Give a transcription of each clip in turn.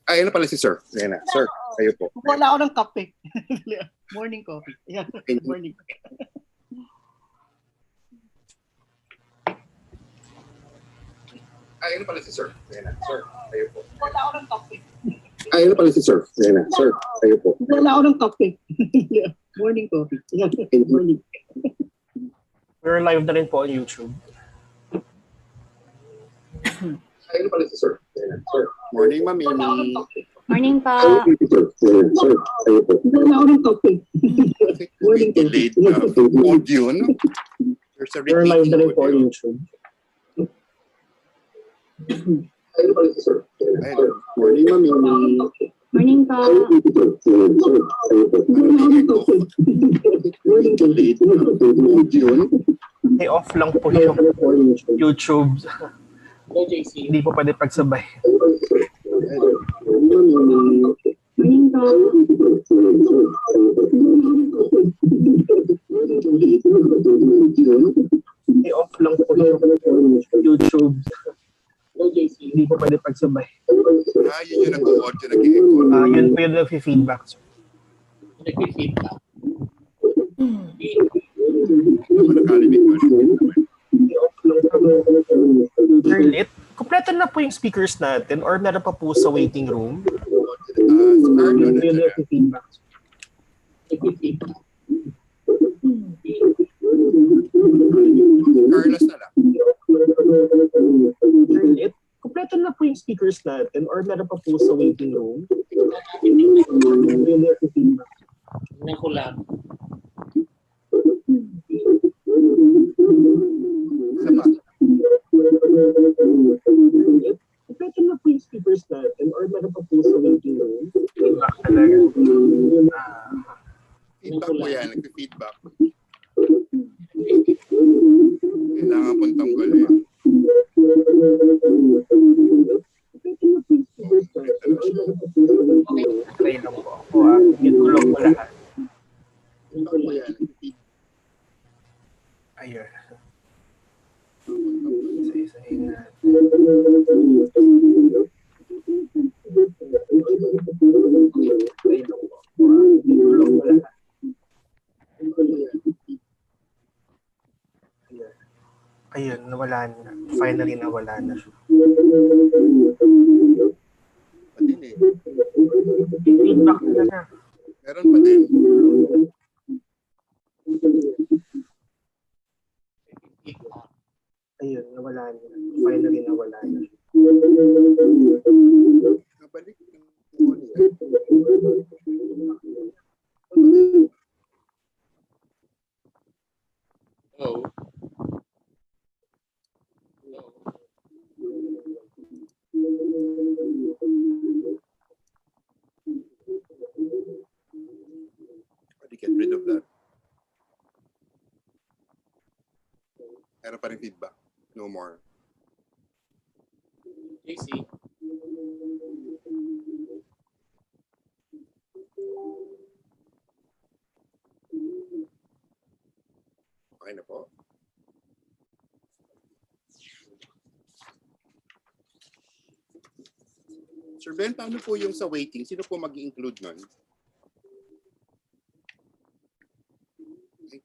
Ayun na pala si Sir. Ayan na. Sir, kayo po. Wala ako ng kape. Morning coffee. Ayan. Morning. Ayun na pala si Sir. Ayan na. Sir, kayo po. Wala ako ng kape. Ayun na pala si Sir. Ayan na. Sir, kayo po. Wala ako ng kape. Morning coffee. Ayan. Morning. We're live na rin po on YouTube. Ayun na pala si Sir. Ayan na. Sir. Morning, Mami. Morning pa. Sir, kayo po. Wala ako ng kape. Morning, delayed na audio, no? There's a We're live na rin po on YouTube. Ayun na pala si Sir. Ayun. Morning, Mami. Morning pa. Morning, delayed na audio, no? Hey, off lang po yung YouTube. Hindi po pwede pagsabay. Morning pa. Hey, off lang po yung YouTube. Hindi po pwede pagsabay. Yun yung nag-audio, nag-echo. Yun po yung nag-feedback. Nag-feedback. Lit. Kompleto na po yung speakers natin or meron pa po sa waiting room? Yun po yung nag-feedback. Carlos na lang. Lit. Kompleto na po yung speakers natin or meron pa po sa waiting room? Yun po yung nag-feedback. Tingnan ko lang. Sama. Kompleto na po yung speakers natin or meron pa po sa waiting room? Feedback talaga. Feedback po yan, nag-feedback. Kailangan pong tanggal eh. Try lang po ako Mute ko lang po lahat. Feedback po yan, nag-feedback. Ayun. Isa-isahin natin. Try lang po ako Mute ko lang po lahat. Ayun, nawala na. Finally, nawala na siya. Pa din eh. Feedback talaga. Meron pa din. Ayun, nawala na. Finally, nawala na siya. Kabalik. Oh. How do you get rid of that? Meron pa rin feedback. No more. JC. Okay na po. Sir Ben, paano po yung sa waiting? Sino po mag-include nun?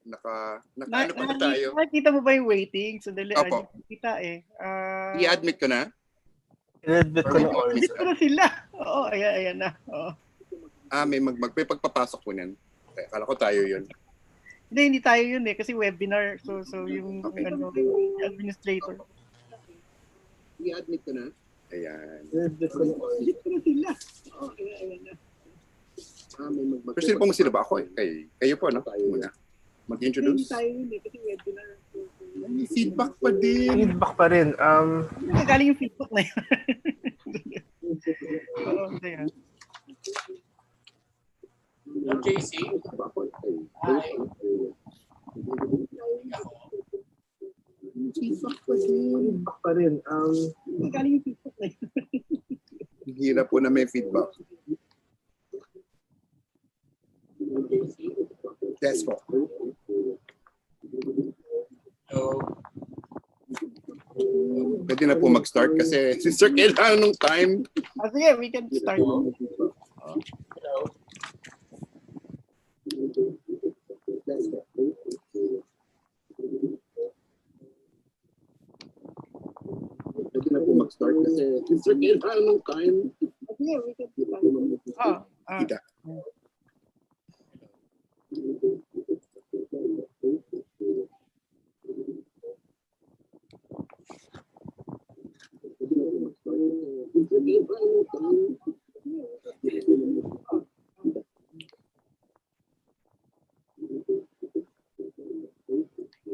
Ano pa ba tayo? Nakita mo ba yung waiting? Sandali. Opo. Kita eh. I-admit ko na? I-admit ko na all. Admit ko na sila. Oo, ayan na. Oo. May pagpapasok po nan. Okay, akala ko tayo yun. Hindi tayo yun eh. Kasi webinar. So yung Okay. administrator. I-admit ko na? Ayan. I-admit ko na all. Admit ko na sila. Oo, ayan na. Pero sino po mo sila ba ako eh? Kayo po, no? Tayo muna. Hindi Mag-introduce? tayo yun eh. Kasi webinar. May feedback pa din. Feedback pa rin. Galing yung feedback na yun. Oo, ayan. JC? Feedback pa din. Feedback pa rin. Galing yung feedback na yun. Hirap po na may feedback. Yes po. Pwede na po mag-start kasi si Sir kailangan ng time. Sige, we can start. Pwede na po mag-start kasi si Sir kailangan ng time. Sige, we can start. Ida.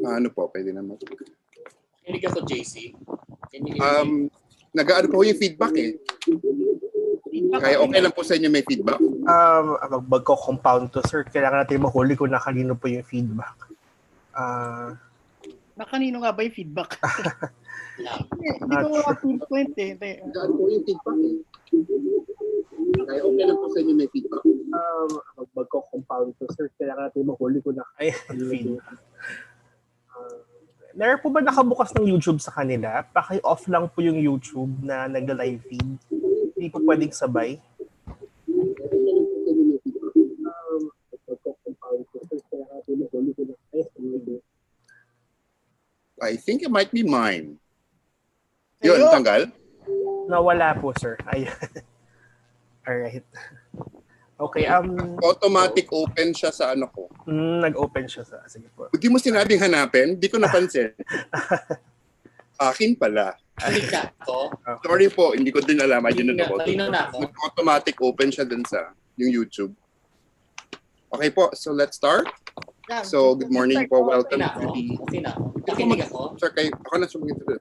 Ano po, pwede naman. Hindi ka po, JC. Nag-aano po yung feedback eh. Kaya okay lang po sa inyo may feedback? Magko-compound to, sir. Kailangan natin mahuli kung na kanino po yung feedback. Na kanino nga ba yung feedback? Hindi ko pinpoint eh. Nag-aano po yung feedback eh. Kaya okay lang po sa inyo may feedback? Magko-compound to, sir. Kailangan natin mahuli kung na kanino feedback. Meron po ba nakabukas ng YouTube sa kanila? Paki-off lang po yung YouTube na nag-live feed. Hindi po pwedeng sabay. I think it might be mine. Yun, tanggal? Nawala po, sir. Ay. Alright. Okay, automatic open siya sa ano ko. Nag-open siya sa, sige po. Hindi mo sinabing hanapin, di ko napansin. Akin pala. Hindi ka ko. Sorry po, hindi ko din alam. I didn't know. Malinaw na ako. Automatic open siya dun sa yung YouTube. Okay po, so let's start. So, good morning po. Welcome to the... Nakinig ako. Sir, ako na sumingin to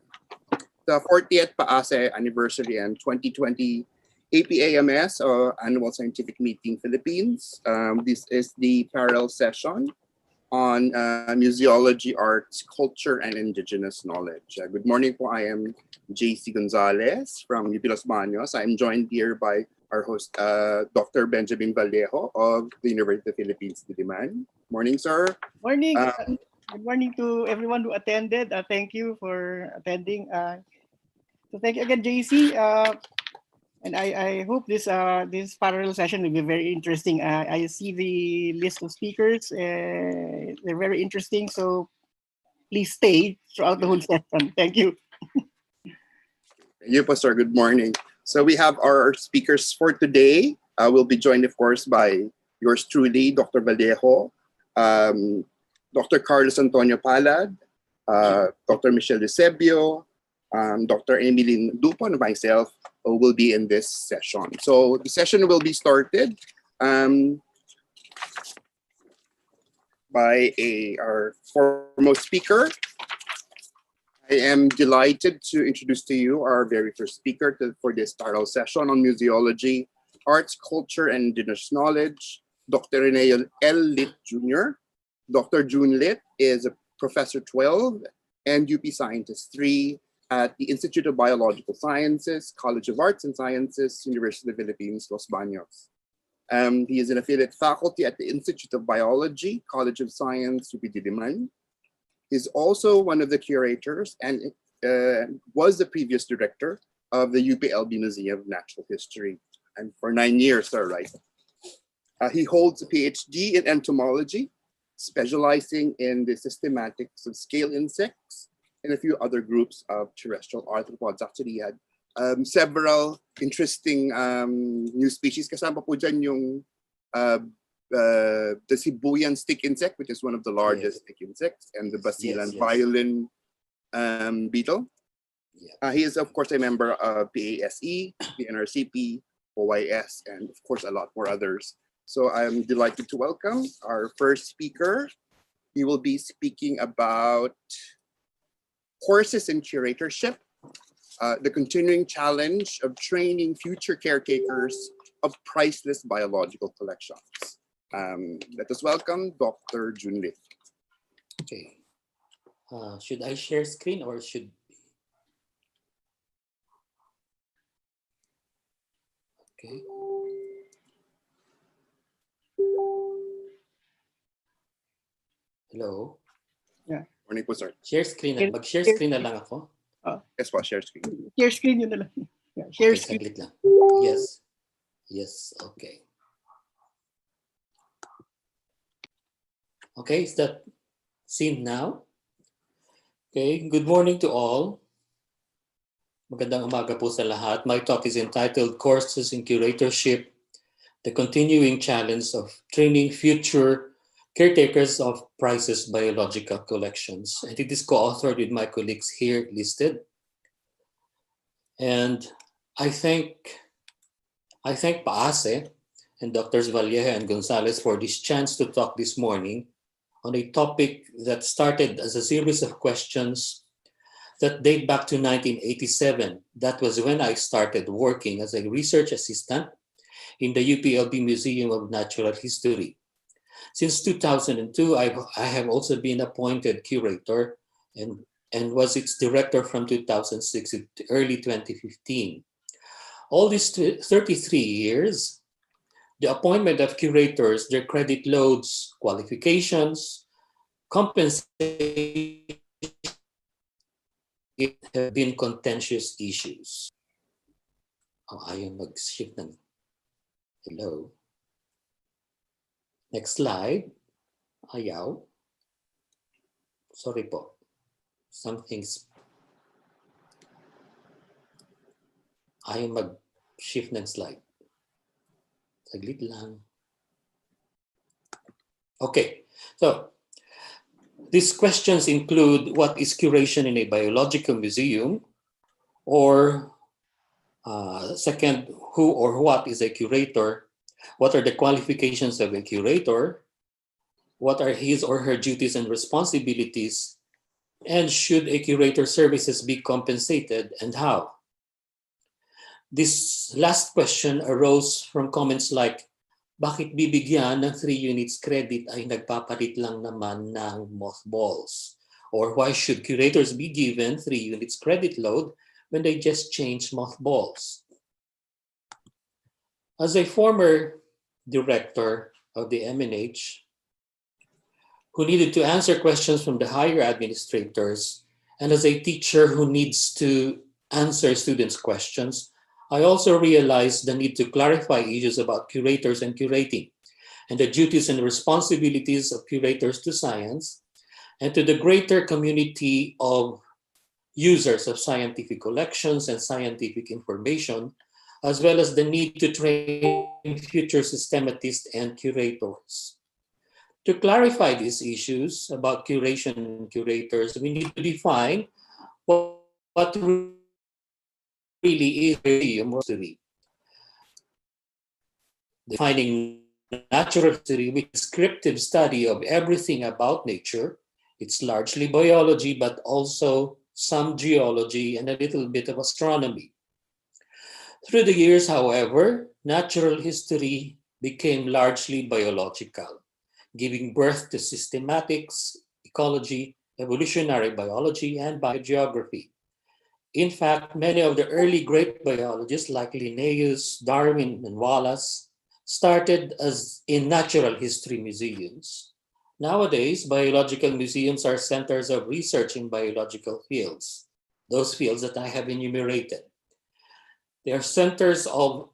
the 40th PAASE Anniversary and 2020 APAMS, Annual Scientific Meeting Philippines. This is the parallel session on Museology, Arts, Culture, and Indigenous Knowledge. Good morning po. I am JC Gonzalez from UPLB Baños. I'm joined here by our host, Dr. Benjamin Vallejo of the University of the Philippines, Diliman. Morning, sir. Morning. Good morning to everyone who attended. Thank you for attending. So thank you again, JC. And I hope this parallel session will be very interesting. I see the list of speakers. They're very interesting. So please stay throughout the whole session. Thank you. Thank you, Pastor. Good morning. So we have our speakers for today. We'll be joined, of course, by yours truly, Dr. Vallejo, Dr. Carlos Antonio Palad, Dr. Michelle Eusebio, Dr. Aimee Lynn Dupo, and myself will be in this session. So the session will be started by our foremost speaker. I am delighted to introduce to you our very first speaker for this parallel session on Museology, Arts, Culture, and Indigenous Knowledge, Dr. Ireneo Lit Jr. Dr. June Lit is a Professor 12 and UP Scientist 3 at the Institute of Biological Sciences, College of Arts and Sciences, University of the Philippines, Los Baños. He is an affiliate faculty at the Institute of Biology, College of Science, UP Diliman. He's also one of the curators and was the previous director of the UPLB Museum of Natural History, and for 9 years, sir, right? He holds a PhD in entomology, specializing in the systematics of scale insects and a few other groups of terrestrial arthropods. Actually, he had several interesting new species. Kasama po dyan yung the Sibuyan stick insect, which is one of the largest stick insects, and the Basilan violin beetle. He is, of course, a member of PAASE, the NRCP, OIS, and of course, a lot more others. So I'm delighted to welcome our first speaker. He will be speaking about courses in curatorship, the continuing challenge of training future caretakers of priceless biological collections. Let us welcome Dr. June Lit. Okay. Should I share screen or should... Okay. Hello? Yeah. Morning po, sir. Share screen. Mag-share screen na lang ako. Guess what? Share screen. Share screen yun na lang. Yeah, share Okay, screen. saglit lang. Yes. Yes, okay. Okay, is that seen now? Okay, good morning to all. Magandang umaga po sa lahat. My talk is entitled Courses in Curatorship, the continuing challenge of training future caretakers of Priceless biological collections. And it is co-authored with my colleagues here listed. And I thank PAASE and Drs. Vallejo and Gonzalez for this chance to talk this morning on a topic that started as a series of questions that date back to 1987. That was when I started working as a research assistant in the UPLB Museum of Natural History. Since 2002, I have also been appointed curator and was its director from 2006 to early 2015. All these 33 years, the appointment of curators, their credit loads, qualifications, compensation have been contentious issues. Ayaw mag-shift ng hello. Next slide. Ayaw. Sorry po. Something's ayaw mag-shift ng slide. Saglit lang. Okay, so these questions include what is curation in a biological museum, or second, who or what is a curator, what are the qualifications of a curator, what are his or her duties and responsibilities, and should a curator services be compensated and how? This last question arose from comments like, bakit bibigyan ng 3 units credit ay nagpapalit lang naman ng mothballs? Or why should curators be given 3 units credit load when they just change mothballs? As a former director of the MNH, who needed to answer questions from the higher administrators, and as a teacher who needs to answer students' questions, I also realized the need to clarify issues about curators and curating, and the duties and responsibilities of curators to science, and to the greater community of users of scientific collections and scientific information, as well as the need to train future systematists and curators. To clarify these issues about curation and curators, we need to define what really is museum history. Defining natural history with descriptive study of everything about nature. It's largely biology, but also some geology and a little bit of astronomy. Through the years, however, natural history became largely biological, giving birth to systematics, ecology, evolutionary biology, and biogeography. In fact, many of the early great biologists like Linnaeus, Darwin, and Wallace started as in natural history museums. Nowadays, biological museums are centers of research in biological fields, those fields that I have enumerated. They are centers of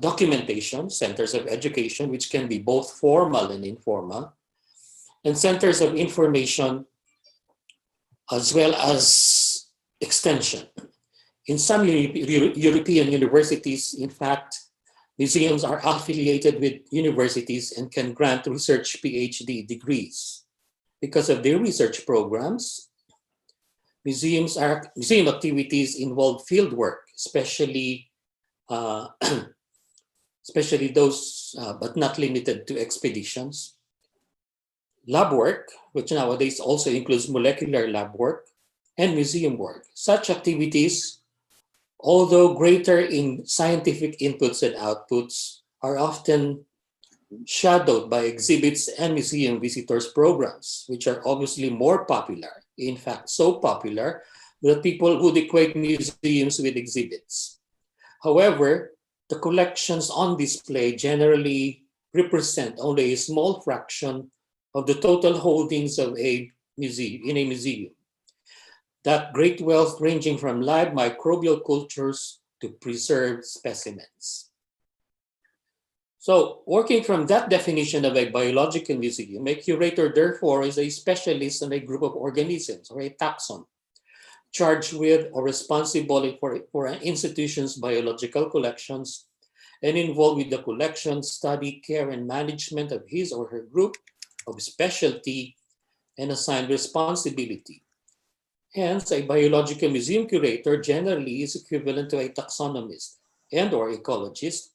documentation, centers of education, which can be both formal and informal, and centers of information as well as extension. In some European universities, in fact, museums are affiliated with universities and can grant research PhD degrees. Because of their research programs, museum activities involve field work, especially those, but not limited to expeditions. Lab work, which nowadays also includes molecular lab work, and museum work. Such activities, although greater in scientific inputs and outputs, are often shadowed by exhibits and museum visitors programs, which are obviously more popular. In fact, so popular that people would equate museums with exhibits. However, the collections on display generally represent only a small fraction of the total holdings of a museum. that great wealth ranging from live microbial cultures to preserved specimens. So, working from that definition of a biological museum, a curator therefore is a specialist in a group of organisms or a taxon, charged with or responsible for an institution's biological collections and involved with the collection, study, care, and management of his or her group of specialty and assigned responsibility. Hence, a biological museum curator generally is equivalent to a taxonomist and or ecologist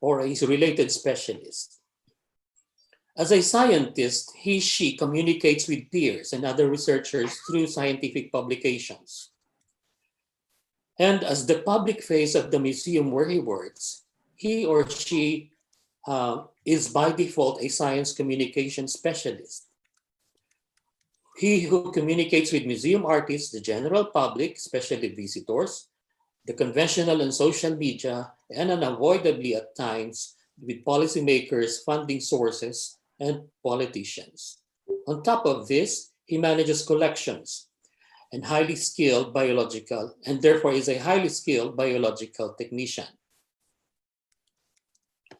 or a related specialist. As a scientist, she communicates with peers and other researchers through scientific publications. And as the public face of the museum where he works, he or she is by default a science communication specialist. He who communicates with museum artists, the general public, especially visitors, the conventional and social media, and unavoidably at times with policymakers, funding sources, and politicians. On top of this, he manages collections and highly skilled biological, and therefore is a highly skilled biological technician.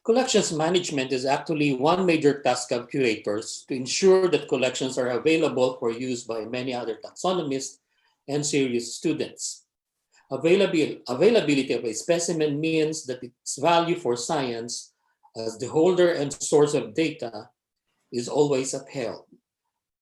Collections management is actually one major task of curators to ensure that collections are available for use by many other taxonomists and serious students. Availability of a specimen means that its value for science as the holder and source of data is always upheld.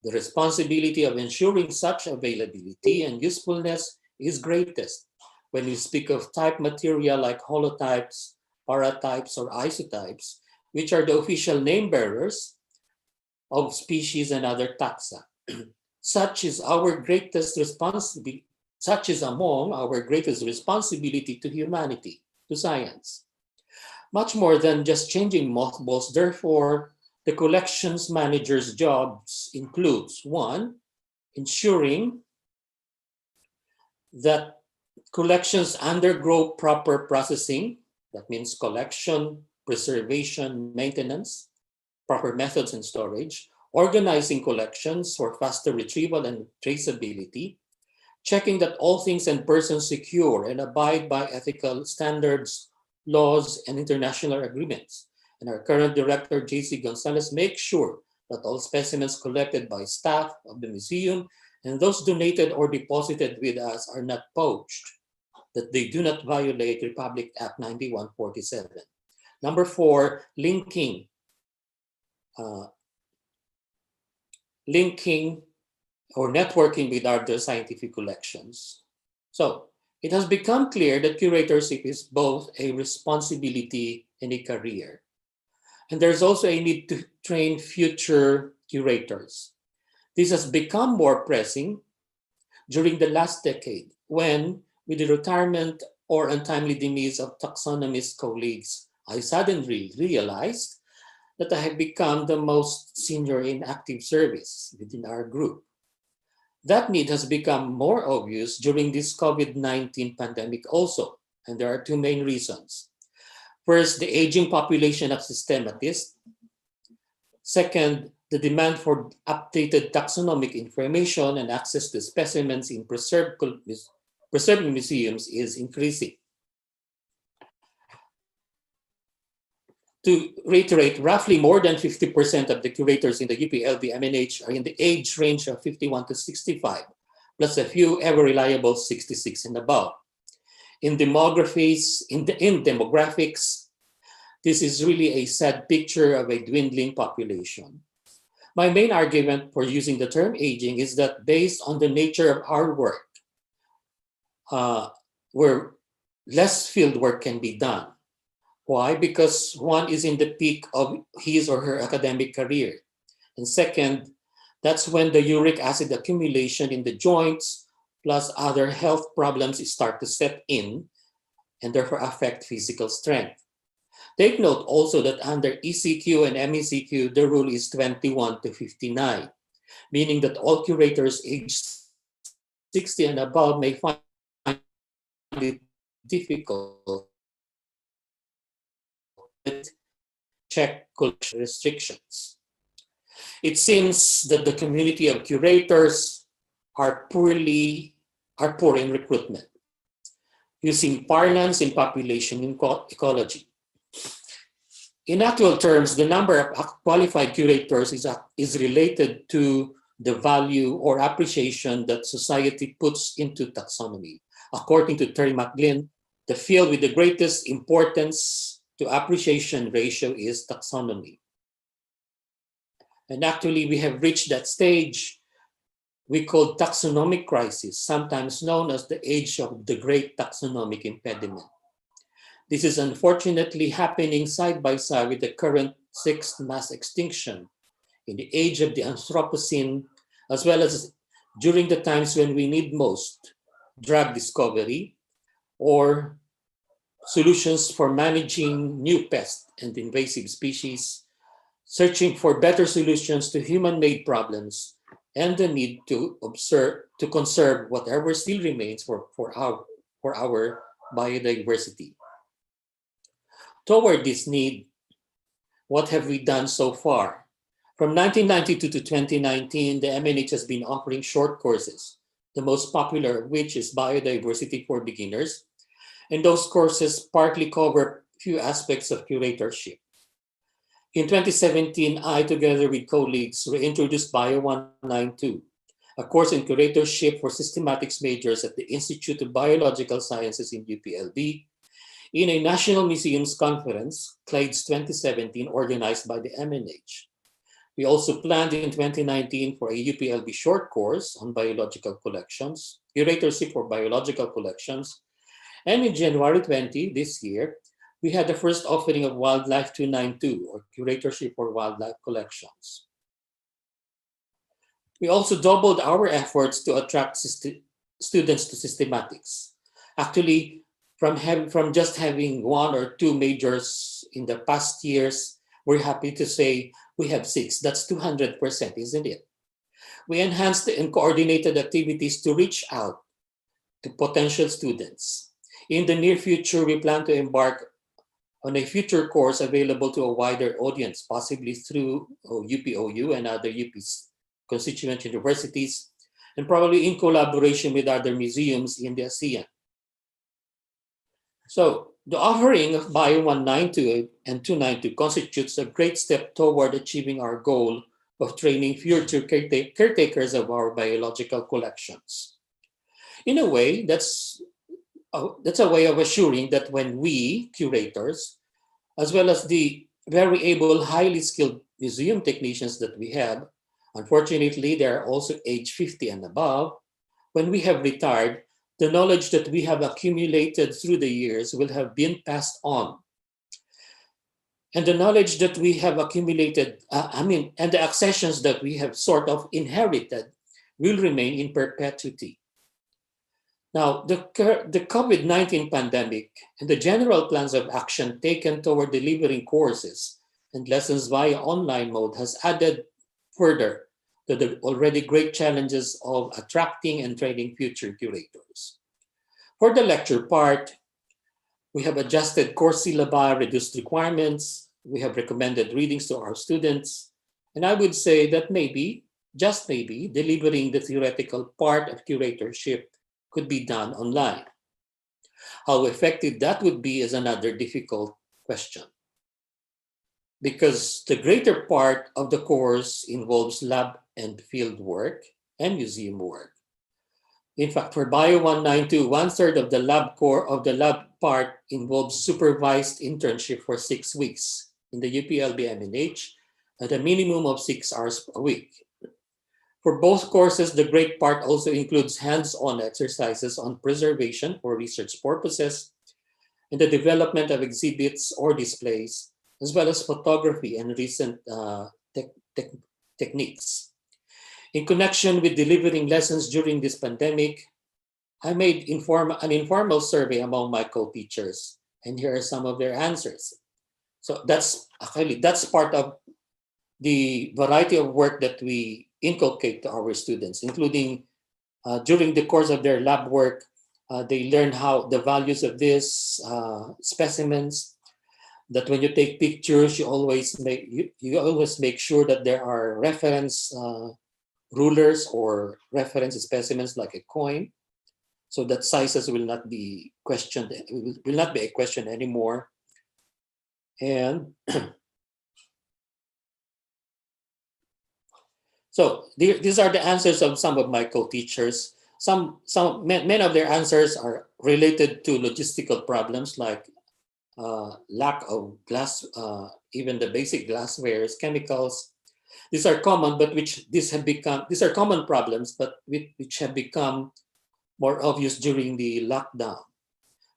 The responsibility of ensuring such availability and usefulness is greatest when we speak of type material like holotypes, paratypes, or isotypes, which are the official name bearers of species and other taxa. Such is among our greatest responsibility to humanity, to science. Much more than just changing mothballs, therefore, the collections manager's jobs includes 1, ensuring that collections undergo proper processing, that means collection, preservation, maintenance, proper methods and storage, organizing collections for faster retrieval and traceability, checking that all things and persons secure and abide by ethical standards, laws, and international agreements. And our current director, J.C. Gonzalez, makes sure that all specimens collected by staff of the museum and those donated or deposited with us are not poached, that they do not violate Republic Act 9147. Number 4, linking or networking with other scientific collections. So it has become clear that curatorship is both a responsibility and a career. And there's also a need to train future curators. This has become more pressing during the last decade when, with the retirement or untimely demise of taxonomist colleagues, I suddenly realized that I have become the most senior in active service within our group. That need has become more obvious during this COVID-19 pandemic also, and there are 2 main reasons. First, the aging population of systematists. Second, the demand for updated taxonomic information and access to specimens in preserving museums is increasing. To reiterate, roughly more than 50% of the curators in the UPLB MNH are in the age range of 51 to 65, plus a few ever reliable 66 and above. In demographics, this is really a sad picture of a dwindling population. My main argument for using the term aging is that based on the nature of our work, where less field work can be done. Why? Because one is in the peak of his or her academic career. And second, that's when the uric acid accumulation in the joints plus other health problems start to set in and therefore affect physical strength. Take note also that under ECQ and MECQ, the rule is 21 to 59, meaning that all curators aged 60 and above may find it difficult to check collection restrictions. It seems that the community of curators are poor in recruitment, using parlance in population ecology. In actual terms, the number of qualified curators is related to the value or appreciation that society puts into taxonomy. According to Terry McGlynn, the field with the greatest importance to appreciation ratio is taxonomy. And actually, we have reached that stage we call taxonomic crisis, sometimes known as the age of the great taxonomic impediment. This is unfortunately happening side by side with the current sixth mass extinction in the age of the Anthropocene, as well as during the times when we need most drug discovery or solutions for managing new pests and invasive species, searching for better solutions to human-made problems, and the need to conserve whatever still remains for our biodiversity. Toward this need, what have we done so far? From 1992 to 2019, the MNH has been offering short courses, the most popular of which is Biodiversity for Beginners, and those courses partly cover few aspects of curatorship. In 2017, I, together with colleagues, reintroduced Bio 192, a course in curatorship for systematics majors at the Institute of Biological Sciences in UPLB, in a National Museums Conference, CLAIDS 2017, organized by the MNH. We also planned in 2019 for a UPLB short course on biological collections, curatorship for biological collections, and in January 20 this year, we had the first offering of Wildlife 292, or Curatorship for Wildlife Collections. We also doubled our efforts to attract students to systematics. Actually, from just having one or two majors in the past years, we're happy to say we have 6. That's 200%, isn't it? We enhanced and coordinated activities to reach out to potential students. In the near future, we plan to embark on a future course available to a wider audience, possibly through UPOU and other UP's constituent universities, and probably in collaboration with other museums in the ASEAN. So the offering of Bio 192 and 292 constitutes a great step toward achieving our goal of training future caretakers of our biological collections. In a way, that's a way of assuring that when we, curators, as well as the very able, highly skilled museum technicians that we have, unfortunately, they are also age 50 and above, when we have retired, the knowledge that we have accumulated through the years will have been passed on. And the knowledge that we have accumulated, and the accessions that we have sort of inherited will remain in perpetuity. Now, the COVID-19 pandemic and the general plans of action taken toward delivering courses and lessons via online mode has added further to the already great challenges of attracting and training future curators. For the lecture part, we have adjusted course syllabi, reduced requirements, we have recommended readings to our students, and I would say that maybe, just maybe, delivering the theoretical part of curatorship could be done online. How effective that would be is another difficult question, because the greater part of the course involves lab and field work and museum work. In fact, for Bio 192, 1/3 of the lab part involves supervised internship for 6 weeks in the UPLB MNH at a minimum of 6 hours a week. For both courses, the great part also includes hands-on exercises on preservation for research purposes and the development of exhibits or displays, as well as photography and recent techniques. In connection with delivering lessons during this pandemic, I made an informal survey among my co-teachers, and here are some of their answers. So that's part of the variety of work that we inculcate to our students, including during the course of their lab work, they learn how the values of these specimens, that when you take pictures, you always make sure that there are reference rulers or reference specimens like a coin, so that sizes will not be questioned, will not be a question anymore. And so these are the answers of some of my co-teachers. Many of their answers are related to logistical problems like lack of glass, even the basic glasswares, chemicals. These are common, but these are common problems, but which have become more obvious during the lockdown.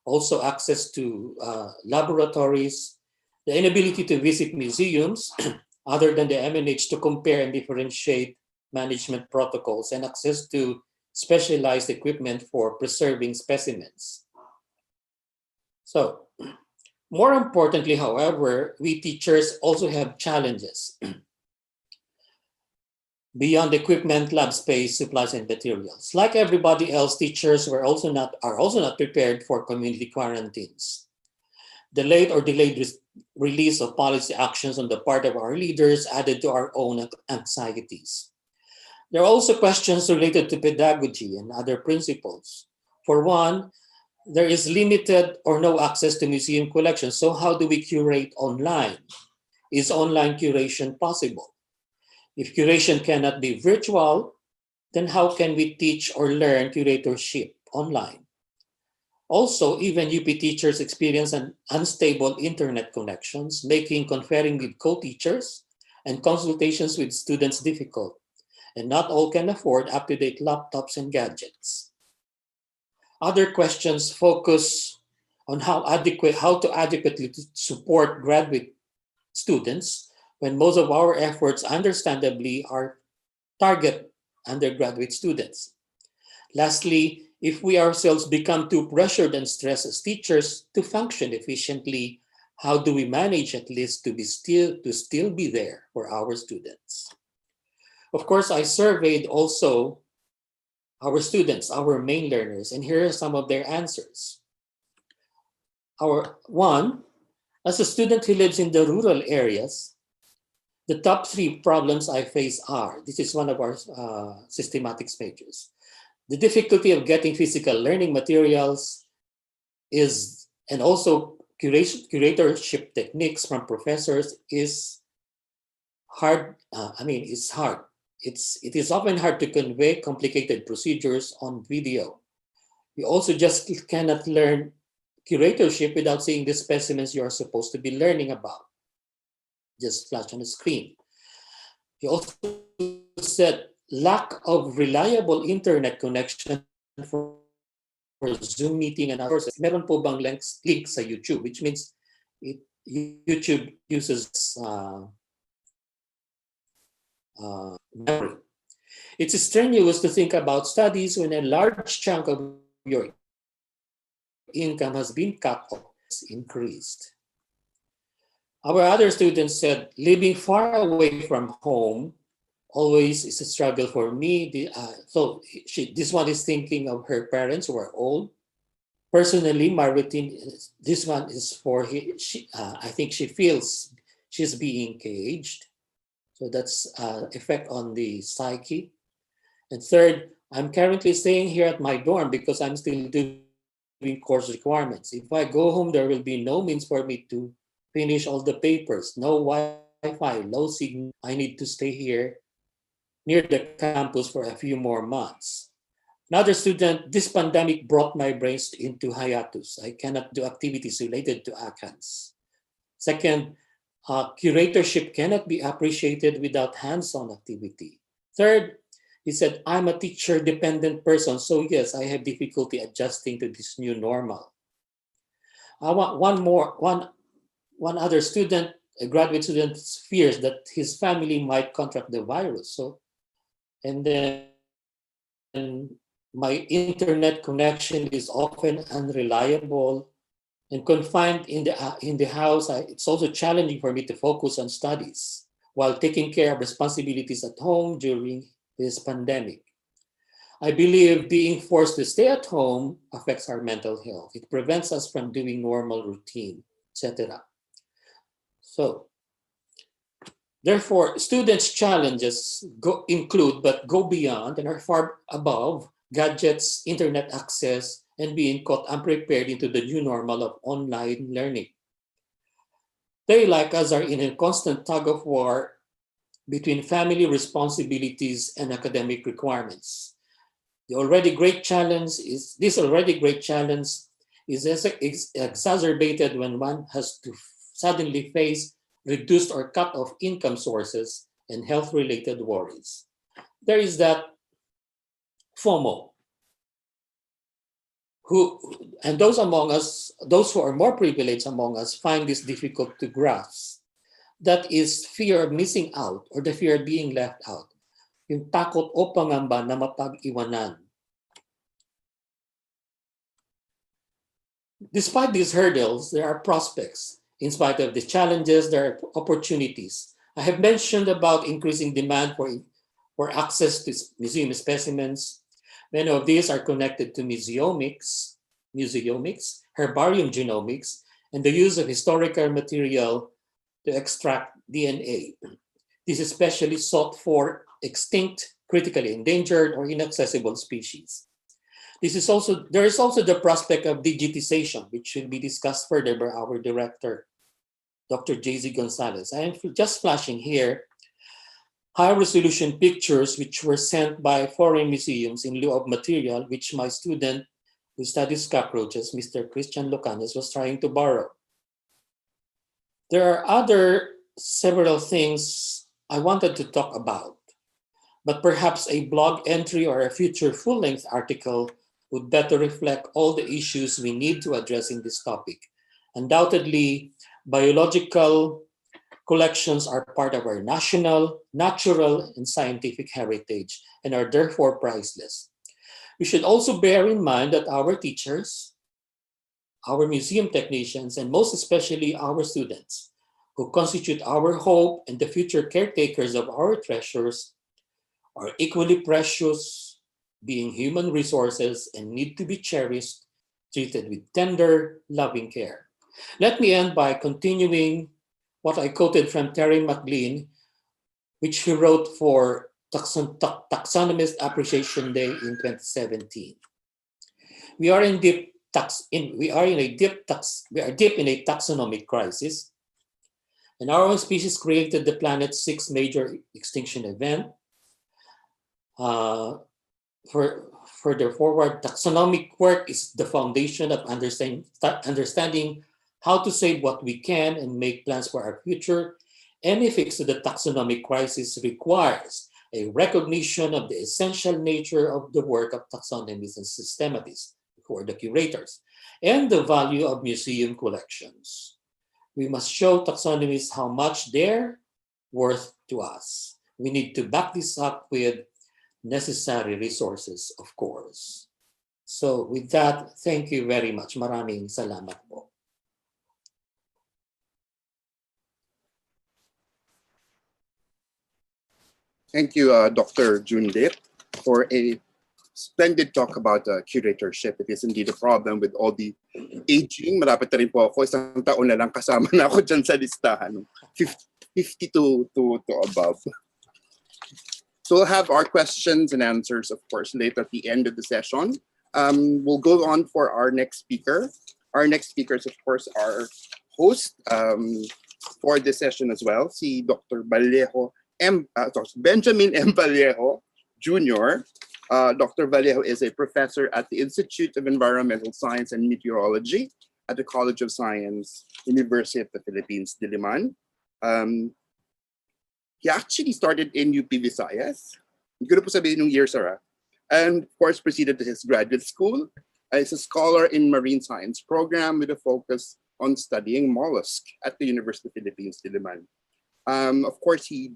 Also, access to laboratories, the inability to visit museums other than the MNH to compare and differentiate management protocols, and access to specialized equipment for preserving specimens. So, more importantly, however, we teachers also have challenges beyond equipment, lab space, supplies, and materials. Like everybody else, teachers are also not prepared for community quarantines. The late or delayed release of policy actions on the part of our leaders added to our own anxieties. There are also questions related to pedagogy and other principles. For one, there is limited or no access to museum collections. So how do we curate online? Is online curation possible? If curation cannot be virtual, then how can we teach or learn curatorship online? Also, even UP teachers experience an unstable internet connections, making conferring with co-teachers and consultations with students difficult, and not all can afford up-to-date laptops and gadgets. Other questions focus on how to adequately support graduate students when most of our efforts, understandably, are target undergraduate students. Lastly, if we ourselves become too pressured and stressed as teachers to function efficiently, how do we manage at least to still be there for our students? Of course, I surveyed also our students, our main learners, and here are some of their answers. As a student who lives in the rural areas, the top 3 problems I face are, this is one of our systematics majors. The difficulty of getting physical learning materials and also curatorship techniques from professors is hard. It's hard. It is often hard to convey complicated procedures on video. You also just cannot learn curatorship without seeing the specimens you are supposed to be learning about. Just flash on the screen. You also said lack of reliable internet connection for Zoom meeting and other sources. Meron po bang link sa YouTube, which means YouTube uses memory. It's strenuous to think about studies when a large chunk of your income has been cut off, increased. Our other students said living far away from home always is a struggle for me. This one is thinking of her parents who are old. Personally, my routine, this one is for I think she feels she's being caged. So that's effect on the psyche. And third, I'm currently staying here at my dorm because I'm still doing course requirements. If I go home, there will be no means for me to finish all the papers, no Wi-Fi, low signal. I need to stay here near the campus for a few more months. Another student, this pandemic brought my brains into hiatus. I cannot do activities related to ACANS. Second, curatorship cannot be appreciated without hands-on activity. Third, he said, I'm a teacher-dependent person, so yes, I have difficulty adjusting to this new normal. I want one other student, a graduate student, fears that his family might contract the virus. So, and then my internet connection is often unreliable and confined in the house. It's also challenging for me to focus on studies while taking care of responsibilities at home during this pandemic. I believe being forced to stay at home affects our mental health. It prevents us from doing normal routine, etc. So Therefore, students' challenges include but go beyond and are far above gadgets, internet access, and being caught unprepared into the new normal of online learning. They, like us, are in a constant tug of war between family responsibilities and academic requirements. This already great challenge is exacerbated when one has to suddenly face reduced or cut off income sources and health-related worries. There is that FOMO, and those who are more privileged among us find this difficult to grasp. That is fear of missing out or the fear of being left out. Yung takot o pangamba na mapag-iwanan. Despite these hurdles, there are prospects. In spite of the challenges, there are opportunities. I have mentioned about increasing demand for access to museum specimens. Many of these are connected to museomics, herbarium genomics, and the use of historical material to extract DNA. This is especially sought for extinct, critically endangered, or inaccessible species. There is also the prospect of digitization, which will be discussed further by our director, Dr. J.Z. Gonzalez. I am just flashing here high-resolution pictures which were sent by foreign museums in lieu of material which my student who studies cockroaches, Mr. Christian Locanes, was trying to borrow. There are several things I wanted to talk about, but perhaps a blog entry or a future full-length article would better reflect all the issues we need to address in this topic. Undoubtedly, biological collections are part of our national, natural, and scientific heritage and are therefore priceless. We should also bear in mind that our teachers, our museum technicians, and most especially our students, who constitute our hope and the future caretakers of our treasures, are equally precious, being human resources and need to be cherished, treated with tender, loving care. Let me end by continuing what I quoted from Terry McLean, which he wrote for Taxonomist Appreciation Day in 2017. We are deep in a taxonomic crisis, and our own species created the planet's 6th major extinction event. Further forward, taxonomic work is the foundation of understanding how to save what we can and make plans for our future. Any fix to the taxonomic crisis requires a recognition of the essential nature of the work of taxonomists and systematists, who are the curators, and the value of museum collections. We must show taxonomists how much they're worth to us. We need to back this up with necessary resources, of course. So with that, thank you very much. Maraming salamat po. Thank you, Dr. Junlit, for a splendid talk about curatorship. It is indeed a problem with all the aging. Malapit na rin po ako. Isang taon na lang kasama na ako dyan sa listahan. 50 to above. So we'll have our questions and answers, of course, later at the end of the session. We'll go on for our next speaker. Our next speakers, of course, are host for this session as well. Si Dr. Benjamin M. Vallejo Jr. Dr. Vallejo is a professor at the Institute of Environmental Science and Meteorology at the College of Science, University of the Philippines, Diliman. He actually started in UP Visayas. Hindi ko na po sabihin yung year, Sarah. And of course, proceeded to his graduate school as a scholar in marine science program with a focus on studying mollusks at the University of the Philippines, Diliman. Of course, he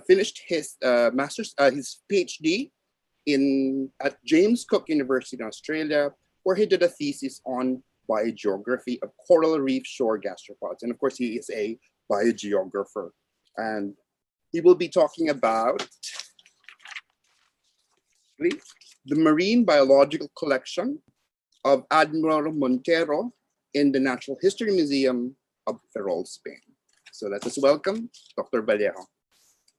finished his his PhD at James Cook University in Australia, where he did a thesis on biogeography of coral reef shore gastropods. And of course, he is a biogeographer. And he will be talking about the marine biological collection of Admiral Montero in the Natural History Museum of Ferrol, Spain. So let us welcome Dr. Vallejo.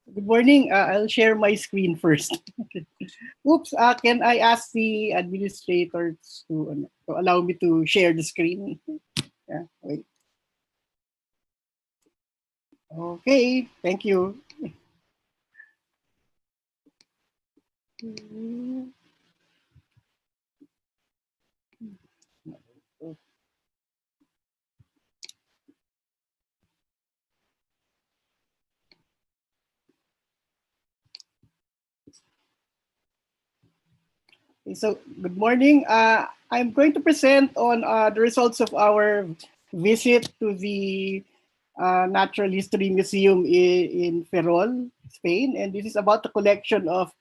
Good morning. I'll share my screen first. Oops, can I ask the administrators to allow me to share the screen? Yeah, wait. Okay, thank you. So, good morning. I'm going to present on the results of our visit to the Natural History Museum in Ferrol, Spain. And this is about the collection of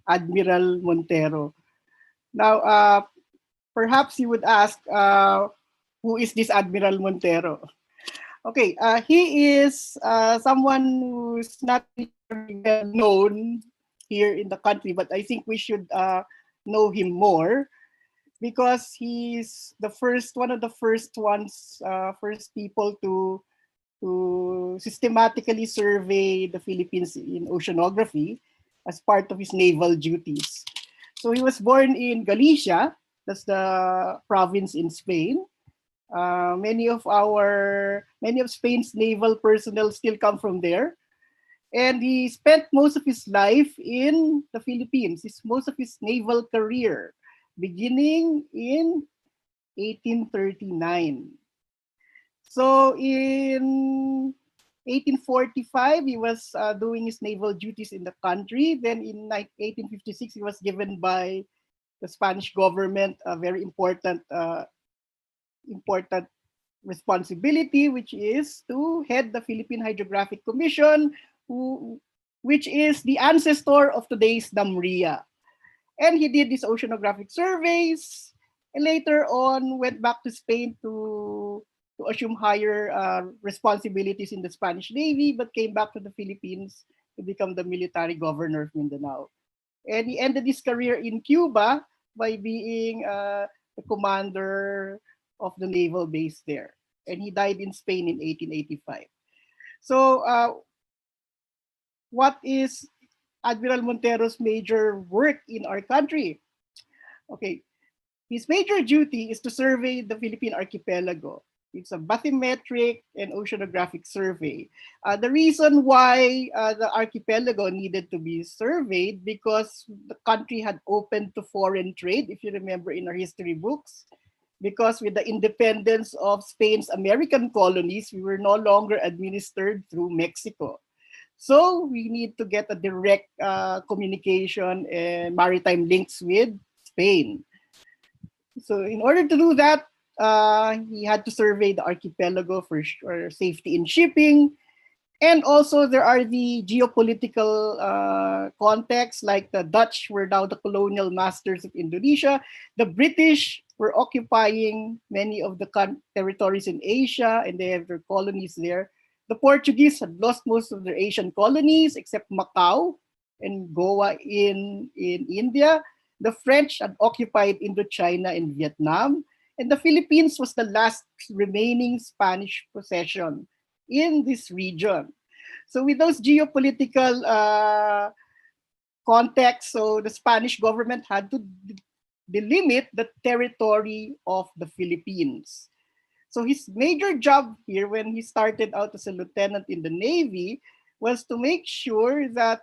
Admiral Montero. Now, perhaps you would ask, who is this Admiral Montero? Okay, he is someone who's not well known here in the country, but I think we should know him more because he's the one of the first people to systematically survey the Philippines in oceanography as part of his naval duties. So he was born in Galicia, that's the province in Spain. Many of Spain's naval personnel still come from there. And he spent most of his life in the Philippines. Most of his naval career, beginning in 1839. So in 1845, he was doing his naval duties in the country. Then in 1856, he was given by the Spanish government a very important responsibility, which is to head the Philippine Hydrographic Commission, which is the ancestor of today's NAMRIA. And he did these oceanographic surveys, and later on went back to Spain to assume higher responsibilities in the Spanish Navy, but came back to the Philippines to become the military governor of Mindanao. And he ended his career in Cuba by being the commander of the naval base there. And he died in Spain in 1885. So what is Admiral Montero's major work in our country? Okay, his major duty is to survey the Philippine archipelago. It's a bathymetric and oceanographic survey. The reason why the archipelago needed to be surveyed because the country had opened to foreign trade, if you remember in our history books. Because with the independence of Spain's American colonies, we were no longer administered through Mexico. So we need to get a direct communication and maritime links with Spain. So in order to do that, he had to survey the archipelago for safety in shipping. And also there are the geopolitical contexts, like the Dutch were now the colonial masters of Indonesia. The British were occupying many of the territories in Asia, and they have their colonies there. The Portuguese had lost most of their Asian colonies except Macau and Goa in India. The French had occupied Indochina and Vietnam. And the Philippines was the last remaining Spanish possession in this region. So with those geopolitical contexts, so the Spanish government had to delimit the territory of the Philippines. So his major job here when he started out as a lieutenant in the Navy was to make sure that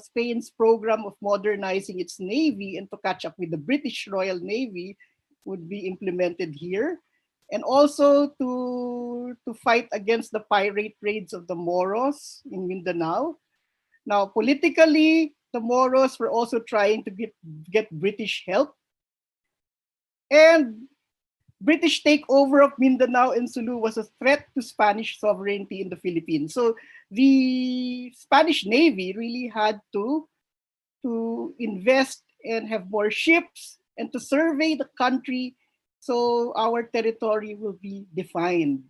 Spain's program of modernizing its Navy and to catch up with the British Royal Navy would be implemented here. And also to fight against the pirate raids of the Moros in Mindanao. Now, politically, the Moros were also trying to get British help. And British takeover of Mindanao and Sulu was a threat to Spanish sovereignty in the Philippines. So the Spanish Navy really had to invest and have more ships and to survey the country so our territory will be defined.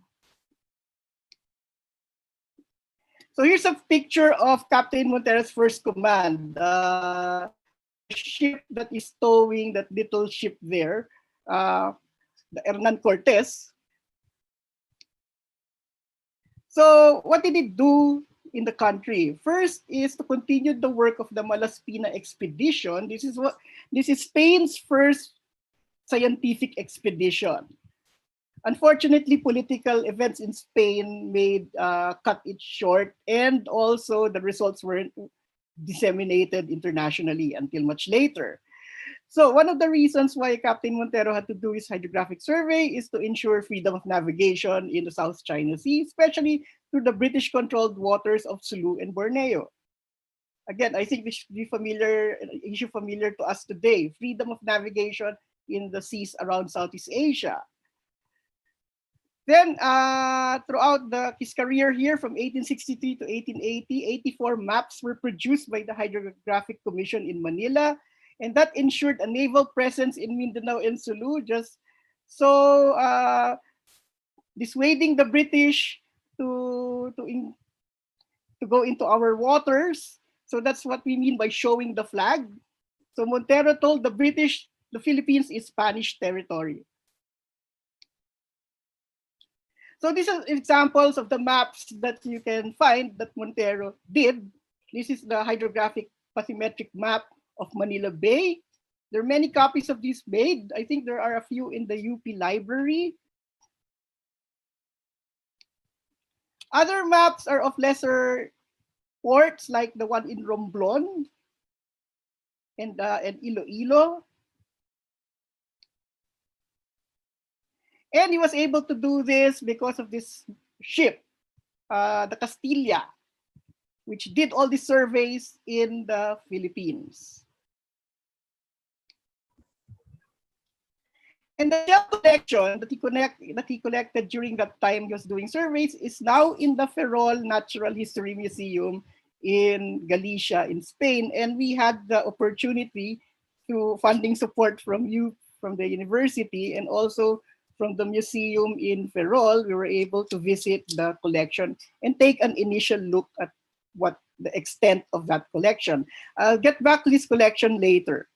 So here's a picture of Captain Montero's first command. The ship that is towing that little ship there, the Hernan Cortez. So what did it do in the country? First is to continue the work of the Malaspina expedition. This is Spain's first scientific expedition. Unfortunately, political events in Spain made cut it short, and also the results weren't disseminated internationally until much later. So one of the reasons why Captain Montero had to do his hydrographic survey is to ensure freedom of navigation in the South China Sea, especially through the British-controlled waters of Sulu and Borneo. Again, I think this should be an issue familiar to us today, freedom of navigation in the seas around Southeast Asia. Then, throughout his career here, from 1863 to 1880, 84 maps were produced by the Hydrographic Commission in Manila, and that ensured a naval presence in Mindanao and Sulu, just so dissuading the British to go into our waters. So that's what we mean by showing the flag. So Montero told the British the Philippines is Spanish territory. So these are examples of the maps that you can find that Montero did. This is the hydrographic bathymetric map of Manila Bay. There are many copies of this made. I think there are a few in the UP library. Other maps are of lesser ports, like the one in Romblon and Iloilo. And he was able to do this because of this ship, the Castilla, which did all the surveys in the Philippines. And the shell collection that he collected during that time he was doing surveys is now in the Ferrol Natural History Museum in Galicia in Spain. And we had the opportunity through funding support from the university and also from the museum in Ferrol, we were able to visit the collection and take an initial look at what the extent of that collection. I'll get back to this collection later.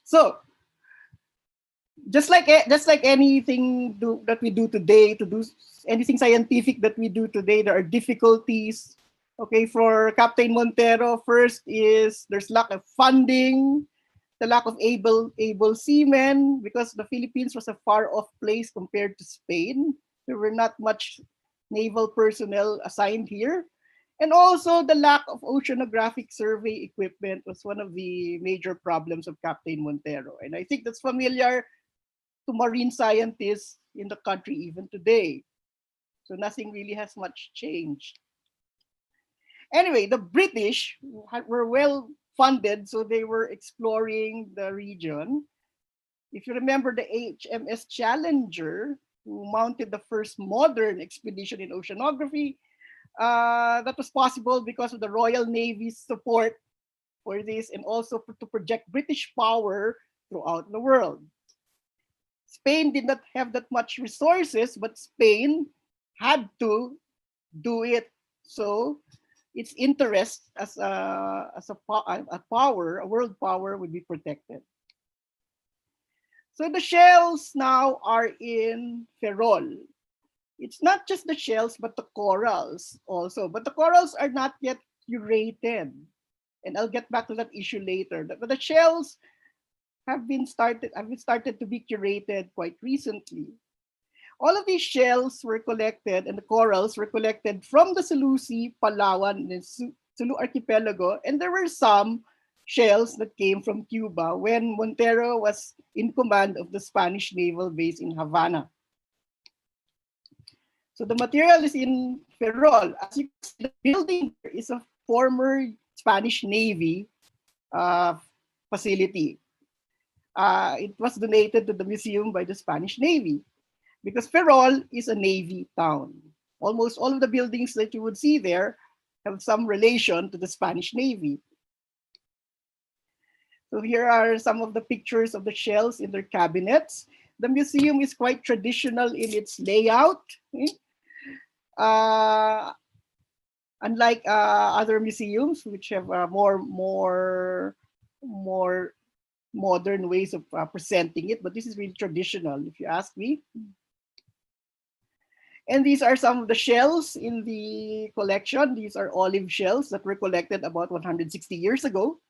So, just like anything that we do today, to do anything scientific that we do today, there are difficulties. Okay, for Captain Montero, first is there's lack of funding, the lack of able seamen, because the Philippines was a far-off place compared to Spain. There were not much naval personnel assigned here. And also the lack of oceanographic survey equipment was one of the major problems of Captain Montero. And I think that's familiar to marine scientists in the country even today. So nothing really has much changed. Anyway, the British were well funded, so they were exploring the region. If you remember the HMS Challenger, who mounted the first modern expedition in oceanography, that was possible because of the Royal Navy's support for this and also to project British power throughout the world. Spain did not have that much resources, but Spain had to do it. So its interest as a power, a world power, would be protected. So the shells now are in Ferrol. It's not just the shells, but the corals also. But the corals are not yet curated. And I'll get back to that issue later. But the shells have started to be curated quite recently. All of these shells were collected, and the corals were collected from the Sulu Sea, Palawan, and Sulu Archipelago. And there were some shells that came from Cuba when Montero was in command of the Spanish naval base in Havana. So the material is in Ferrol. As you can see, the building is a former Spanish Navy facility. It was donated to the museum by the Spanish Navy because Ferrol is a Navy town. Almost all of the buildings that you would see there have some relation to the Spanish Navy. So here are some of the pictures of the shells in their cabinets. The museum is quite traditional in its layout. Unlike other museums, which have more modern ways of presenting it, but this is really traditional, if you ask me. And these are some of the shells in the collection. These are olive shells that were collected about 160 years ago.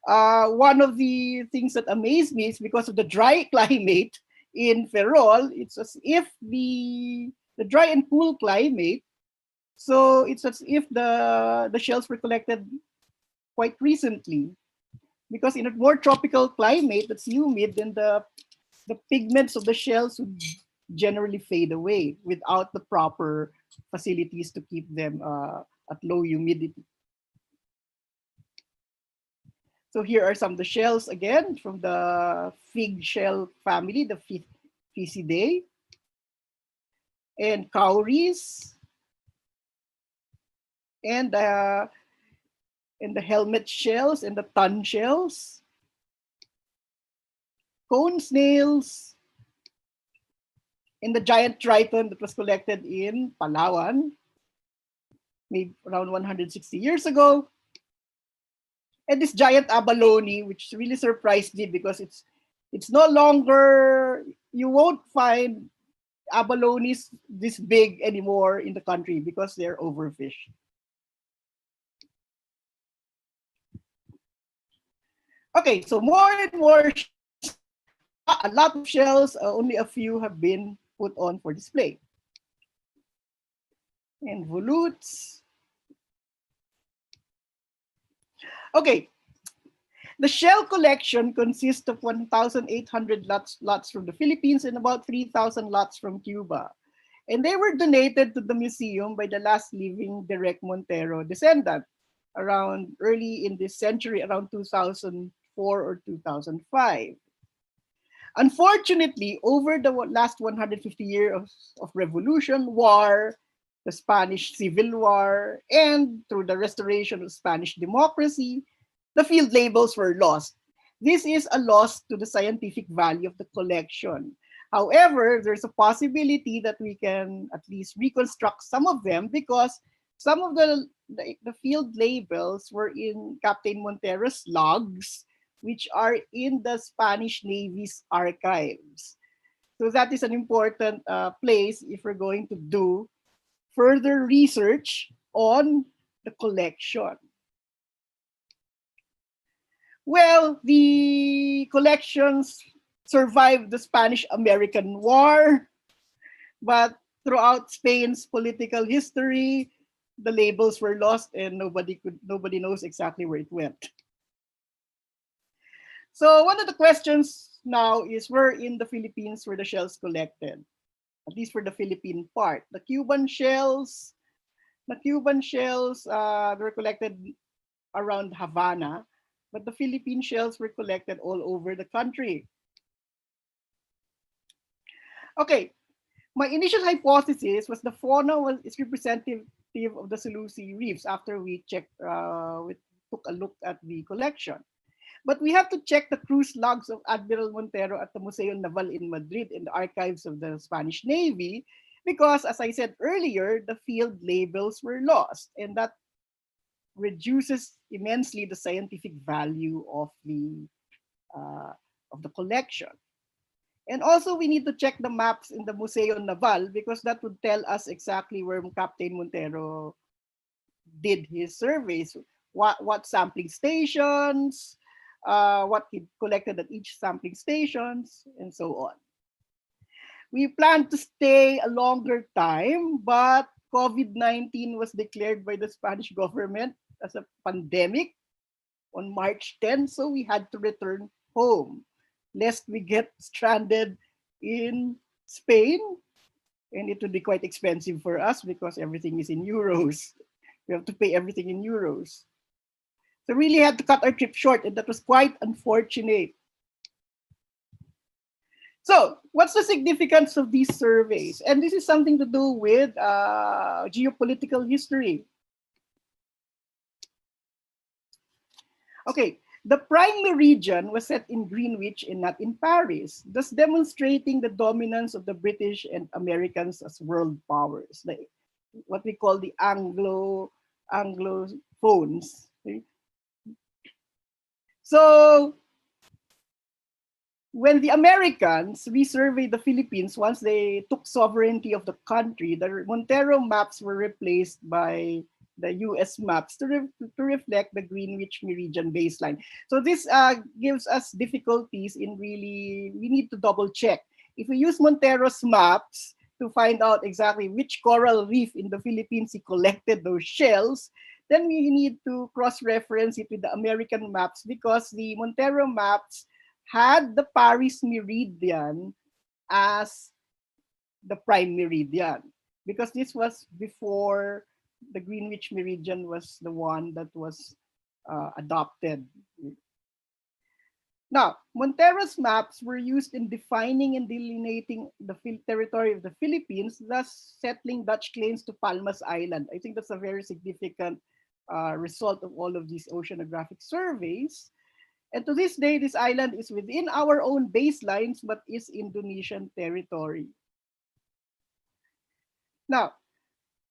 One of the things that amazed me is because of the dry climate in Ferrol, it's as if the dry and cool climate, so it's as if the shells were collected quite recently. Because in a more tropical climate that's humid, then the pigments of the shells would generally fade away without the proper facilities to keep them at low humidity. So here are some of the shells again from the fig shell family, the Physidae, and cowries, and the helmet shells and the tun shells, cone snails, and the giant triton that was collected in Palawan, maybe around 160 years ago. And this giant abalone, which really surprised me because it's no longer, you won't find abalones this big anymore in the country because they're overfished. Okay, so more and more, a lot of shells, only a few have been put on for display. And volutes. Okay, the shell collection consists of 1,800 lots from the Philippines and about 3,000 lots from Cuba. And they were donated to the museum by the last living Direct Montero descendant around early in this century, around 2004 or 2005. Unfortunately, over the last 150 years of revolution, war, the Spanish Civil War, and through the restoration of Spanish democracy, the field labels were lost. This is a loss to the scientific value of the collection. However, there's a possibility that we can at least reconstruct some of them because some of the field labels were in Captain Montero's logs, which are in the Spanish Navy's archives. So that is an important place if we're going to do further research on the collection. Well, the collections survived the Spanish-American War, but throughout Spain's political history, the labels were lost and nobody knows exactly where it went. So one of the questions now is where in the Philippines were the shells collected, at least for the Philippine part. The Cuban shells were collected around Havana, but the Philippine shells were collected all over the country. Okay, my initial hypothesis was the fauna is representative of the Seleucid reefs after we checked, we took a look at the collection. But we have to check the cruise logs of Admiral Montero at the Museo Naval in Madrid in the archives of the Spanish Navy, because as I said earlier, the field labels were lost, and that reduces immensely the scientific value of the collection. And also we need to check the maps in the Museo Naval because that would tell us exactly where Captain Montero did his surveys, what sampling stations, what he collected at each sampling stations, and so on. We planned to stay a longer time, but COVID-19 was declared by the Spanish government as a pandemic on March 10, so we had to return home, lest we get stranded in Spain, and it would be quite expensive for us because everything is in euros. We have to pay everything in euros. So really had to cut our trip short, and that was quite unfortunate. So what's the significance of these surveys? And this is something to do with geopolitical history. Okay, the prime meridian was set in Greenwich and not in Paris, thus demonstrating the dominance of the British and Americans as world powers, like what we call the Anglophones. Okay? So when the Americans resurveyed the Philippines, once they took sovereignty of the country, the Montero maps were replaced by the US maps to reflect the Greenwich Meridian baseline. So this gives us difficulties in really, we need to double check. If we use Montero's maps to find out exactly which coral reef in the Philippines he collected those shells, then we need to cross-reference it with the American maps, because the Montero maps had the Paris meridian as the prime meridian, because this was before the Greenwich meridian was the one that was adopted. Now, Montero's maps were used in defining and delineating the territory of the Philippines, thus settling Dutch claims to Palmas Island. I think that's a very significant result of all of these oceanographic surveys. And to this day, this island is within our own baselines, but is Indonesian territory. Now,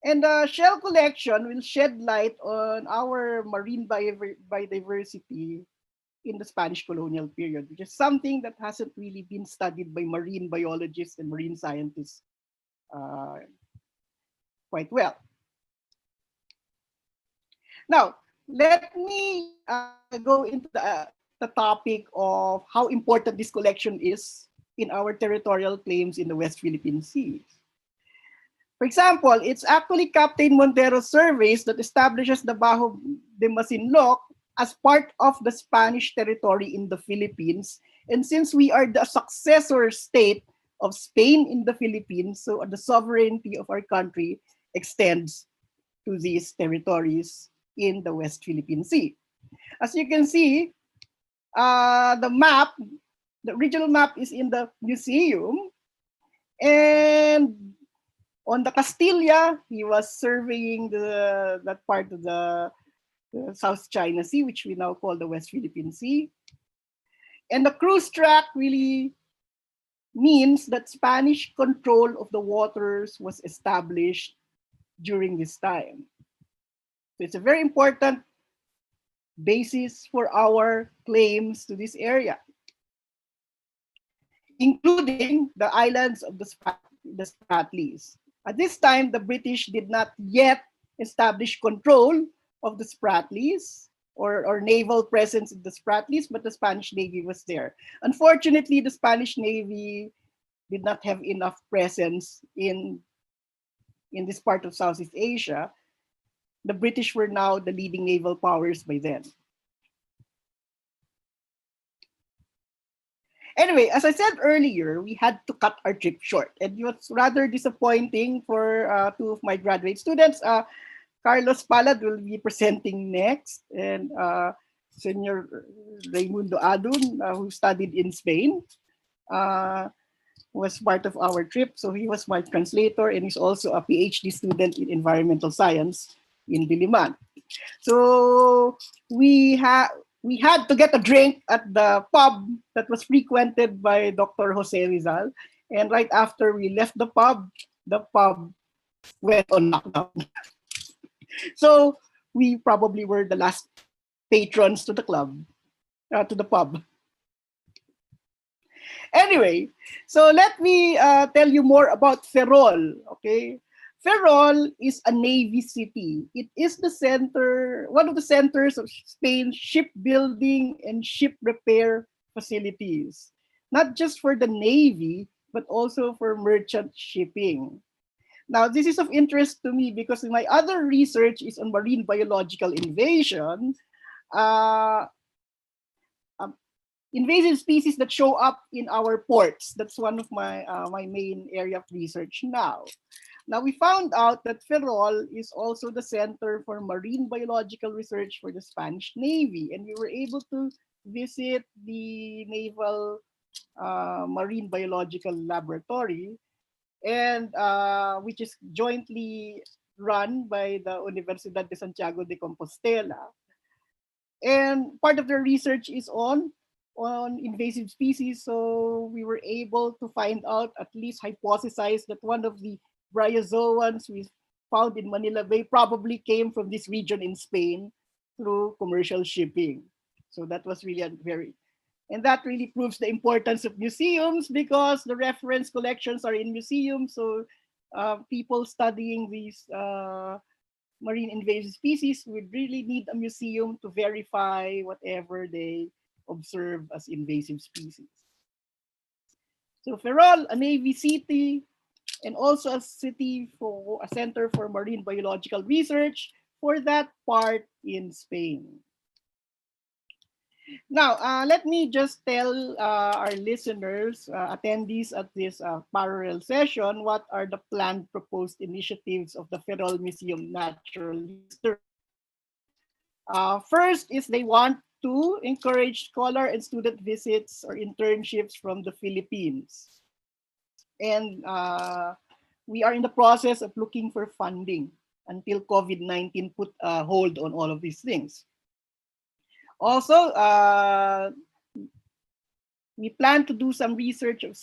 and the shell collection will shed light on our marine biodiversity in the Spanish colonial period, which is something that hasn't really been studied by marine biologists and marine scientists quite well. Now, let me go into the topic of how important this collection is in our territorial claims in the West Philippine Sea. For example, it's actually Captain Montero's surveys that establishes the Bajo de Masinloc as part of the Spanish territory in the Philippines. And since we are the successor state of Spain in the Philippines, so the sovereignty of our country extends to these territories in the West Philippine Sea. As you can see, the map, the original map is in the museum, and on the Castilla, he was surveying that part of the South China Sea, which we now call the West Philippine Sea. And the cruise track really means that Spanish control of the waters was established during this time. So it's a very important basis for our claims to this area, including the islands of the Spratlys. At this time, the British did not yet establish control of the Spratlys or naval presence in the Spratlys, but the Spanish Navy was there. Unfortunately, the Spanish Navy did not have enough presence in this part of Southeast Asia. The British were now the leading naval powers by then. Anyway, as I said earlier, we had to cut our trip short, and it was rather disappointing for two of my graduate students. Carlos Palad will be presenting next, and Senor Raimundo Adun, who studied in Spain, was part of our trip. So he was my translator, and he's also a PhD student in environmental science in Diliman. So we had to get a drink at the pub that was frequented by Dr. Jose Rizal. And right after we left the pub went on lockdown. So we probably were the last patrons to the club, to the pub. Anyway, so let me tell you more about Ferrol, okay? Ferrol is a navy city. It is the center, one of the centers of Spain's shipbuilding and ship repair facilities, not just for the navy, but also for merchant shipping. Now, this is of interest to me because my other research is on marine biological invasion, invasive species that show up in our ports. That's one of my main area of research now. Now, we found out that Ferrol is also the center for marine biological research for the Spanish Navy, and we were able to visit the Naval Marine Biological Laboratory, and which is jointly run by the Universidad de Santiago de Compostela. And part of their research is on invasive species, so we were able to find out, at least hypothesize, that one of the bryozoans we found in Manila Bay probably came from this region in Spain through commercial shipping. So that was really a very And that really proves the importance of museums because the reference collections are in museums. So people studying these marine invasive species would really need a museum to verify whatever they observe as invasive species. So Ferrol, a Navy city, and also a city for a center for marine biological research for that part in Spain. Now, let me just tell our listeners, attendees at this parallel session, what are the planned proposed initiatives of the Ferrol Museum Natural History. First is they want to encourage scholar and student visits or internships from the Philippines. And we are in the process of looking for funding until COVID-19 put a hold on all of these things. Also, we plan to do some research of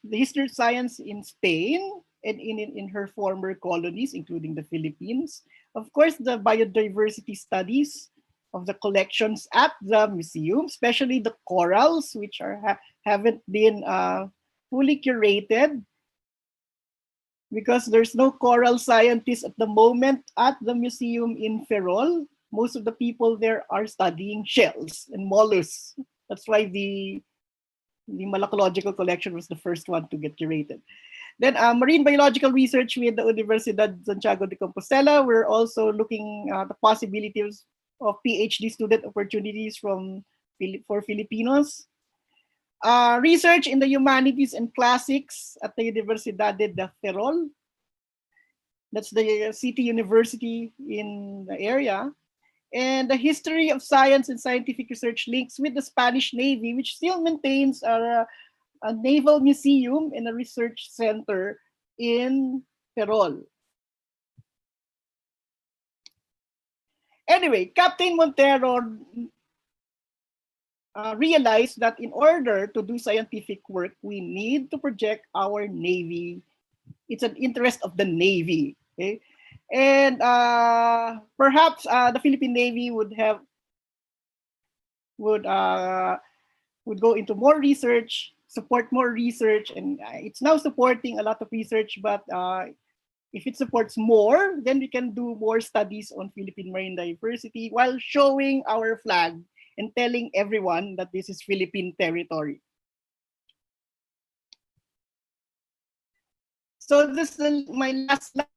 the history of science in Spain and in her former colonies, including the Philippines. Of course, the biodiversity studies of the collections at the museum, especially the corals, which haven't been fully curated because there's no coral scientist at the moment at the museum in Ferrol. Most of the people there are studying shells and mollusks. That's why the Malacological collection was the first one to get curated. Then marine biological research with the Universidad Santiago de Compostela. We're also looking at the possibilities of PhD student opportunities for Filipinos. Research in the humanities and classics at the Universidad de Ferrol. That's the city university in the area. And the history of science and scientific research links with the Spanish Navy, which still maintains a naval museum and a research center in Ferrol. Anyway, Captain Montero realized that in order to do scientific work, we need to project our Navy. It's an interest of the Navy. Okay? And perhaps the Philippine Navy would go into more research, support more research, and it's now supporting a lot of research. But if it supports more, then we can do more studies on Philippine marine diversity while showing our flag and telling everyone that this is Philippine territory. So this is my last slide.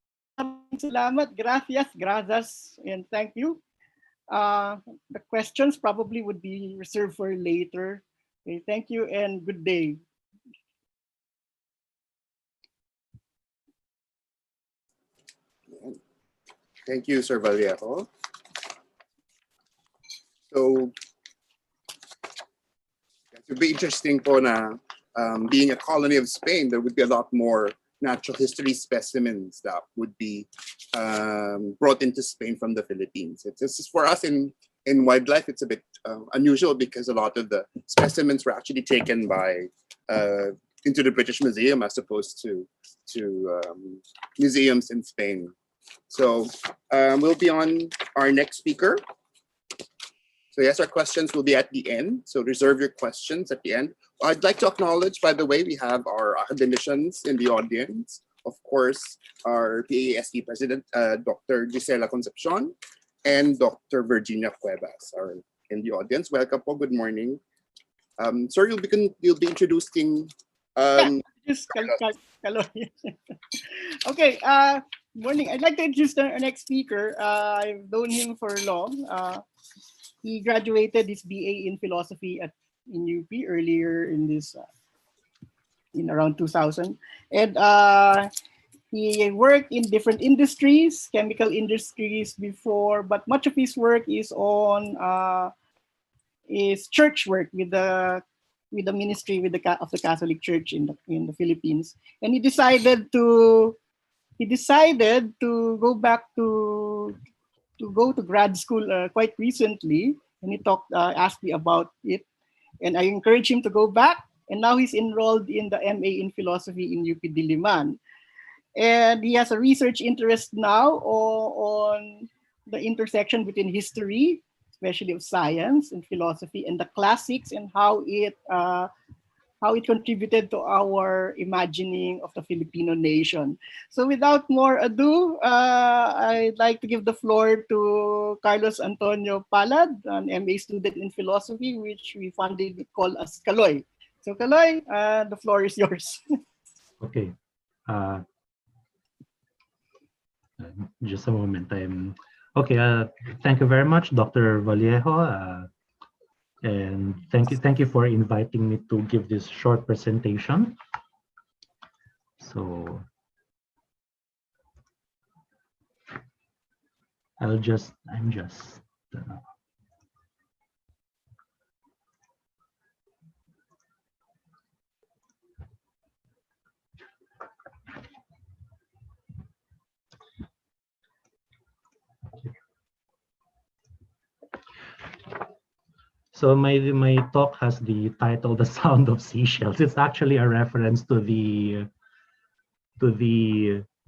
Salamat, gracias, and thank you. The questions probably would be reserved for later. Okay, thank you and good day. Thank you, Sir Vallejo. So, it would be interesting po na being a colony of Spain, there would be a lot more natural history specimens that would be brought into Spain from the Philippines. It's for us in wildlife, it's a bit unusual because a lot of the specimens were actually taken by into the British Museum as opposed to museums in Spain. So we'll be on our next speaker. So yes, our questions will be at the end. So reserve your questions at the end. I'd like to acknowledge, by the way, we have our academicians in the audience. Of course, our PAASE president, Dr. Gisela Concepcion, and Dr. Virginia Cuevas are in the audience. Welcome po, good morning. Sir, you'll be introducing Okay, morning. I'd like to introduce our next speaker. I've known him for long. He graduated his BA in philosophy in UP earlier in this, in around 2000. And he worked in different industries, chemical industries before, but much of his work is on is church work with the ministry of the Catholic Church in the Philippines. And he decided to go back to go to grad school quite recently, and he asked me about it, and I encouraged him to go back, and now he's enrolled in the MA in philosophy in UP Diliman, and he has a research interest now on the intersection between history, especially of science and philosophy and the classics and how it contributed to our imagining of the Filipino nation. So without more ado, I'd like to give the floor to Carlos Antonio Palad, an MA student in philosophy, which we fondly call as Kaloy. So Kaloy, the floor is yours. Okay. Just a moment. Okay. Thank you very much, Dr. Vallejo. And thank you for inviting me to give this short presentation. So I'm just So my talk has the title "The Sound of Seashells." It's actually a reference to the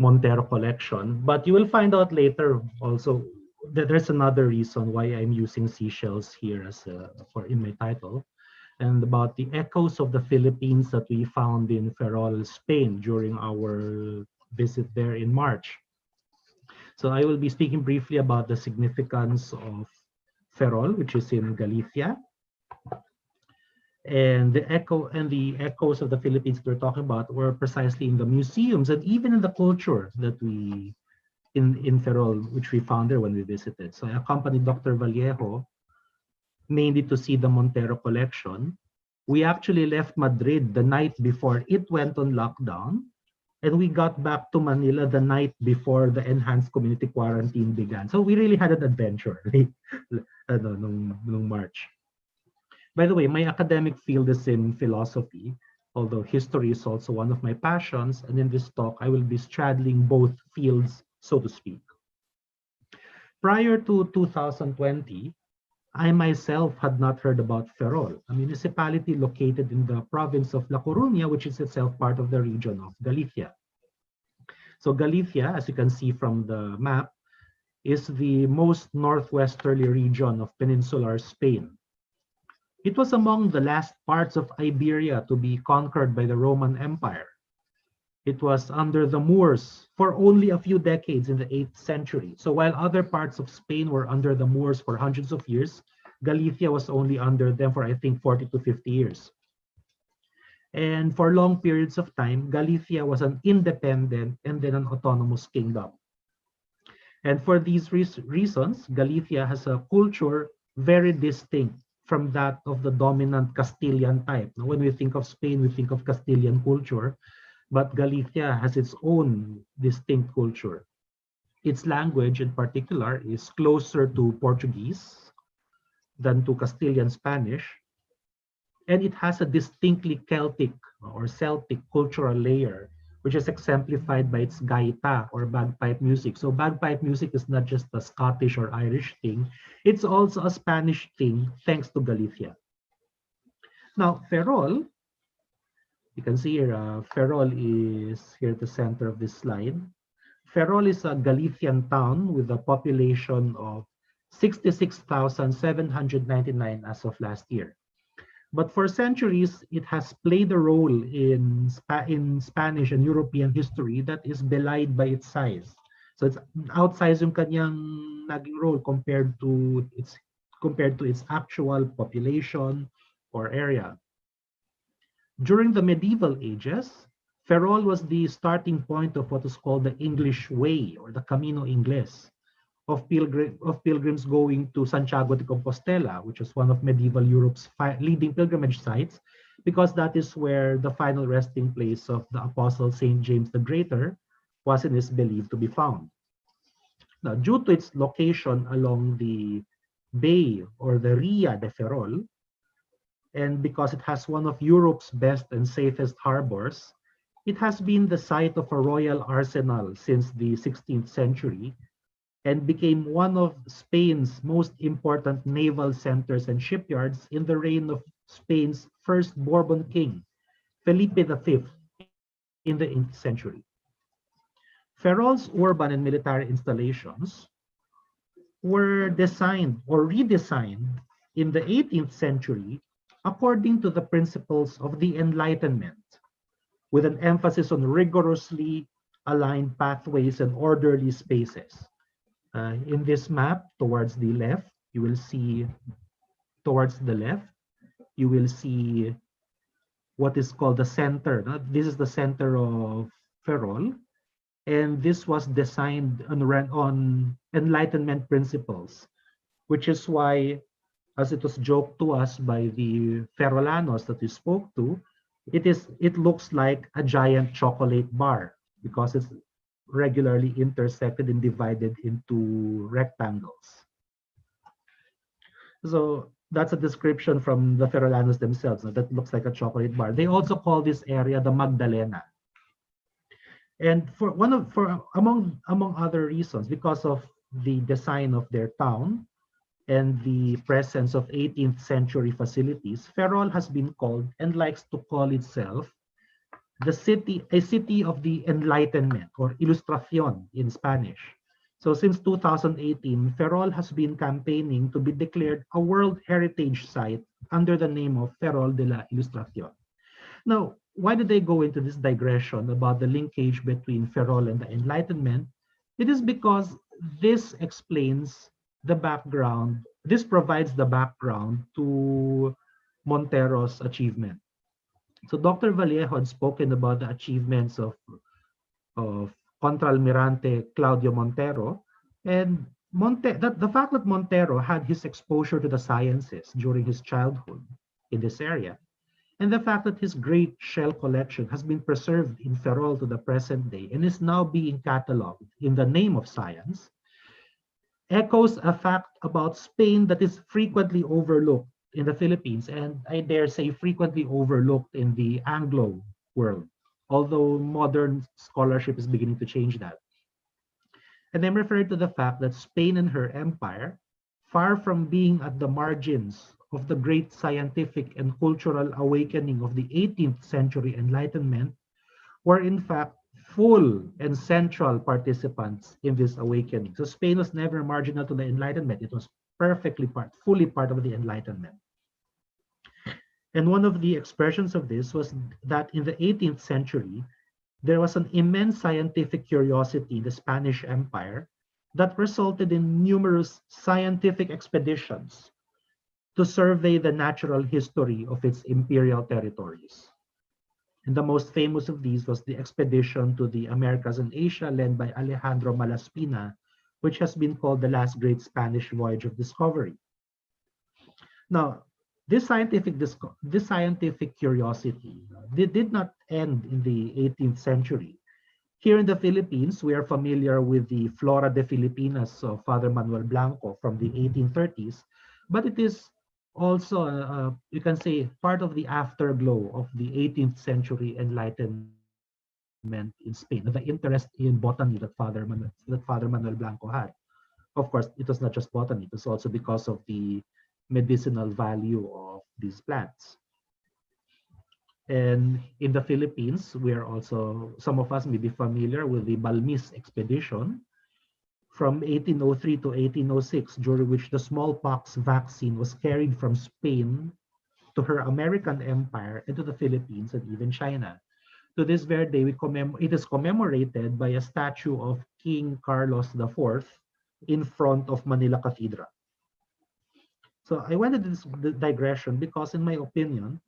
Montero collection, but you will find out later also that there's another reason why I'm using seashells here as in my title, and about the echoes of the Philippines that we found in Ferrol, Spain during our visit there in March. So I will be speaking briefly about the significance of Ferrol, which is in Galicia, and the echoes of the Philippines we're talking about were precisely in the museums and even in the culture that we in Ferrol, which we found there when we visited. So I accompanied Dr. Vallejo mainly to see the Montero collection. We actually left Madrid the night before it went on lockdown, and we got back to Manila the night before the enhanced community quarantine began. So we really had an adventure nung March. By the way, my academic field is in philosophy, although history is also one of my passions. And in this talk, I will be straddling both fields, so to speak. Prior to 2020, I myself had not heard about Ferrol, a municipality located in the province of La Coruña, which is itself part of the region of Galicia. So Galicia, as you can see from the map, is the most northwesterly region of peninsular Spain. It was among the last parts of Iberia to be conquered by the Roman Empire. It was under the Moors for only a few decades in the 8th century. So while other parts of Spain were under the Moors for hundreds of years, Galicia was only under them for, I think, 40 to 50 years. And for long periods of time, Galicia was an independent and then an autonomous kingdom. And for these reasons, Galicia has a culture very distinct from that of the dominant Castilian type. Now, when we think of Spain, we think of Castilian culture, but Galicia has its own distinct culture. Its language in particular is closer to Portuguese than to Castilian Spanish, and it has a distinctly Celtic or Celtic cultural layer, which is exemplified by its gaita or bagpipe music. So bagpipe music is not just a Scottish or Irish thing, it's also a Spanish thing, thanks to Galicia. Now, Ferrol, you can see here, Ferrol is here at the center of this slide. Ferrol is a Galician town with a population of 66,799 as of last year. But for centuries, it has played a role in Spanish and European history that is belied by its size. So it's outsized yung kanyang naging role compared to its actual population or area. During the medieval ages, Ferrol was the starting point of what is called the English Way or the Camino Ingles of pilgrims going to Santiago de Compostela, which is one of medieval Europe's leading pilgrimage sites, because that is where the final resting place of the Apostle St. James the Greater was and is believed to be found. Now, due to its location along the bay or the Ria de Ferrol, and because it has one of Europe's best and safest harbors, it has been the site of a royal arsenal since the 16th century, and became one of Spain's most important naval centers and shipyards in the reign of Spain's first Bourbon king, Felipe V, in the 18th century. Ferrol's urban and military installations were designed or redesigned in the 18th century according to the principles of the Enlightenment, with an emphasis on rigorously aligned pathways and orderly spaces. In this map, towards the left, you will see what is called the center. This is the center of Ferrol, and this was designed on Enlightenment principles, which is why, as it was joked to us by the Ferrolanos that we spoke to, it looks like a giant chocolate bar because it's regularly intersected and divided into rectangles. So that's a description from the Ferrolanos themselves. That looks like a chocolate bar. They also call this area the Magdalena. And among other reasons, because of the design of their town and the presence of 18th century facilities, Ferrol has been called and likes to call itself a city of the Enlightenment, or Ilustración in Spanish. So since 2018, Ferrol has been campaigning to be declared a World Heritage Site under the name of Ferrol de la Ilustración. Now, why did they go into this digression about the linkage between Ferrol and the Enlightenment? It is because this explains the background. This provides the background to Montero's achievement. So Dr. Vallejo had spoken about the achievements of Contraalmirante Claudio Montero, and the fact that Montero had his exposure to the sciences during his childhood in this area, and the fact that his great shell collection has been preserved in Ferrol to the present day and is now being cataloged in the name of science, echoes a fact about Spain that is frequently overlooked in the Philippines, and I dare say frequently overlooked in the Anglo world, although modern scholarship is beginning to change that. And I'm referring to the fact that Spain and her empire, far from being at the margins of the great scientific and cultural awakening of the 18th century Enlightenment, were in fact full and central participants in this awakening. So Spain was never marginal to the Enlightenment. It was fully part of the Enlightenment. And one of the expressions of this was that in the 18th century, there was an immense scientific curiosity in the Spanish Empire that resulted in numerous scientific expeditions to survey the natural history of its imperial territories. And the most famous of these was the expedition to the Americas and Asia led by Alejandro Malaspina, which has been called the last great Spanish voyage of discovery. Now, this scientific curiosity did not end in the 18th century. Here in the Philippines, we are familiar with the Flora de Filipinas of Father Manuel Blanco from the 1830s, but it is also, you can say, part of the afterglow of the 18th century Enlightenment in Spain, the interest in botany that Father Manuel Blanco had. Of course, it was not just botany, it was also because of the medicinal value of these plants. And in the Philippines, we are also, some of us may be familiar with the Balmis expedition from 1803 to 1806, during which the smallpox vaccine was carried from Spain to her American empire and to the Philippines and even China. To this very day, it is commemorated by a statue of King Carlos IV in front of Manila Cathedral. So I went into this digression because, in my opinion,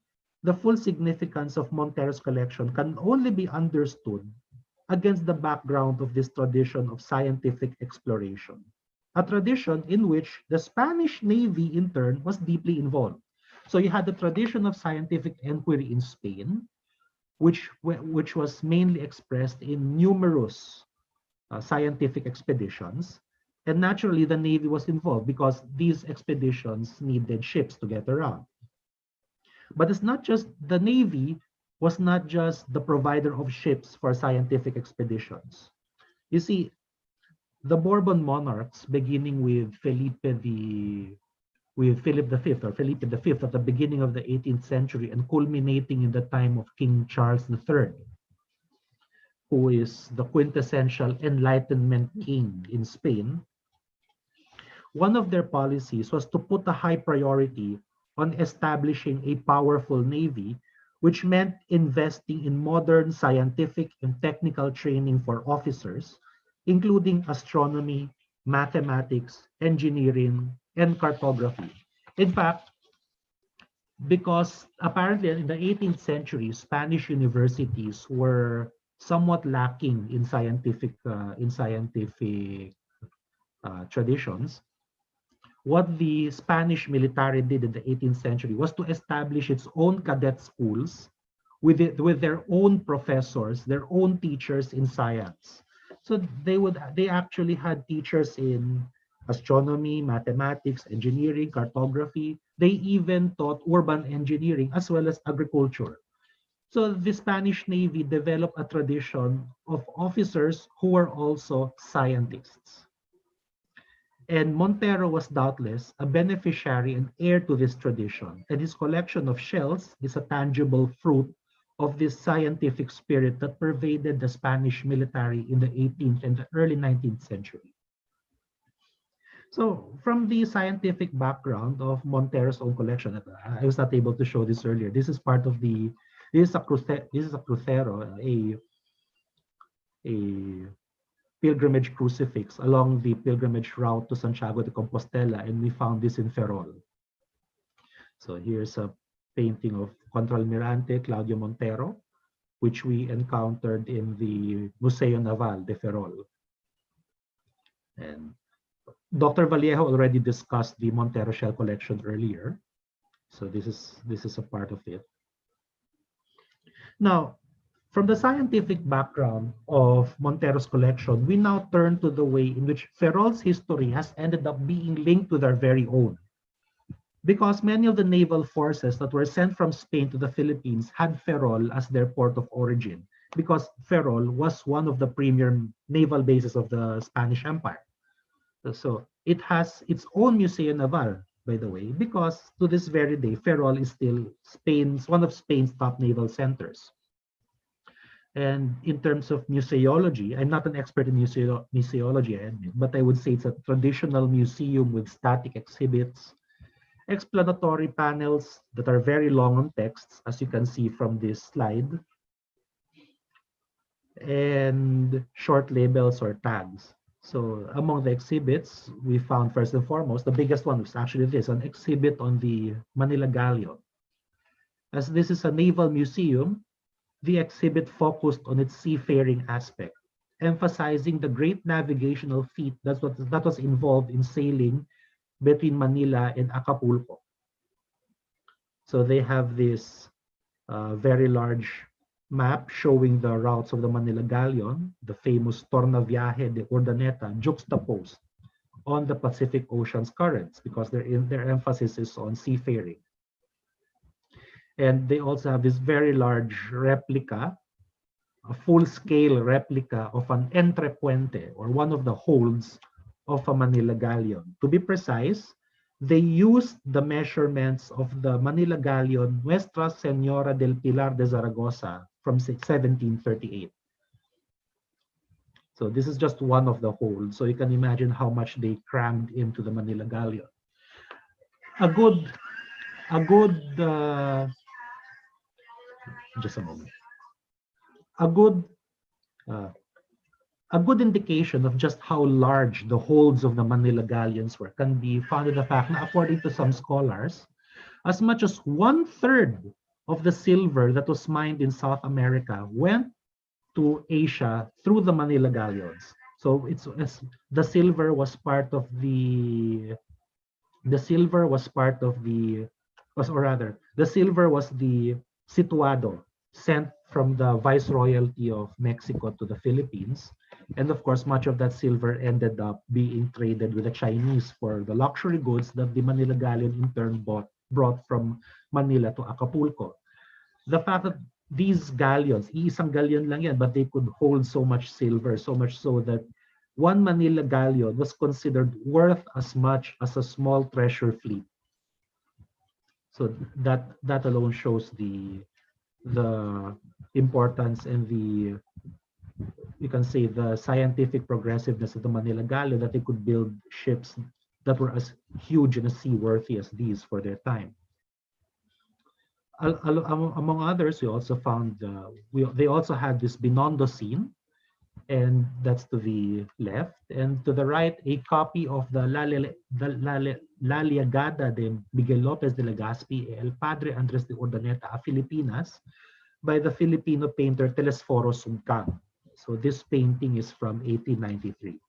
the full significance of Montero's collection can only be understood against the background of this tradition of scientific exploration, a tradition in which the Spanish Navy in turn was deeply involved. So you had the tradition of scientific inquiry in Spain, which was mainly expressed in numerous scientific expeditions. And naturally, the Navy was involved because these expeditions needed ships to get around. But it's not just the Navy was not just the provider of ships for scientific expeditions. You see, the Bourbon monarchs, beginning with Philip V at the beginning of the 18th century and culminating in the time of King Charles III, who is the quintessential Enlightenment king in Spain, one of their policies was to put a high priority on establishing a powerful navy, which meant investing in modern scientific and technical training for officers, including astronomy, mathematics, engineering, and cartography. In fact, because apparently in the 18th century, Spanish universities were somewhat lacking in scientific traditions. What the Spanish military did in the 18th century was to establish its own cadet schools with their own professors, their own teachers in science. So they actually had teachers in astronomy, mathematics, engineering, cartography. They even taught urban engineering as well as agriculture. So the Spanish Navy developed a tradition of officers who were also scientists. And Montero was doubtless a beneficiary and heir to this tradition, and his collection of shells is a tangible fruit of this scientific spirit that pervaded the Spanish military in the 18th and the early 19th century. So from the scientific background of Montero's own collection, I was not able to show this earlier. This is part of the, this is a crucero, a pilgrimage crucifix along the pilgrimage route to Santiago de Compostela, and we found this in Ferrol. So here's a painting of Contralmirante Claudio Montero, which we encountered in the Museo Naval de Ferrol. And Dr. Vallejo already discussed the Montero shell collection earlier. So this is a part of it. Now, from the scientific background of Montero's collection, we now turn to the way in which Ferrol's history has ended up being linked to their very own. Because many of the naval forces that were sent from Spain to the Philippines had Ferrol as their port of origin, because Ferrol was one of the premier naval bases of the Spanish Empire. So it has its own Museo Naval, by the way, because to this very day, Ferrol is still one of Spain's top naval centers. And in terms of museology, I'm not an expert in museology, I admit, but I would say it's a traditional museum with static exhibits, explanatory panels that are very long on texts, as you can see from this slide, and short labels or tags. So among the exhibits, we found first and foremost, the biggest one was actually this, an exhibit on the Manila Galleon. As this is a naval museum, the exhibit focused on its seafaring aspect, emphasizing the great navigational feat that was involved in sailing between Manila and Acapulco. So they have this very large map showing the routes of the Manila Galleon, the famous Tornaviaje de Urdaneta, juxtaposed on the Pacific Ocean's currents, because their emphasis is on seafaring. And they also have this very large replica, a full-scale replica of an entrepuente, or one of the holds of a Manila Galleon. To be precise, they used the measurements of the Manila Galleon Nuestra Señora del Pilar de Zaragoza from 1738. So this is just one of the holds. So you can imagine how much they crammed into the Manila Galleon. Just a moment. A good indication of just how large the holds of the Manila galleons were can be found in the fact that, according to some scholars, as much as 1/3 of the silver that was mined in South America went to Asia through the Manila galleons. So the silver was part of the silver was the situado sent from the Viceroyalty of Mexico to the Philippines. And of course, much of that silver ended up being traded with the Chinese for the luxury goods that the Manila galleon in turn brought from Manila to Acapulco. The fact that these galleons, isang galleon lang yan, but they could hold so much silver, so much so that one Manila galleon was considered worth as much as a small treasure fleet. So that alone shows the importance and you can say the scientific progressiveness of the Manila Galleon, that they could build ships that were as huge and as seaworthy as these for their time. Among others, we also found they also had this Binondo scene, and that's to the left, and to the right, a copy of the La Liagada de Miguel Lopez de Legazpi e El Padre Andres de Urdaneta a Filipinas by the Filipino painter Telesforo Sungkang. So this painting is from 1893.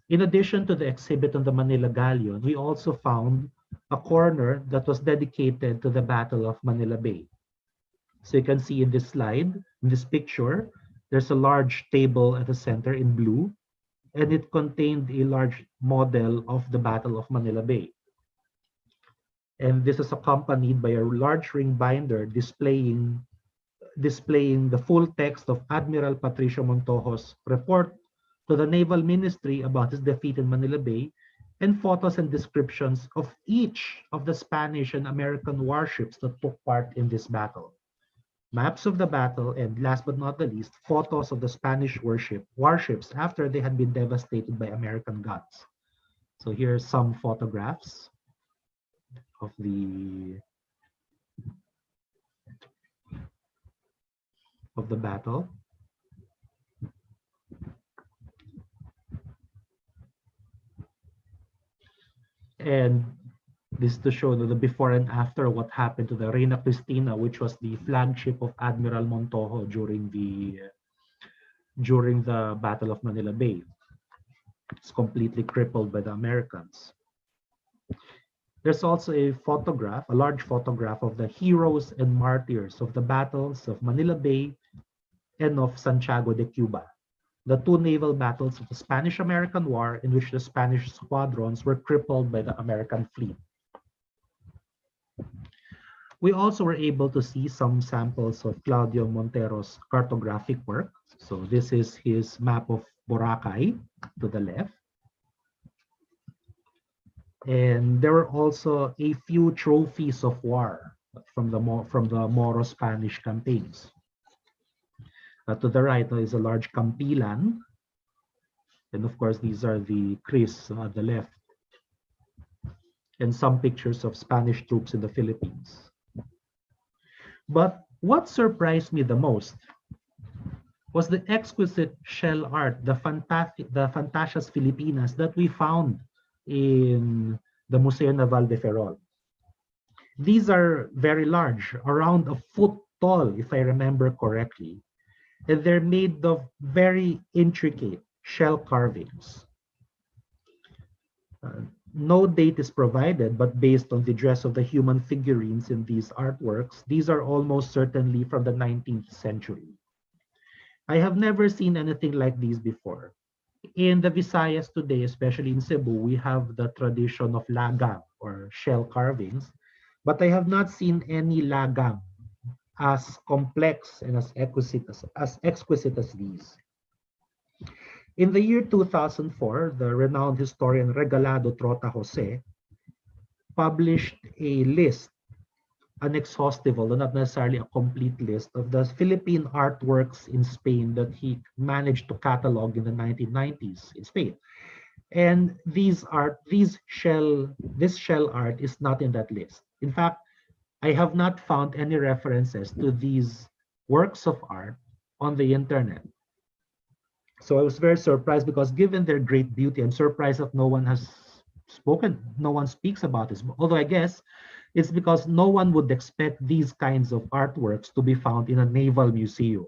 In addition to the exhibit on the Manila Galleon, we also found a corner that was dedicated to the Battle of Manila Bay. So you can see in this slide, in this picture, there's a large table at the center in blue, and it contained a large model of the Battle of Manila Bay. And this is accompanied by a large ring binder displaying the full text of Admiral Patricio Montojo's report to the Naval Ministry about his defeat in Manila Bay, and photos and descriptions of each of the Spanish and American warships that took part in this battle. Maps of the battle, and last but not the least, photos of the Spanish warships after they had been devastated by American guns. So here's some photographs of the battle. And this to show the before and after what happened to the Reina Cristina, which was the flagship of Admiral Montojo during the Battle of Manila Bay. It's completely crippled by the Americans. There's also a large photograph of the heroes and martyrs of the battles of Manila Bay and of Santiago de Cuba, the two naval battles of the Spanish-American War in which the Spanish squadrons were crippled by the American fleet. We also were able to see some samples of Claudio Montero's cartographic work. So this is his map of Boracay to the left. And there were also a few trophies of war from the Moro-Spanish campaigns. To the right is a large Campilan. And of course, these are the Cris at the left. And some pictures of Spanish troops in the Philippines. But what surprised me the most was the exquisite shell art, the Fantasias Filipinas that we found in the Museo Naval de Ferrol. These are very large, around a foot tall, if I remember correctly. And they're made of very intricate shell carvings. No date is provided, but based on the dress of the human figurines in these artworks, these are almost certainly from the 19th century. I have never seen anything like these before. In the Visayas today, especially in Cebu, we have the tradition of lagang or shell carvings, but I have not seen any lagang as complex and as exquisite as these. In the year 2004, the renowned historian Regalado Trota Jose published a list, an exhaustive, although not necessarily a complete list, of the Philippine artworks in Spain that he managed to catalog in the 1990s in Spain. And this shell art is not in that list. In fact, I have not found any references to these works of art on the internet. So I was very surprised because given their great beauty, I'm surprised that no one speaks about this. Although I guess it's because no one would expect these kinds of artworks to be found in a naval museum.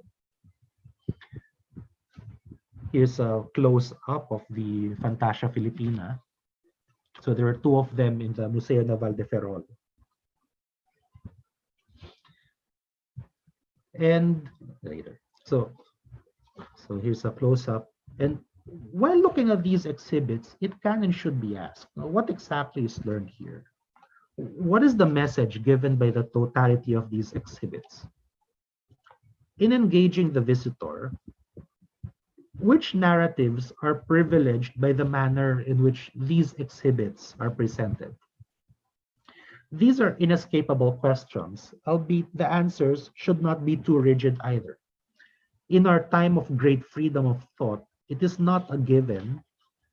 Here's a close-up of the Fantasia Filipina. So there are two of them in the Museo Naval de Ferrol. And later. So here's a close-up. And while looking at these exhibits, it can and should be asked, what exactly is learned here? What is the message given by the totality of these exhibits? In engaging the visitor, which narratives are privileged by the manner in which these exhibits are presented? These are inescapable questions, albeit the answers should not be too rigid either. In our time of great freedom of thought, it is not a given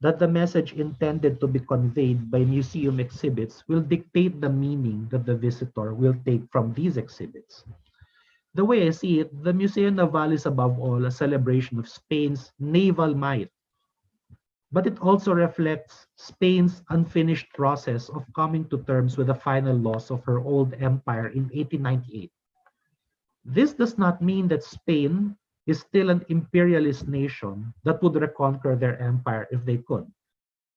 that the message intended to be conveyed by museum exhibits will dictate the meaning that the visitor will take from these exhibits. The way I see it, the Museo Naval is above all a celebration of Spain's naval might, but it also reflects Spain's unfinished process of coming to terms with the final loss of her old empire in 1898. This does not mean that Spain is still an imperialist nation that would reconquer their empire if they could.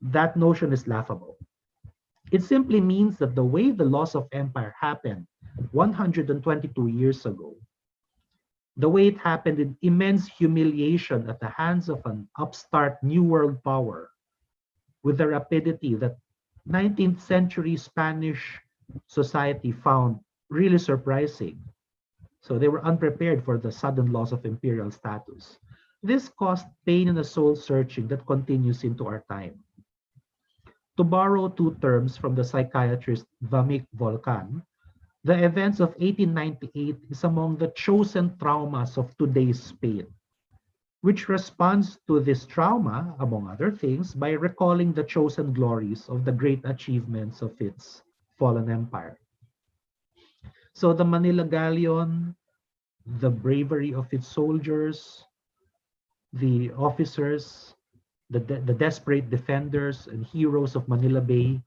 That notion is laughable. It simply means that the way the loss of empire happened 122 years ago, the way it happened in immense humiliation at the hands of an upstart New World power, with the rapidity that 19th century Spanish society found really surprising. So they were unprepared for the sudden loss of imperial status. This caused pain and a soul searching that continues into our time. To borrow two terms from the psychiatrist Vamic Volcan, the events of 1898 is among the chosen traumas of today's Spain, which responds to this trauma, among other things, by recalling the chosen glories of the great achievements of its fallen empire. So the Manila Galleon, the bravery of its soldiers, the officers, the desperate defenders and heroes of Manila Bay,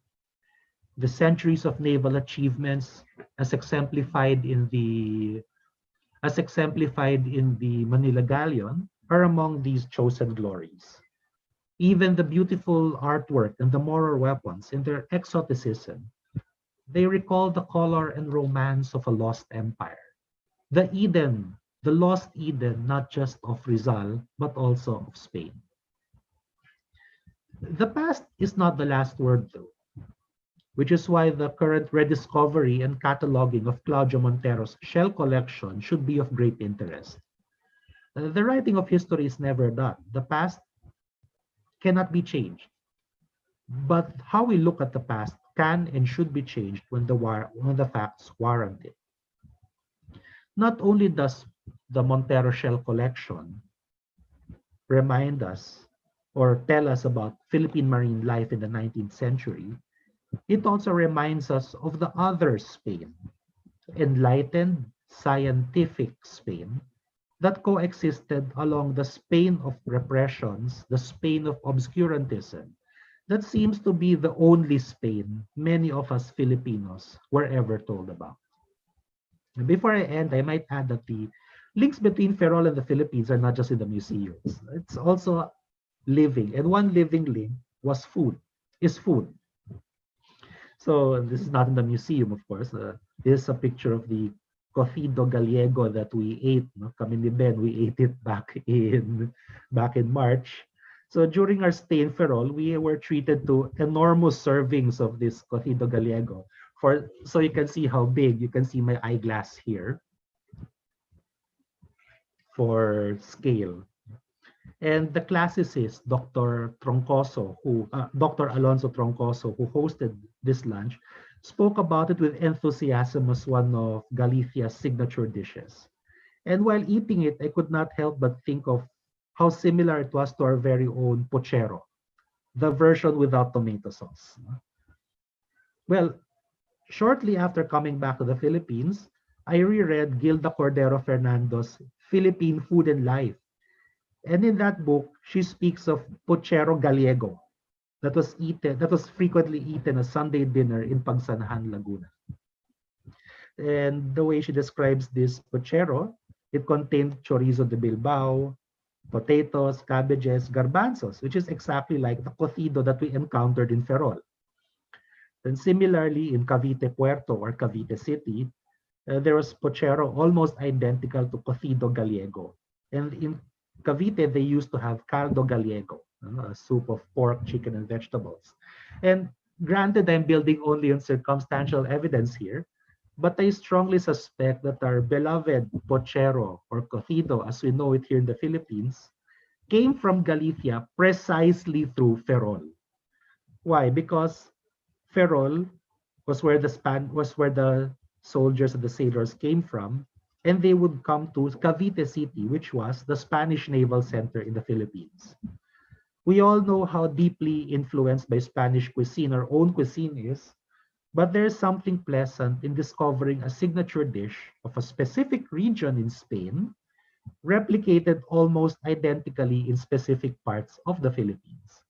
the centuries of naval achievements as exemplified in the Manila Galleon are among these chosen glories. Even the beautiful artwork and the moral weapons in their exoticism, they recall the color and romance of a lost empire. The Eden, the lost Eden, not just of Rizal, but also of Spain. The past is not the last word, though, which is why the current rediscovery and cataloging of Claudio Montero's shell collection should be of great interest. The writing of history is never done. The past cannot be changed. But how we look at the past can and should be changed when the facts warrant it. Not only does the Montero shell collection remind us or tell us about Philippine marine life in the 19th century, it also reminds us of the other Spain, enlightened, scientific Spain, that coexisted along the Spain of repressions, the Spain of obscurantism, that seems to be the only Spain many of us Filipinos were ever told about. Before I end, I might add that the links between Ferrol and the Philippines are not just in the museums. It's also living, and one living link is food. So this is not in the museum, of course. This is a picture of the cocido gallego that we ate. No? Kami ni Ben, we ate it back in March. So during our stay in Ferrol, we were treated to enormous servings of this cocido gallego. So you can see how big. You can see my eyeglass here for scale. And the classicist, Dr. Alonso Troncoso, who hosted this lunch, spoke about it with enthusiasm as one of Galicia's signature dishes. And while eating it, I could not help but think of how similar it was to our very own pochero, the version without tomato sauce. Well, shortly after coming back to the Philippines, I reread Gilda Cordero Fernando's Philippine Food and Life. And in that book, she speaks of pochero gallego that was frequently eaten as Sunday dinner in Pagsanahan, Laguna. And the way she describes this pochero, it contained chorizo de Bilbao, potatoes, cabbages, garbanzos, which is exactly like the cocido that we encountered in Ferrol. And similarly, in Cavite Puerto or Cavite City, there was pochero almost identical to cocido gallego. And in Cavite, they used to have caldo gallego, a soup of pork, chicken, and vegetables. And granted, I'm building only on circumstantial evidence here, but I strongly suspect that our beloved pochero or cocido, as we know it here in the Philippines, came from Galicia precisely through Ferrol. Why? Because Ferrol was where the soldiers and the sailors came from, and they would come to Cavite City, which was the Spanish naval center in the Philippines. We all know how deeply influenced by Spanish cuisine our own cuisine is, but there's something pleasant in discovering a signature dish of a specific region in Spain, replicated almost identically in specific parts of the Philippines.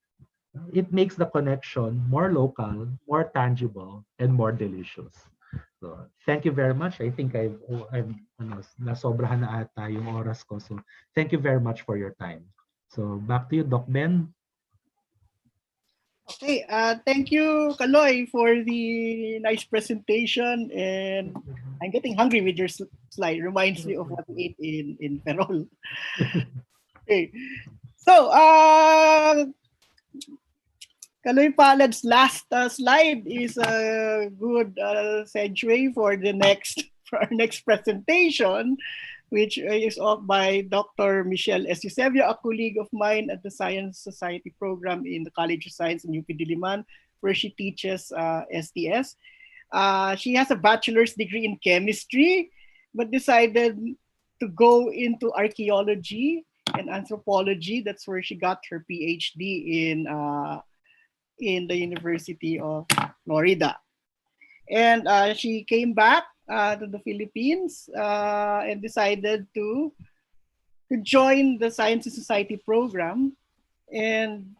It makes the connection more local, more tangible, and more delicious. So, thank you very much. I think nasobrahan na ata yung oras ko. So, thank you very much for your time. So, back to you, Doc Ben. Okay, thank you, Kaloy, for the nice presentation. And I'm getting hungry with your slide. Reminds me of what we ate in Ferrol. Okay, so Kaloy Palad's last slide is a good segue for our next presentation, which is by Dr. Michelle S Eusebio, a colleague of mine at the Science Society program in the College of Science in UP Diliman, where she teaches STS. She has a bachelor's degree in chemistry, but decided to go into archaeology and anthropology. That's where she got her PhD in the University of Florida. And she came back to the Philippines and decided to join the Science and Society program. And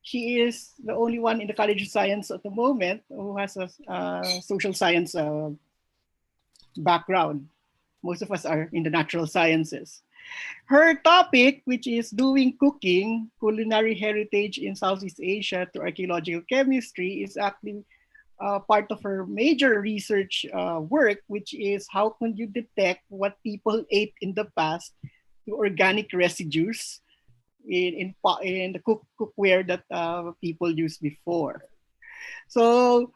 she is the only one in the College of Science at the moment who has a social science background. Most of us are in the natural sciences. Her topic, which is doing cooking, culinary heritage in Southeast Asia to archaeological chemistry, is actually part of her major research work, which is how can you detect what people ate in the past to organic residues in the cookware that people used before. So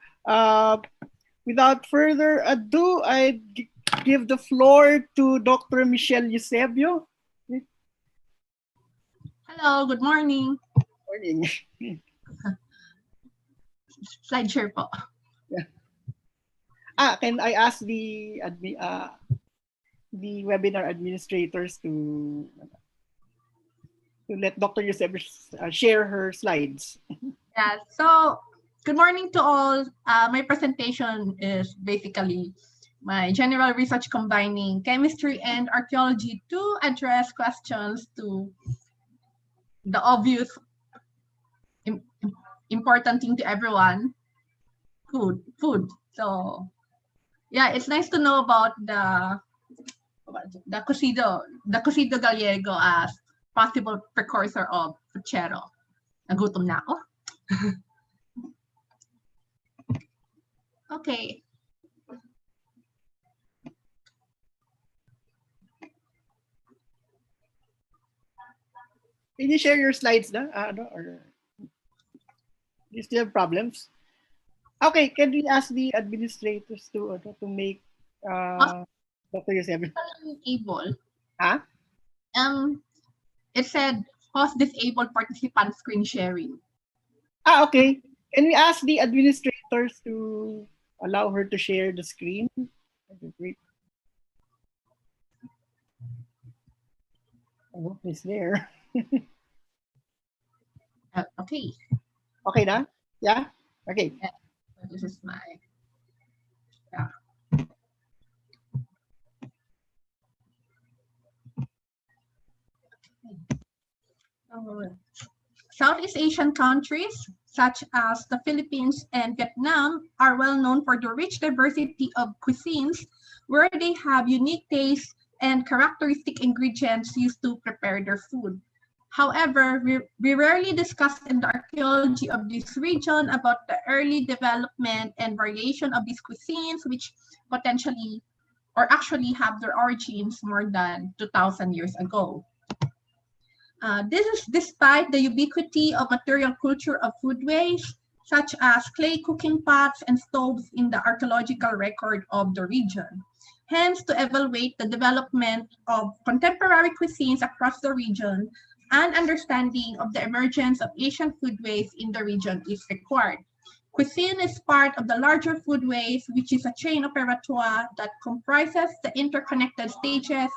without further ado, I give the floor to Dr. Michelle Eusebio. Hello, good morning. Morning. Slide share po. Can I ask the webinar administrators to let Dr. Eusebio share her slides? Yeah, so good morning to all. My presentation is basically my general research combining chemistry and archaeology to address questions to the obvious important thing to everyone, food. So yeah, it's nice to know about the cocido gallego as possible precursor of puchero. Nagutom na ako. Okay. Can you share your slides na? Or do you still have problems? Okay, can we ask the administrators to make Dr. Eusebio? Able. Huh? It said host disabled participant screen sharing. Okay. Can we ask the administrators to allow her to share the screen? Great. I hope it's there. Okay. Okay na? Yeah? Okay. This is my, yeah. Southeast Asian countries, such as the Philippines and Vietnam, are well known for the rich diversity of cuisines where they have unique tastes and characteristic ingredients used to prepare their food. However, we rarely discuss in the archaeology of this region about the early development and variation of these cuisines, which potentially or actually have their origins more than 2,000 years ago. This is despite the ubiquity of material culture of foodways, such as clay cooking pots and stoves in the archaeological record of the region. Hence, to evaluate the development of contemporary cuisines across the region, an understanding of the emergence of Asian foodways in the region is required. Cuisine is part of the larger foodways, which is a chain operatoire that comprises the interconnected stages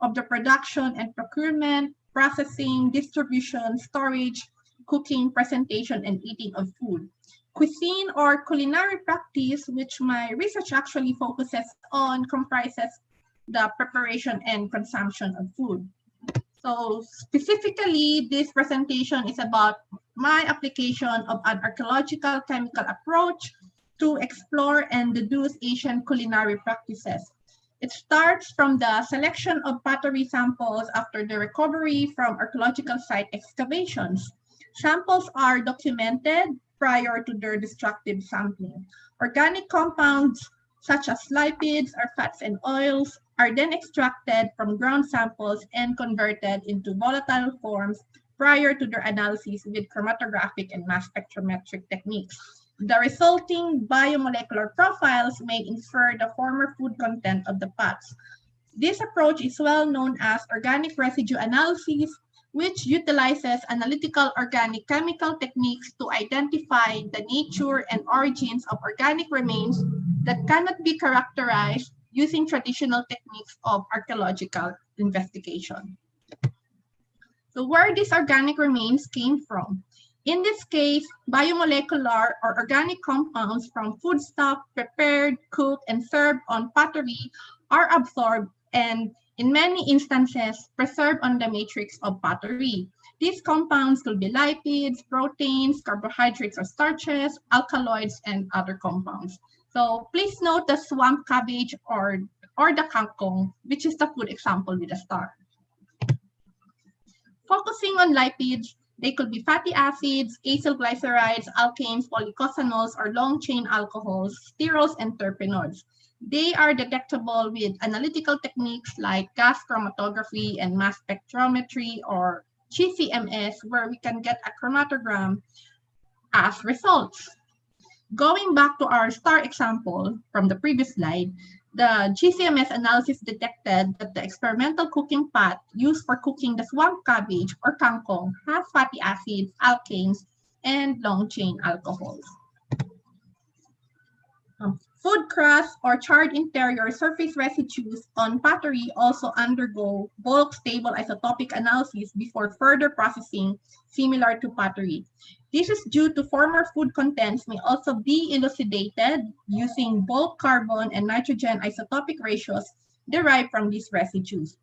of the production and procurement, processing, distribution, storage, cooking, presentation, and eating of food. Cuisine or culinary practice, which my research actually focuses on, comprises the preparation and consumption of food. So specifically, this presentation is about my application of an archaeological chemical approach to explore and deduce Asian culinary practices. It starts from the selection of pottery samples after the recovery from archaeological site excavations. Samples are documented prior to their destructive sampling. Organic compounds such as lipids or fats and oils are then extracted from ground samples and converted into volatile forms prior to their analysis with chromatographic and mass spectrometric techniques. The resulting biomolecular profiles may infer the former food content of the pots. This approach is well known as organic residue analysis, which utilizes analytical organic chemical techniques to identify the nature and origins of organic remains that cannot be characterized using traditional techniques of archaeological investigation. So where these organic remains came from? In this case, biomolecular or organic compounds from foodstuff prepared, cooked, and served on pottery are absorbed and, in many instances, preserved on the matrix of pottery. These compounds could be lipids, proteins, carbohydrates or starches, alkaloids, and other compounds. So please note the swamp cabbage or the kangkong, which is the food example with a star. Focusing on lipids, they could be fatty acids, acylglycerides, alkanes, polycosanols, or long-chain alcohols, sterols, and terpenoids. They are detectable with analytical techniques like gas chromatography and mass spectrometry or GCMS, where we can get a chromatogram as results. Going back to our star example from the previous slide, the GCMS analysis detected that the experimental cooking pot used for cooking the swamp cabbage or kangkong has fatty acids, alkanes, and long-chain alcohols. Food crust or charred interior surface residues on pottery also undergo bulk stable isotopic analysis before further processing, similar to pottery. This is due to former food contents may also be elucidated using bulk carbon and nitrogen isotopic ratios derived from these residues.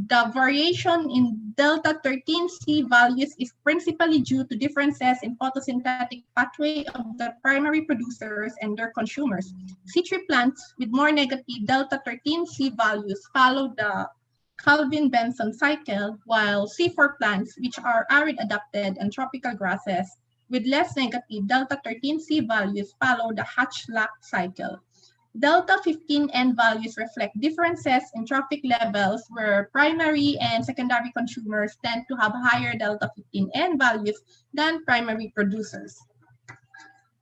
The variation in delta 13C values is principally due to differences in photosynthetic pathway of the primary producers and their consumers. C3 plants with more negative delta 13C values follow the Calvin-Benson cycle, while C4 plants, which are arid adapted and tropical grasses, with less negative delta 13C values follow the Hatch-Lack cycle. Delta 15N values reflect differences in trophic levels where primary and secondary consumers tend to have higher delta 15N values than primary producers.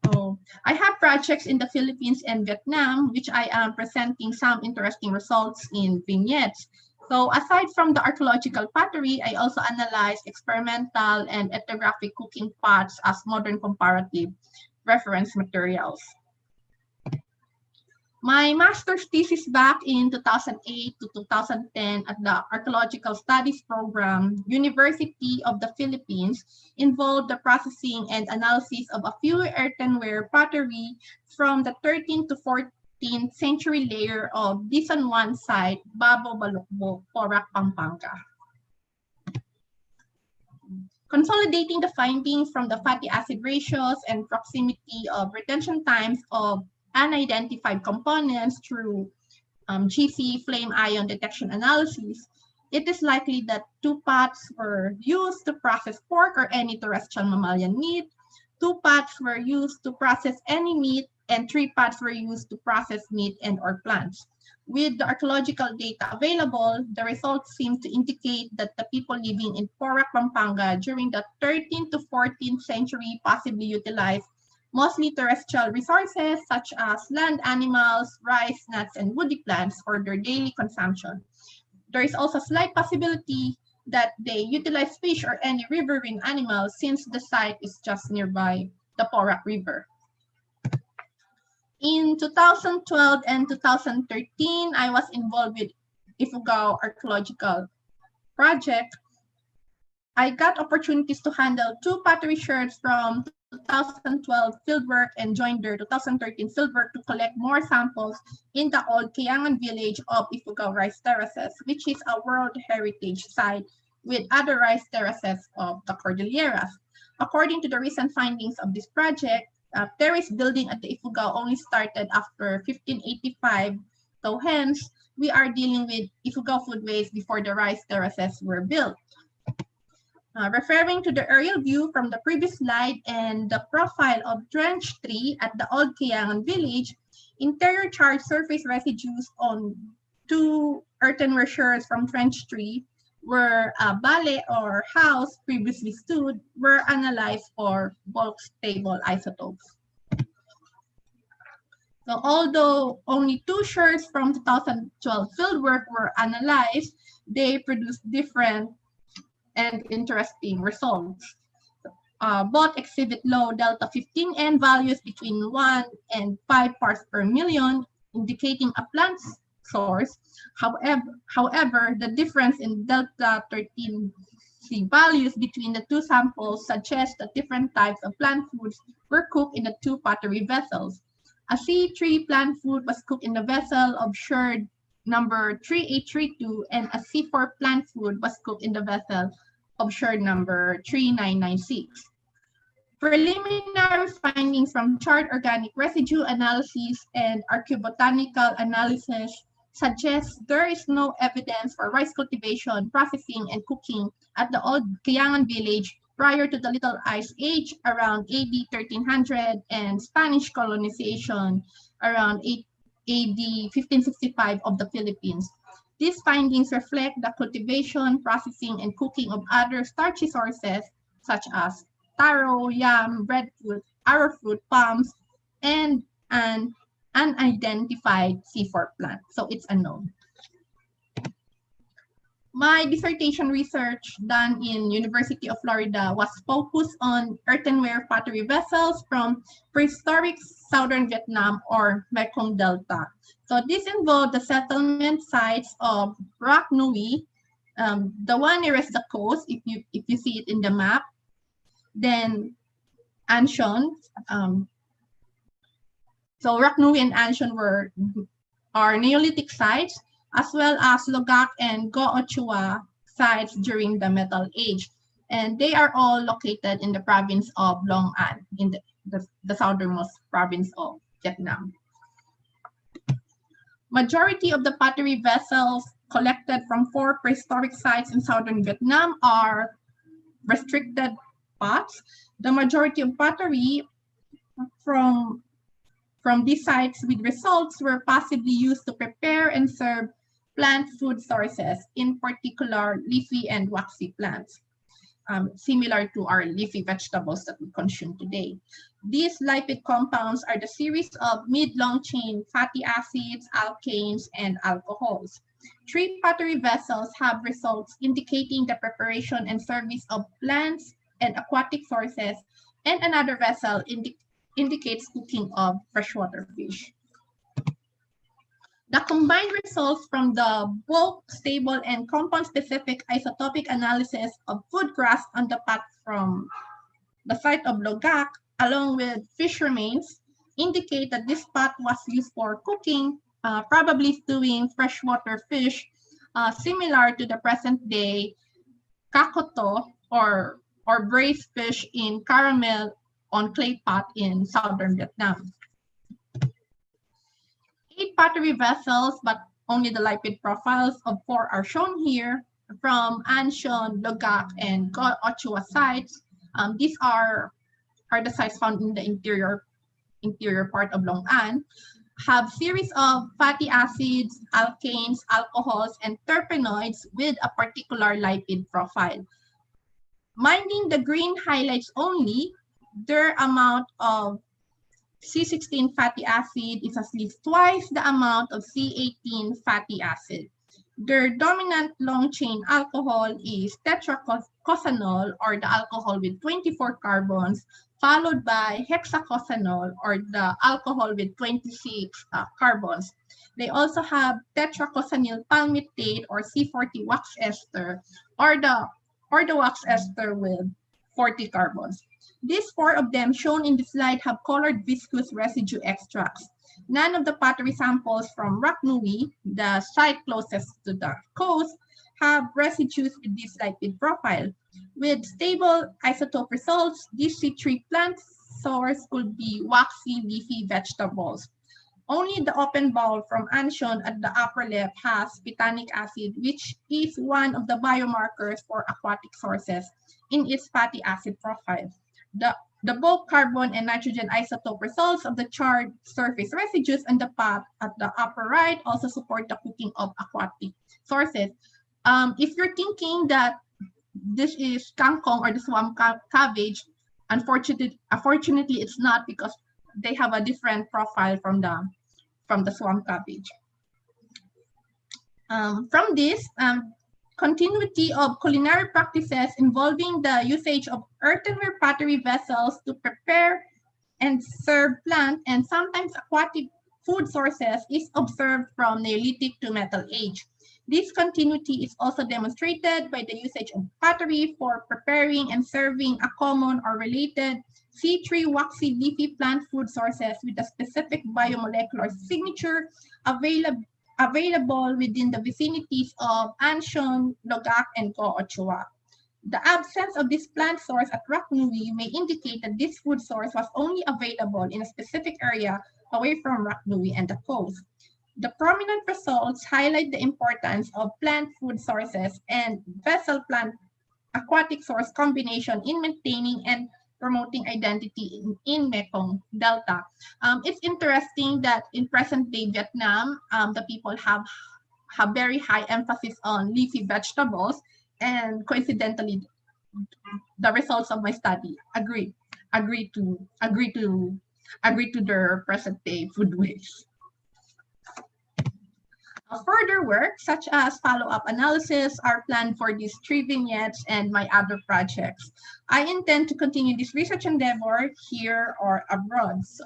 So I have projects in the Philippines and Vietnam, which I am presenting some interesting results in vignettes. So aside from the archaeological pottery, I also analyze experimental and ethnographic cooking pots as modern comparative reference materials. My master's thesis back in 2008 to 2010 at the Archaeological Studies Program, University of the Philippines, involved the processing and analysis of a few earthenware pottery from the 13th to 14th century layer of Dizon 1 site, Babo Balukbo, Porac, Pampanga. Consolidating the findings from the fatty acid ratios and proximity of retention times of unidentified components through GC flame ion detection analysis, it is likely that 2 pots were used to process pork or any terrestrial mammalian meat, 2 pots were used to process any meat, and 3 pots were used to process meat and or plants. With the archaeological data available, the results seem to indicate that the people living in Porac, Pampanga during the 13th to 14th century possibly utilized mostly terrestrial resources such as land animals, rice, nuts, and woody plants for their daily consumption. There is also a slight possibility that they utilize fish or any riverine animals since the site is just nearby the Porac River. In 2012 and 2013, I was involved with Ifugao Archaeological Project I got opportunities to handle 2 pottery shirts from 2012 fieldwork and joined their 2013 fieldwork to collect more samples in the old Kayangan village of Ifugao Rice Terraces, which is a World Heritage Site with other rice terraces of the Cordilleras. According to the recent findings of this project, terrace building at the Ifugao only started after 1585, so hence, we are dealing with Ifugao foodways before the rice terraces were built. Referring to the aerial view from the previous slide and the profile of trench tree at the old Kayangan village, interior charred surface residues on 2 earthenware shards from trench tree where a bale or house previously stood were analyzed for bulk stable isotopes. So although only 2 shards from 2012 fieldwork were analyzed, they produced different and interesting results. Both exhibit low delta 15N values between 1 and 5 parts per million, indicating a plant source. However, the difference in delta 13C values between the 2 samples suggests that different types of plant foods were cooked in the 2 pottery vessels. A C3 plant food was cooked in the vessel of sherd number 3832, and a C4 plant food was cooked in the vessel of sherd number 3996. Preliminary findings from charred organic residue analysis and archaeobotanical analysis suggest there is no evidence for rice cultivation, processing, and cooking at the old Kayangan village prior to the Little Ice Age around AD 1300 and Spanish colonization around AD 1565 of the Philippines. These findings reflect the cultivation, processing, and cooking of other starchy sources such as taro, yam, breadfruit, arrowroot, palms, and an unidentified C4 plant. So it's unknown. My dissertation research done in University of Florida was focused on earthenware pottery vessels from prehistoric southern Vietnam or Mekong Delta. So this involved the settlement sites of Rock Nui, the one nearest the coast, if you see it in the map, then Anshon. So Rock Nui and Anshon are Neolithic sites, as well as Logak and Go-Ochua sites during the Metal Age. And they are all located in the province of Long An, in the southernmost province of Vietnam. Majority of the pottery vessels collected from 4 prehistoric sites in southern Vietnam are restricted pots. The majority of pottery from these sites with results were possibly used to prepare and serve plant food sources, in particular leafy and waxy plants, similar to our leafy vegetables that we consume today. These lipid compounds are the series of mid-long chain fatty acids, alkanes, and alcohols. 3 pottery vessels have results indicating the preparation and service of plants and aquatic sources, and another vessel indicates cooking of freshwater fish. The combined results from the bulk, stable, and compound-specific isotopic analysis of food crust on the pot from the site of Logak, along with fish remains, indicate that this pot was used for cooking, probably stewing freshwater fish, similar to the present-day kakoto or braised fish in caramel on clay pot in southern Vietnam. 8 pottery vessels, but only the lipid profiles of 4 are shown here from Anshon, Logak, and Go-Ochua sites. These are the sites found in the interior part of Long An, have series of fatty acids, alkanes, alcohols, and terpenoids with a particular lipid profile. Minding the green highlights only, their amount of C16 fatty acid is at least twice the amount of C18 fatty acid. Their dominant long chain alcohol is tetracosanol, or the alcohol with 24 carbons, followed by hexacosanol, or the alcohol with 26 carbons. They also have tetracosanyl palmitate, or C40 wax ester, or the or the wax ester with 40 carbons. These 4 of them shown in the slide have colored viscous residue extracts. None of the pottery samples from Rock Nui, the site closest to the coast, have residues with this lipid profile. With stable isotope results, this C3 plant source could be waxy leafy vegetables. Only the open bowl from Anshon at the upper left has phthanic acid, which is one of the biomarkers for aquatic sources in its fatty acid profile. The bulk carbon and nitrogen isotope results of the charred surface residues and the path at the upper right also support the cooking of aquatic sources. If you're thinking that this is kangkong or the swamp cabbage, unfortunately it's not, because they have a different profile from the swamp cabbage. From this, continuity of culinary practices involving the usage of earthenware pottery vessels to prepare and serve plant and sometimes aquatic food sources is observed from Neolithic to Metal Age. This continuity is also demonstrated by the usage of pottery for preparing and serving a common or related C3 waxy leafy plant food sources with a specific biomolecular signature available within the vicinities of Anshon, Logak, and Koochoa. The absence of this plant source at Rock Nui may indicate that this food source was only available in a specific area away from Rock Nui and the coast. The prominent results highlight the importance of plant food sources and vessel plant aquatic source combination in maintaining and promoting identity in Mekong Delta. It's interesting that in present-day Vietnam, the people have very high emphasis on leafy vegetables, and coincidentally, the results of my study agree to their present-day food ways. Further work, such as follow-up analysis, are planned for these 3 vignettes and my other projects. I intend to continue this research endeavor here or abroad. So,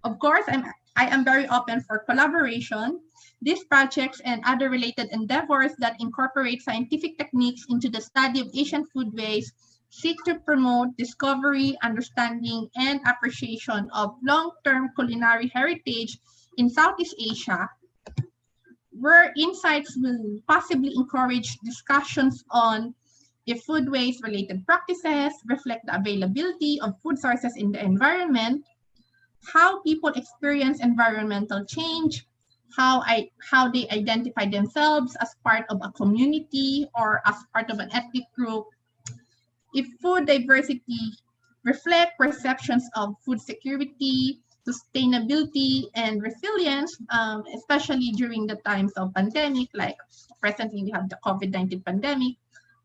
of course, I am very open for collaboration. These projects and other related endeavors that incorporate scientific techniques into the study of Asian foodways seek to promote discovery, understanding, and appreciation of long-term culinary heritage in Southeast Asia, where insights will possibly encourage discussions on if foodways related practices reflect the availability of food sources in the environment, how people experience environmental change, how they identify themselves as part of a community or as part of an ethnic group, if food diversity reflect perceptions of food security, sustainability, and resilience, especially during the times of pandemic, like presently we have the COVID-19 pandemic,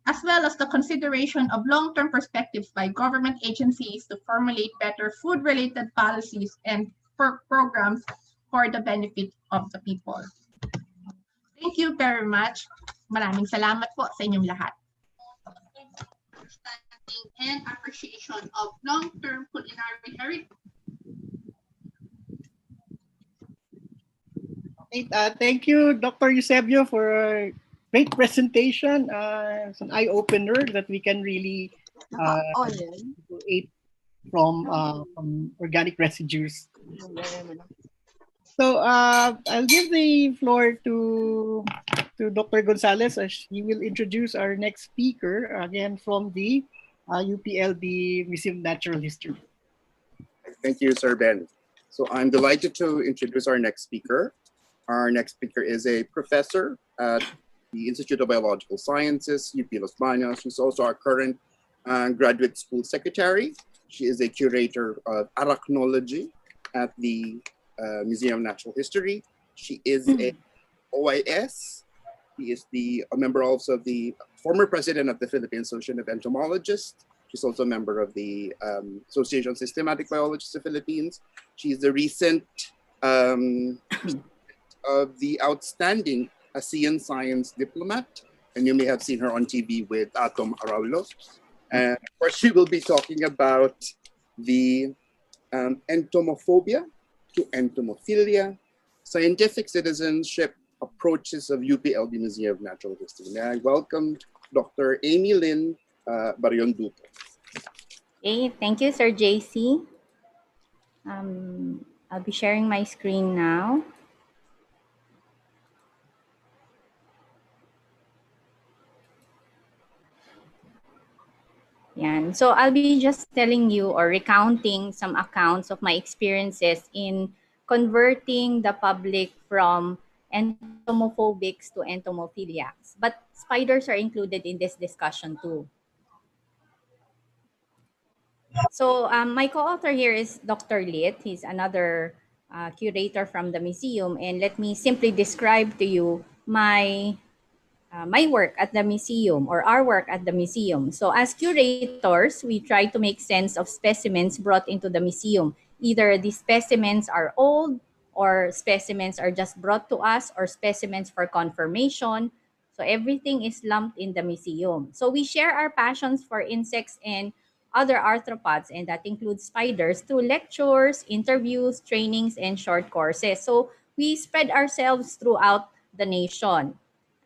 as well as the consideration of long-term perspectives by government agencies to formulate better food-related policies and programs for the benefit of the people. Thank you very much. Maraming salamat po sa inyong lahat. Understanding and appreciation of long-term culinary heritage. Thank you, Dr. Eusebio, for a great presentation. It's an eye-opener that we can really eat from organic residues. So I'll give the floor to Dr. Gonzalez as she will introduce our next speaker, again from the UPLB Museum of Natural History. Thank you, Sir Ben. So I'm delighted to introduce our next speaker. Our next speaker is a professor at the Institute of Biological Sciences, UP Los Baños. She's also our current graduate school secretary. She is a curator of arachnology at the Museum of Natural History. She is a OIS. She is a member also of the former president of the Philippine Association of Entomologists. She's also a member of the Association of Systematic Biologists of the Philippines. She's the recent of the outstanding ASEAN science diplomat, and you may have seen her on TV with Atom Araulo. And of course, she will be talking about the Entomophobia to Entomophilia, scientific citizenship approaches of UPLB Museum of Natural History. May I welcome Dr. Aimee Lynn Baryon Dupo. Okay, thank you, Sir JC. I'll be sharing my screen now. Yan. So I'll be just telling you or recounting some accounts of my experiences in converting the public from entomophobics to entomophiliacs. But spiders are included in this discussion too. So my co-author here is Dr. Lit. He's another curator from the museum. And let me simply describe to you my work at the museum or our work at the museum. So as curators, we try to make sense of specimens brought into the museum. Either the specimens are old or specimens are just brought to us or specimens for confirmation. So everything is lumped in the museum. So we share our passions for insects and other arthropods, and that includes spiders, through lectures, interviews, trainings, and short courses. So we spread ourselves throughout the nation.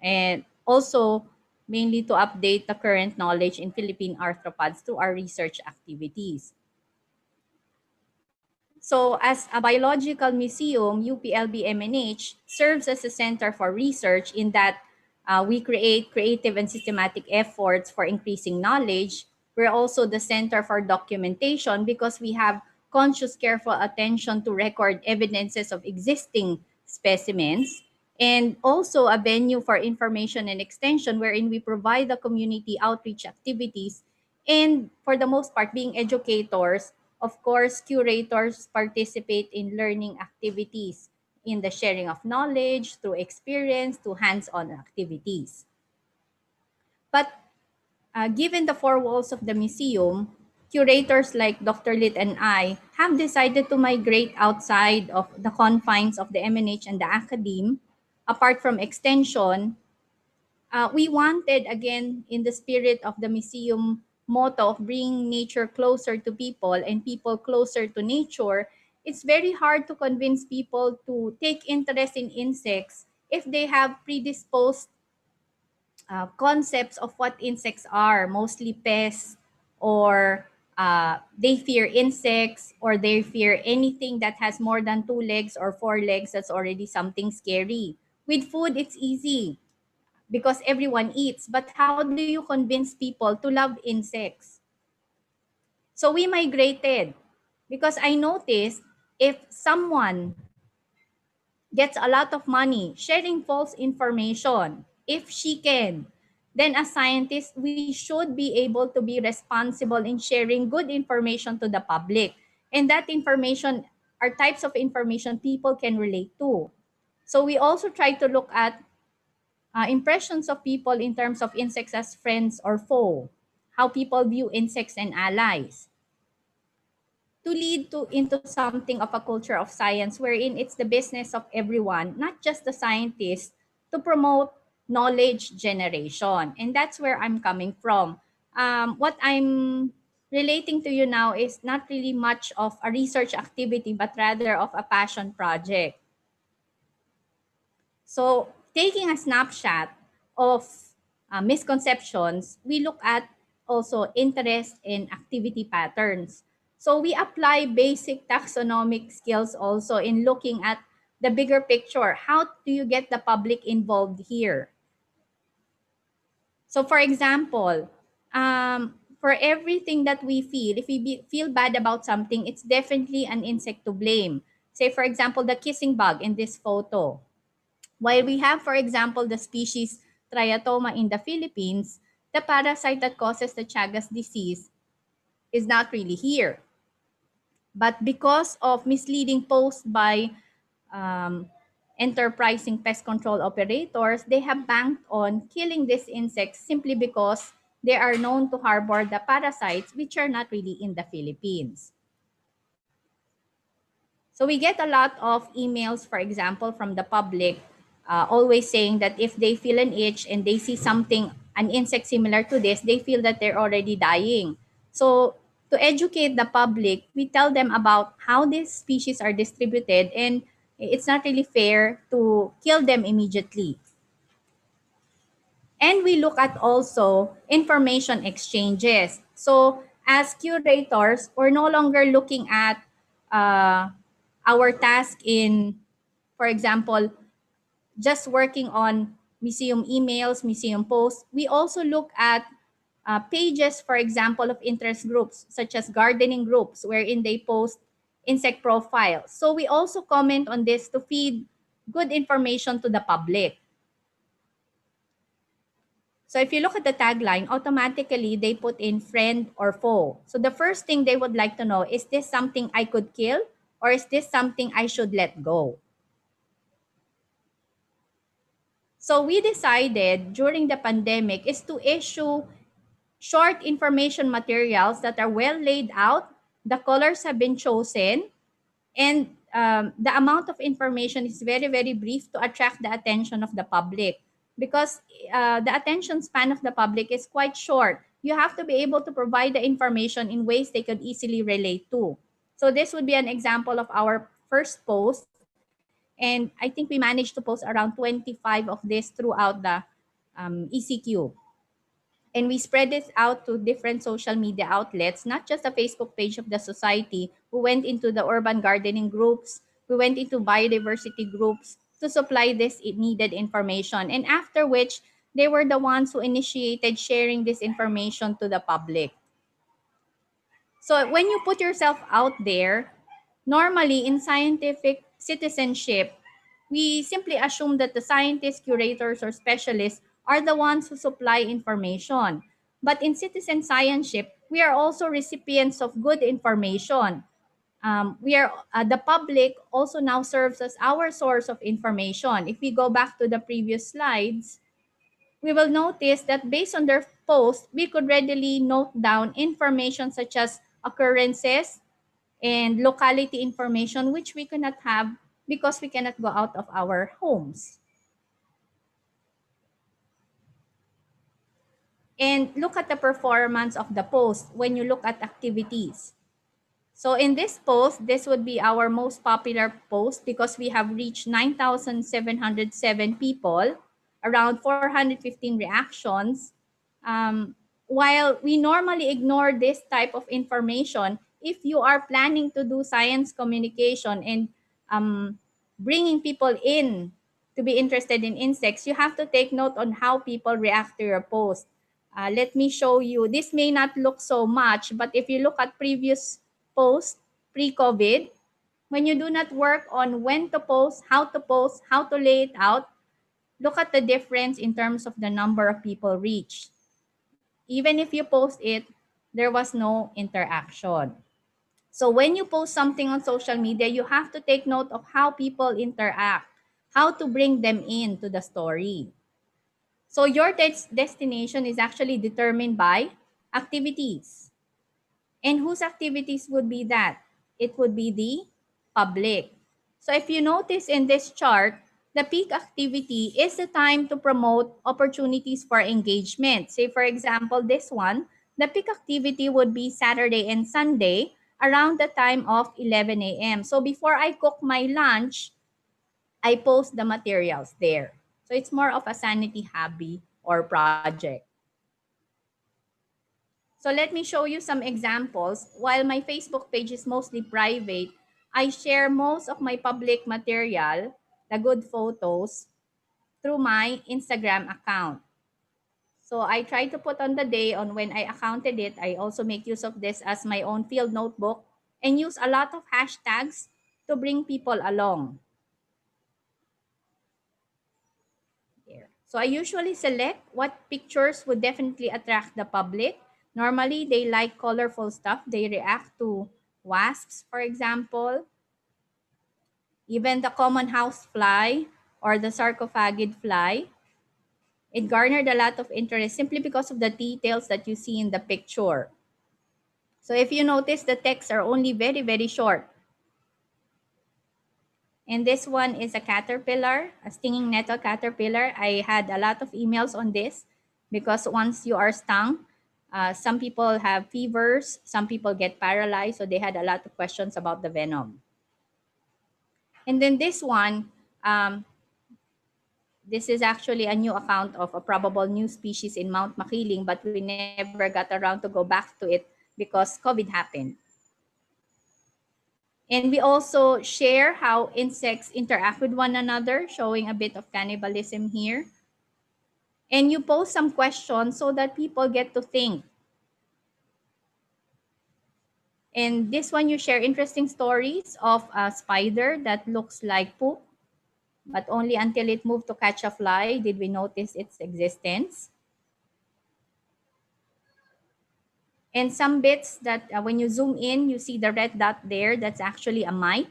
And also mainly to update the current knowledge in Philippine arthropods through our research activities. So as a biological museum, UPLB MNH serves as a center for research in that we create creative and systematic efforts for increasing knowledge. We're also the center for documentation because we have conscious, careful attention to record evidences of existing specimens, and also a venue for information and extension wherein we provide the community outreach activities, and for the most part being educators. Of course, curators participate in learning activities in the sharing of knowledge through experience to hands-on activities. But given the four walls of the museum, curators like Dr. Lit and I have decided to migrate outside of the confines of the MNH and the academe. Apart from extension, we wanted, again, in the spirit of the museum motto of bringing nature closer to people and people closer to nature, it's very hard to convince people to take interest in insects if they have predisposed concepts of what insects are, mostly pests, or they fear insects, or they fear anything that has more than 2 legs or 4 legs. That's already something scary. With food, it's easy because everyone eats. But how do you convince people to love insects? So we migrated because I noticed if someone gets a lot of money sharing false information, if she can, then as scientists, we should be able to be responsible in sharing good information to the public. And that information are types of information people can relate to. So we also try to look at impressions of people in terms of insects as friends or foe, how people view insects and allies, to lead to into something of a culture of science wherein it's the business of everyone, not just the scientists, to promote knowledge generation. And that's where I'm coming from. What I'm relating to you now is not really much of a research activity, but rather of a passion project. So taking a snapshot of misconceptions, we look at also interest and activity patterns. So we apply basic taxonomic skills also in looking at the bigger picture. How do you get the public involved here? So for example, for everything that we feel, if we feel bad about something, it's definitely an insect to blame. Say for example, the kissing bug in this photo. While we have, for example, the species Triatoma in the Philippines, the parasite that causes the Chagas disease is not really here. But because of misleading posts by enterprising pest control operators, they have banked on killing these insects simply because they are known to harbor the parasites, which are not really in the Philippines. So we get a lot of emails, for example, from the public, always saying that if they feel an itch and they see something, an insect similar to this, they feel that they're already dying. So to educate the public, we tell them about how these species are distributed, and it's not really fair to kill them immediately. And we look at also information exchanges. So as curators, we're no longer looking at our task in, for example, just working on museum emails, museum posts. We also look at pages, for example, of interest groups, such as gardening groups, wherein they post insect profiles. So we also comment on this to feed good information to the public. So if you look at the tagline, automatically they put in friend or foe. So the first thing they would like to know, is this something I could kill, or is this something I should let go? So we decided during the pandemic is to issue short information materials that are well laid out. The colors have been chosen, and the amount of information is very, very brief to attract the attention of the public, because the attention span of the public is quite short. You have to be able to provide the information in ways they could easily relate to. So this would be an example of our first post. And I think we managed to post around 25 of this throughout the ECQ. And we spread this out to different social media outlets, not just the Facebook page of the society. We went into the urban gardening groups. We went into biodiversity groups to supply this needed information. And after which, they were the ones who initiated sharing this information to the public. So when you put yourself out there, normally in scientific citizenship, we simply assume that the scientists, curators, or specialists are the ones who supply information. But in citizen scientship, we are also recipients of good information. The public also now serves as our source of information. If we go back to the previous slides, we will notice that based on their post, we could readily note down information such as occurrences and locality information, which we cannot have because we cannot go out of our homes. And look at the performance of the post when you look at activities. So in this post, this would be our most popular post because we have reached 9,707 people, around 415 reactions. While we normally ignore this type of information, if you are planning to do science communication and bringing people in to be interested in insects, you have to take note on how people react to your post. Let me show you. This may not look so much, but if you look at previous posts pre-COVID, when you do not work on when to post, how to lay it out, look at the difference in terms of the number of people reached. Even if you post it, there was no interaction. So when you post something on social media, you have to take note of how people interact, how to bring them into the story. So your destination is actually determined by activities. And whose activities would be that? It would be the public. So if you notice in this chart, the peak activity is the time to promote opportunities for engagement. Say for example, this one, the peak activity would be Saturday and Sunday around the time of 11 a.m. So before I cook my lunch, I post the materials there. So it's more of a sanity hobby or project. So let me show you some examples. While my Facebook page is mostly private, I share most of my public material, the good photos, through my Instagram account. So I try to put on the day on when I accounted it. I also make use of this as my own field notebook and use a lot of hashtags to bring people along. There. So I usually select what pictures would definitely attract the public. Normally, they like colorful stuff. They react to wasps, for example. Even the common house fly or the sarcophagid fly. It garnered a lot of interest simply because of the details that you see in the picture. So if you notice, the texts are only very, very short. And this one is a caterpillar, a stinging nettle caterpillar. I had a lot of emails on this because once you are stung, some people have fevers, some people get paralyzed, so they had a lot of questions about the venom. And then this one, This is actually a new account of a probable new species in Mount Makiling, but we never got around to go back to it because COVID happened. And we also share how insects interact with one another, showing a bit of cannibalism here. And you pose some questions so that people get to think. And this one, you share interesting stories of a spider that looks like poop, but only until it moved to catch a fly did we notice its existence. And some bits that when you zoom in, you see the red dot there, that's actually a mite.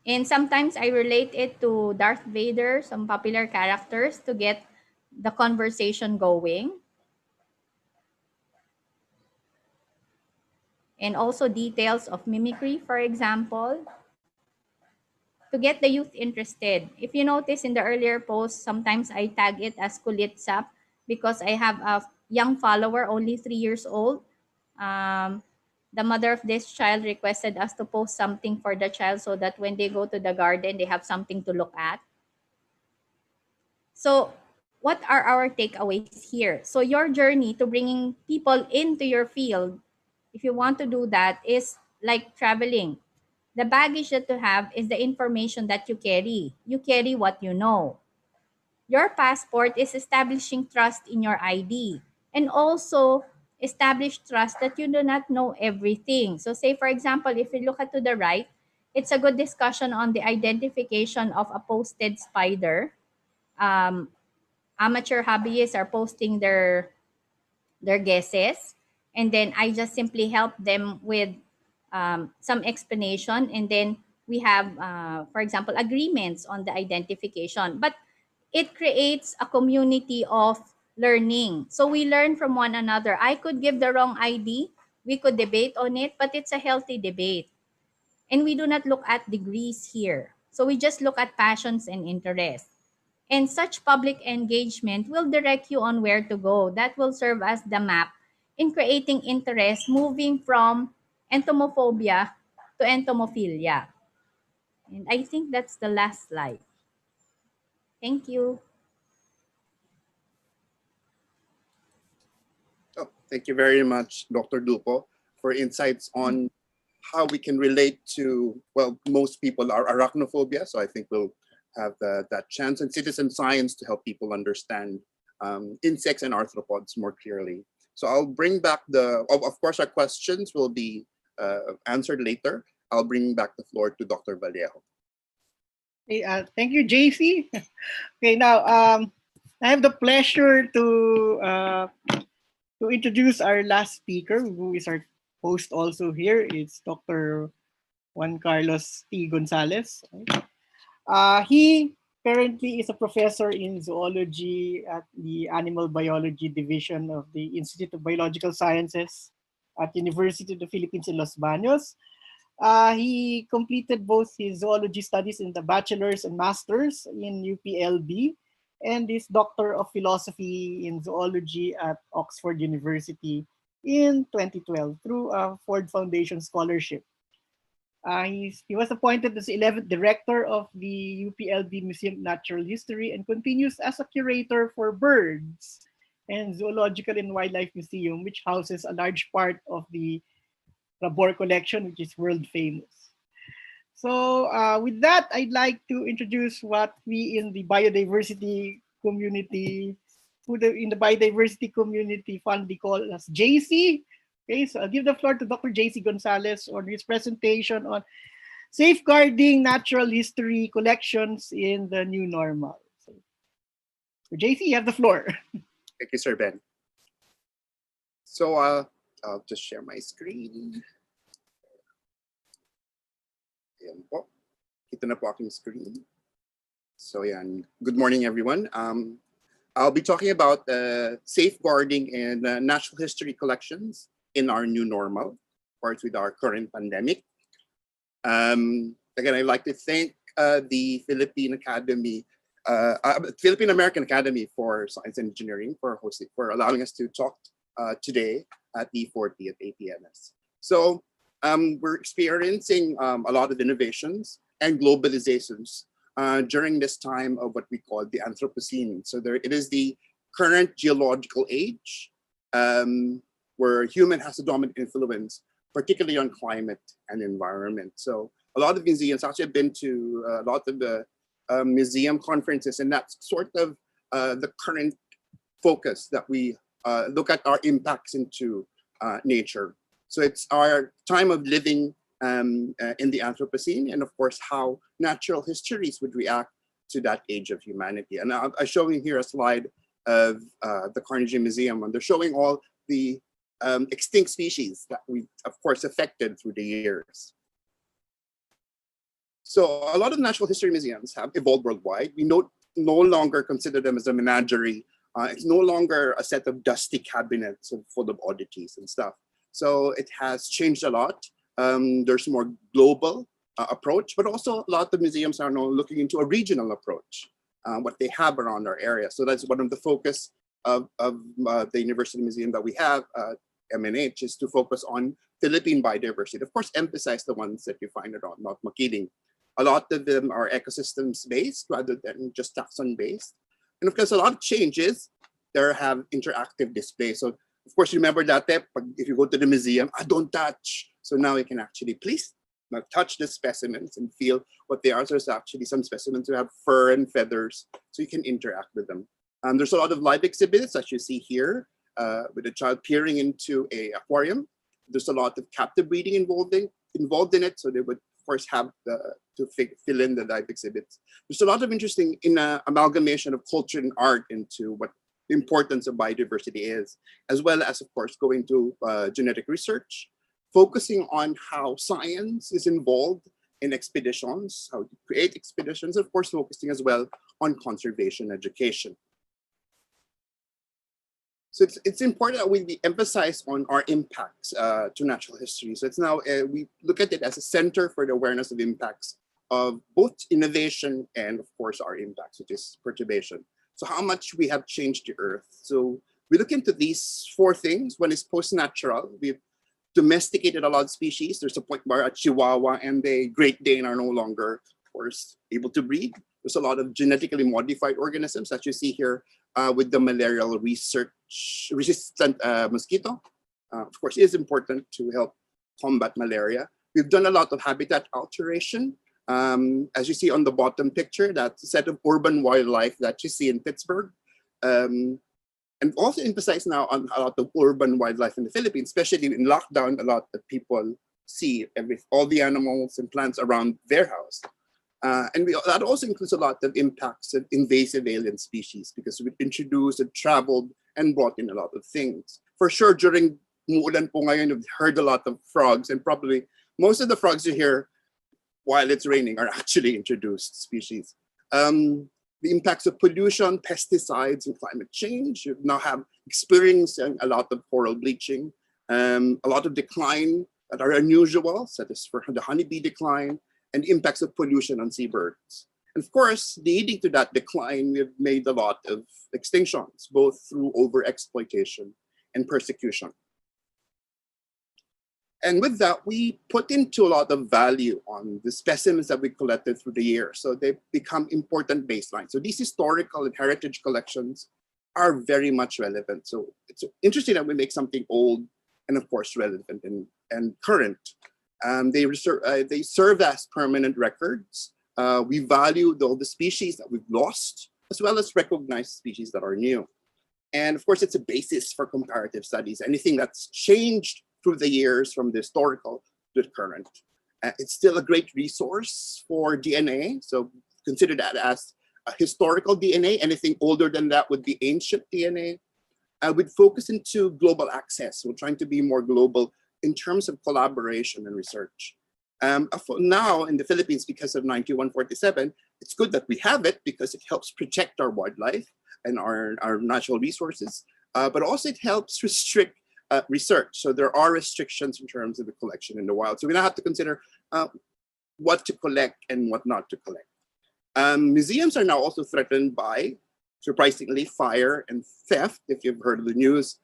And sometimes I relate it to Darth Vader, some popular characters, to get the conversation going. And also details of mimicry, for example, to get the youth interested. If you notice in the earlier post, sometimes I tag it as kulit sap because I have a young follower, only 3 years old. The mother of this child requested us to post something for the child so that when they go to the garden, they have something to look at. So what are our takeaways here? So your journey to bringing people into your field, if you want to do that, is like traveling. The baggage that you have is the information that you carry. You carry what you know. Your passport is establishing trust in your ID and also establish trust that you do not know everything. So say, for example, if you look at to the right, it's a good discussion on the identification of a posted spider. Amateur hobbyists are posting their guesses, and then I just simply help them with some explanation, and then we have, for example, agreements on the identification. But it creates a community of learning. So we learn from one another. I could give the wrong ID, we could debate on it, but it's a healthy debate. And we do not look at degrees here. So we just look at passions and interests. And such public engagement will direct you on where to go. That will serve as the map in creating interest, moving from entomophobia to entomophilia. And I think that's the last slide. Thank you. Oh, thank you very much, Dr. Dupo, for insights on how we can relate to, well, most people are arachnophobia, so I think we'll have that chance, and citizen science to help people understand insects and arthropods more clearly. So I'll bring back of course, our questions will be answered later. I'll bring back the floor to Dr. Vallejo. Okay, thank you, JC. Okay, now I have the pleasure to introduce our last speaker, who is our host also here. It's Dr. Juan Carlos T. Gonzalez. He currently is a professor in zoology at the Animal Biology Division of the Institute of Biological Sciences at University of the Philippines in Los Baños. He completed both his zoology studies in the bachelor's and master's in UPLB, and his Doctor of Philosophy in Zoology at Oxford University in 2012 through a Ford Foundation scholarship. He was appointed as the 11th director of the UPLB Museum of Natural History and continues as a curator for birds and Zoological and Wildlife Museum, which houses a large part of the Rabor collection, which is world famous. So with that, I'd like to introduce what we in the biodiversity community, in the biodiversity community fondly call as JC. Okay, so I'll give the floor to Dr. JC Gonzalez on his presentation on safeguarding natural history collections in the new normal. So JC, you have the floor. Thank you, Sir Ben. So I'll just share my screen. Ayan po. Kita na po aking screen. So yan, good morning everyone. I'll be talking about safeguarding and natural history collections in our new normal, of course, with our current pandemic. Again, I'd like to thank the Philippine American Academy for Science and Engineering for allowing us to talk today at the 40th APMS. So we're experiencing a lot of innovations and globalizations during this time of what we call the Anthropocene. So it is the current geological age where human has a dominant influence, particularly on climate and environment. So a lot of museums, actually I've been to a lot of the museum conferences, and that's sort of the current focus that we look at our impacts into nature. So it's our time of living in the Anthropocene, and of course how natural histories would react to that age of humanity. And I'm showing here a slide of the Carnegie Museum, and they're showing all the extinct species that we, of course, affected through the years. So a lot of natural history museums have evolved worldwide. We no longer consider them as a menagerie. It's no longer a set of dusty cabinets full of oddities and stuff. So it has changed a lot. There's more global approach, but also a lot of museums are now looking into a regional approach, what they have around our area. So that's one of the focus of the University Museum that we have, MNH, is to focus on Philippine biodiversity. Of course, emphasize the ones that you find around Mount Makiling. A lot of them are ecosystems based rather than just taxon based. And of course, a lot of changes there have interactive displays. So of course, remember that if you go to the museum, don't touch. So now you can actually please touch the specimens and feel what they are. So there's actually some specimens who have fur and feathers, so you can interact with them. There's a lot of live exhibits, as you see here, with a child peering into an aquarium. There's a lot of captive breeding involved in it, so they would, of course, have to fill in the live exhibits. There's a lot of interesting amalgamation of culture and art into what the importance of biodiversity is, as well as, of course, going to genetic research, focusing on how science is involved in expeditions, how to create expeditions, of course, focusing as well on conservation education. So it's important that we emphasize on our impacts to natural history. So it's now, we look at it as a center for the awareness of impacts of both innovation and, of course, our impacts, which is perturbation. So how much we have changed the Earth. So we look into these four things. One is post-natural. We've domesticated a lot of species. There's a point where a Chihuahua and a Great Dane are no longer, of course, able to breed. There's a lot of genetically modified organisms that you see here with the malarial resistant mosquito. Of course, it is important to help combat malaria. We've done a lot of habitat alteration. As you see on the bottom picture, that's a set of urban wildlife that you see in Pittsburgh. And also emphasize now on a lot of urban wildlife in the Philippines, especially in lockdown, a lot of people see all the animals and plants around their house. And that also includes a lot of impacts of invasive alien species, because we introduced and traveled and brought in a lot of things. For sure, during Muulan po ngayon, you've heard a lot of frogs, and probably most of the frogs you hear while it's raining are actually introduced species. The impacts of pollution, pesticides, and climate change. You now have experienced a lot of coral bleaching, a lot of decline that are unusual, such as for the honeybee decline, and impacts of pollution on seabirds. And of course, leading to that decline, we've made a lot of extinctions, both through overexploitation and persecution. And with that, we put into a lot of value on the specimens that we collected through the years. So they become important baselines. So these historical and heritage collections are very much relevant. So it's interesting that we make something old and, of course, relevant and current. They serve as permanent records. We value all the species that we've lost, as well as recognize species that are new. And of course, it's a basis for comparative studies. Anything that's changed through the years from the historical to the current. It's still a great resource for DNA. So consider that as a historical DNA. Anything older than that would be ancient DNA. We'd focus into global access. We're trying to be more global in terms of collaboration and research. Now in the Philippines, because of 9147, it's good that we have it because it helps protect our wildlife and our natural resources, but also it helps restrict research. So there are restrictions in terms of the collection in the wild. So we now have to consider what to collect and what not to collect. Museums are now also threatened by, surprisingly, fire and theft. If you've heard of the news,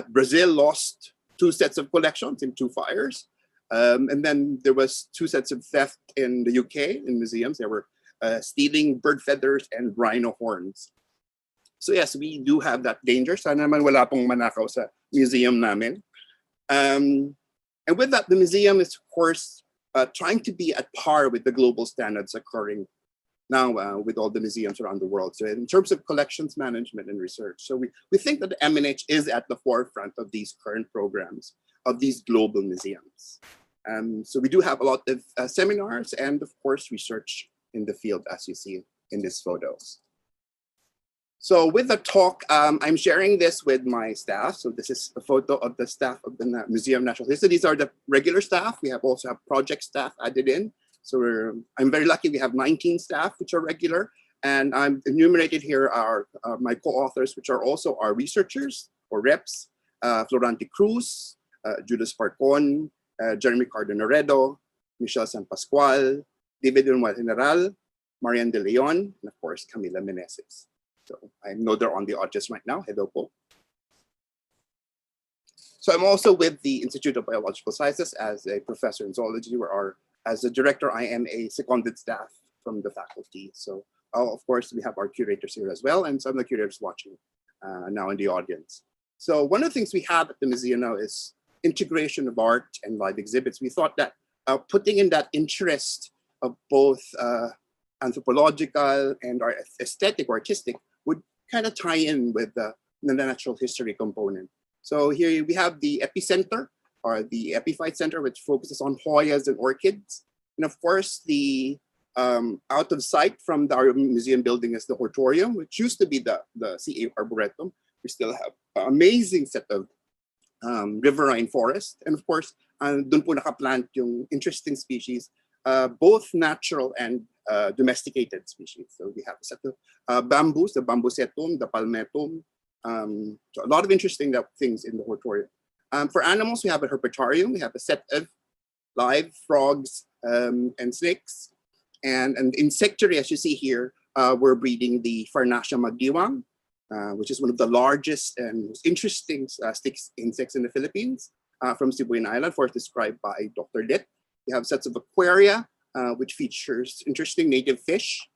Brazil lost 2 sets of collections in 2 fires. And then there was 2 sets of theft in the UK in museums. They were stealing bird feathers and rhino horns. So yes, we do have that danger. Sana naman wala pong manakaw sa museum namin. And with that, the museum is, of course, trying to be at par with the global standards occurring now with all the museums around the world. So in terms of collections management and research, so we think that the MNH is at the forefront of these current programs of these global museums. So we do have a lot of seminars and, of course, research in the field, as you see in these photos. So with the talk, I'm sharing this with my staff. So this is a photo of the staff of the Museum of Natural History. These are the regular staff. We also have project staff added in. So I'm very lucky we have 19 staff, which are regular. And I'm enumerated here are my co-authors, which are also our researchers or reps, Florante Cruz, Julius Parcon, Jeremy Cardinaredo, Michelle San Pascual, David Manuel General, Marian De Leon, and of course, Camila Meneses. So I know they're on the audience right now. Hello po. So I'm also with the Institute of Biological Sciences as a professor in zoology, as a director, I am a seconded staff from the faculty. So of course, we have our curators here as well, and some of the curators watching now in the audience. So one of the things we have at the museum now is integration of art and live exhibits. We thought that putting in that interest of both anthropological and our aesthetic or artistic would kind of tie in with the natural history component. So here we have the epicenter or the Epiphyte Center, which focuses on Hoyas and orchids. And of course, the out of sight from our museum building is the Hortorium, which used to be the CA Arboretum. We still have an amazing set of riverine forest. And of course, dun po nakaplant yung interesting species, both natural and domesticated species. So we have a set of bamboos, the bambusetum, the palmetum, so a lot of interesting things in the Hortorium. For animals, we have a herpetarium. We have a set of live frogs and snakes. And insectary, as you see here, we're breeding the Farnacia magdiwang, which is one of the largest and most interesting stick insects in the Philippines, from Sibuyan Island, first described by Dr. Lit. We have sets of aquaria, which features interesting native fish.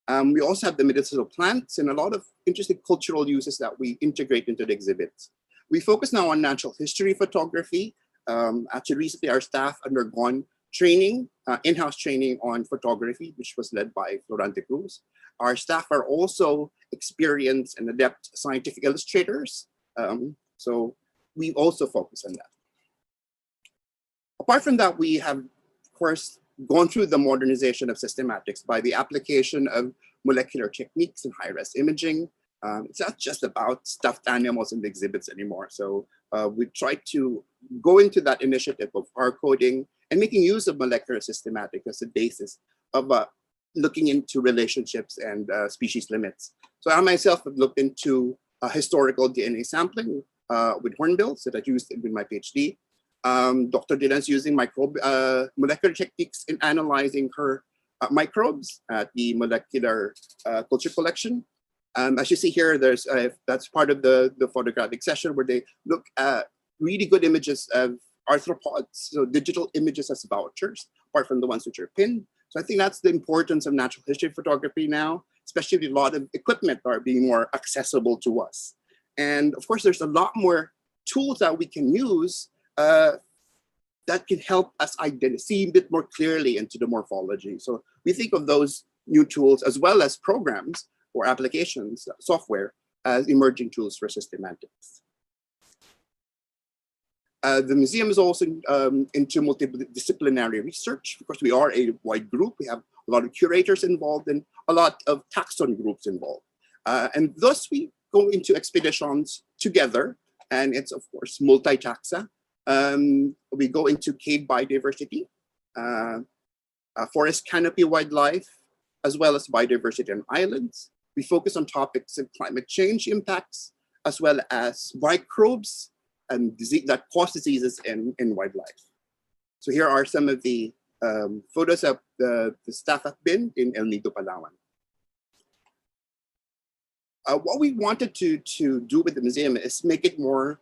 We also have the medicinal plants and a lot of interesting cultural uses that we integrate into the exhibits. We focus now on natural history photography. Actually, recently our staff undergone training, in-house training on photography, which was led by Florante Cruz. Our staff are also experienced and adept scientific illustrators. So we also focus on that. Apart from that, we have, of course, gone through the modernization of systematics by the application of molecular techniques and high-res imaging. It's not just about stuffed animals in the exhibits anymore. So we try to go into that initiative of barcoding and making use of molecular systematics as a basis of looking into relationships and species limits. So I myself have looked into historical DNA sampling with hornbills that I used with my PhD. Dr. Dylan's using molecular techniques in analyzing her microbes at the molecular culture collection. As you see here, that's part of the photographic session where they look at really good images of arthropods, so digital images as vouchers, apart from the ones which are pinned. So I think that's the importance of natural history photography now, especially with a lot of equipment that are being more accessible to us. And of course, there's a lot more tools that we can use that can help us see a bit more clearly into the morphology. So we think of those new tools as well as programs or applications, software, as emerging tools for systematics. The museum is also into multidisciplinary research. Of course, we are a wide group. We have a lot of curators involved and a lot of taxon groups involved. And thus we go into expeditions together, and it's, of course, multi-taxa. We go into cave biodiversity, forest canopy wildlife, as well as biodiversity on islands. We focus on topics of climate change impacts, as well as microbes and that cause diseases in wildlife. So here are some of the photos of the staff have been in El Nido, Palawan. What we wanted to do with the museum is make it more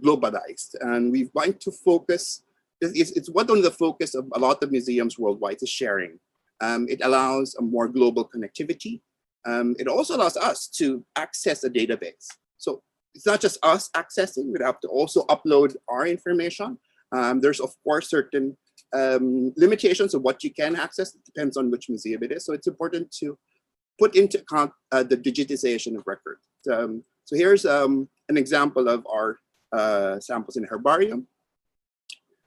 globalized, and we want to focus. It's one of the focus of a lot of museums worldwide is sharing. It allows a more global connectivity. It also allows us to access a database. So it's not just us accessing, we have to also upload our information. There's of course certain limitations of what you can access. It depends on which museum it is. So it's important to put into account the digitization of records. So here's an example of our samples in herbarium.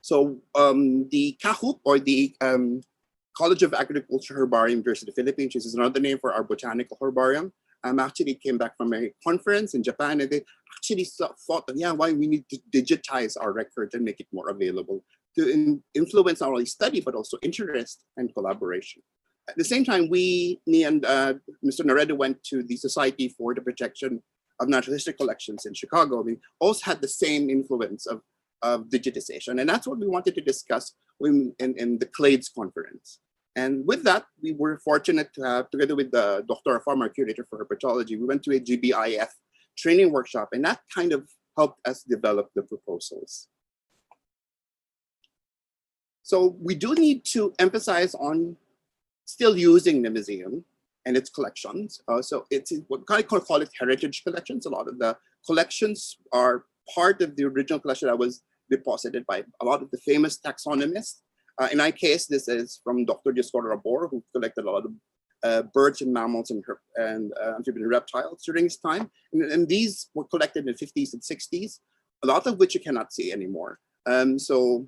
So the CAHUP, or the College of Agriculture Herbarium, University of the Philippines, which is another name for our botanical herbarium, actually came back from a conference in Japan, and they actually thought that, yeah, why we need to digitize our records and make it more available to influence not only study, but also interest and collaboration. At the same time, me and Mr. Naredo went to the Society for the Protection of Natural History Collections in Chicago. We also had the same influence of digitization. And that's what we wanted to discuss in the CLADES conference. And with that, we were fortunate to have, together with the Dr. Afam, our curator for herpetology, we went to a GBIF training workshop, and that kind of helped us develop the proposals. So we do need to emphasize on still using the museum and its collections. So it's what I call it heritage collections. A lot of the collections are part of the original collection that was deposited by a lot of the famous taxonomists. In my case, this is from Dr. Dioscoro Rabor, who collected a lot of birds and mammals and amphibian reptiles during his time. And these were collected in the 50s and 60s, a lot of which you cannot see anymore. So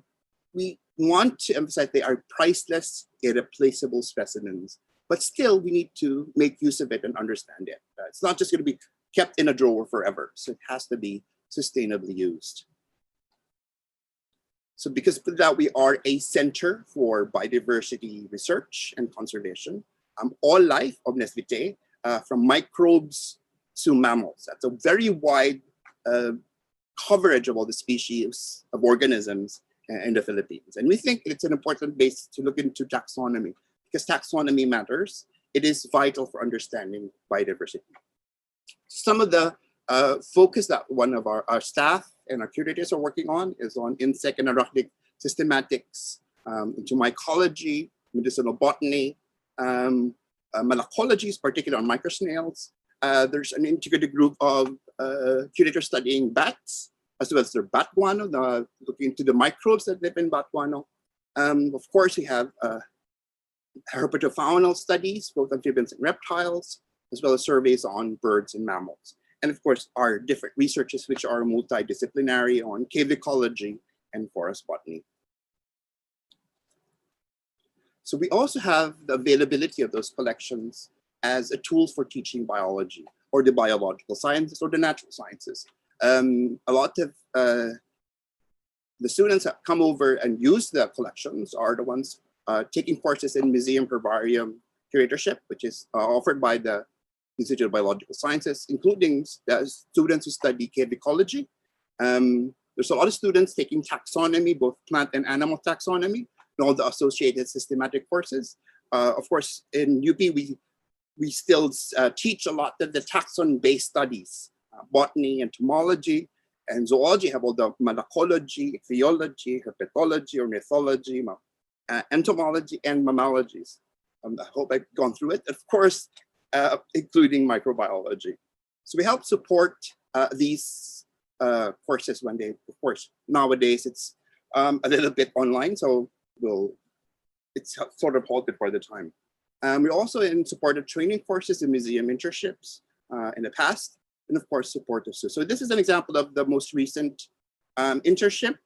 we want to emphasize they are priceless, irreplaceable specimens, but still we need to make use of it and understand it. It's not just going to be kept in a drawer forever, so it has to be sustainably used. So because of that, we are a center for biodiversity research and conservation. All life, omnes vitae, from microbes to mammals. That's a very wide coverage of all the species of organisms in the Philippines. And we think it's an important base to look into taxonomy, because taxonomy matters. It is vital for understanding biodiversity. Some of the focus that one of our staff and our curators are working on is on insect and arachnid systematics, into mycology, medicinal botany, malacology, particularly on microsnails. There's an integrated group of curators studying bats, as well as their bat guano, looking into the microbes that live in bat guano. Of course, we have herpetofaunal studies, both amphibians and reptiles, as well as surveys on birds and mammals. And of course, our different researches, which are multidisciplinary on cave ecology and forest botany. So we also have the availability of those collections as a tool for teaching biology, or the biological sciences, or the natural sciences. A lot of the students that come over and use the collections are the ones taking courses in museum herbarium curatorship, which is offered by the Institute of Biological Sciences, including students who study cave ecology. There's a lot of students taking taxonomy, both plant and animal taxonomy, and all the associated systematic courses. Of course, in UP, we still teach a lot of the taxon-based studies, botany, entomology, and zoology have all the malacology, ichthyology, herpetology, ornithology, entomology, and mammalogies. I hope I've gone through it. Of course, including microbiology. So we help support these courses when they, of course, nowadays it's a little bit online, so it's sort of halted for the time. We also supported training courses and museum internships in the past, and of course, support of SUS. So this is an example of the most recent internship.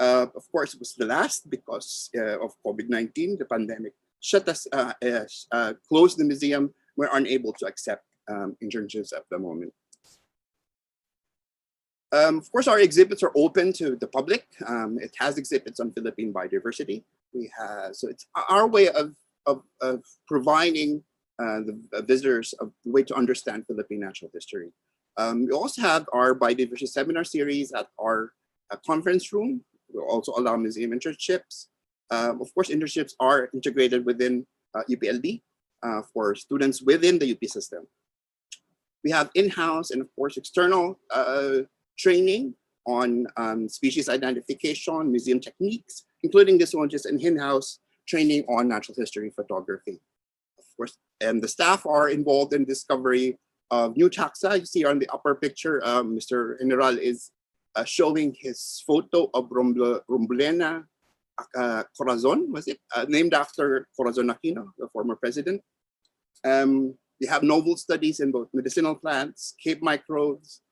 Of course, it was the last because of COVID-19, the pandemic shut us, closed the museum. We're unable to accept internships at the moment. Of course, our exhibits are open to the public. It has exhibits on Philippine biodiversity. So it's our way of providing the visitors a way to understand Philippine natural history. We also have our biodiversity seminar series at our conference room. We also allow museum internships. Of course, internships are integrated within UPLB for students within the UP system. We have in-house and of course external training on species identification, museum techniques, including this one just an in-house training on natural history photography. Of course, and the staff are involved in discovery of new taxa. You see on the upper picture, Mr. General is showing his photo of Rumbulena Corazon, was it? Named after Corazon Aquino, the former president. We have novel studies in both medicinal plants, cave microbes,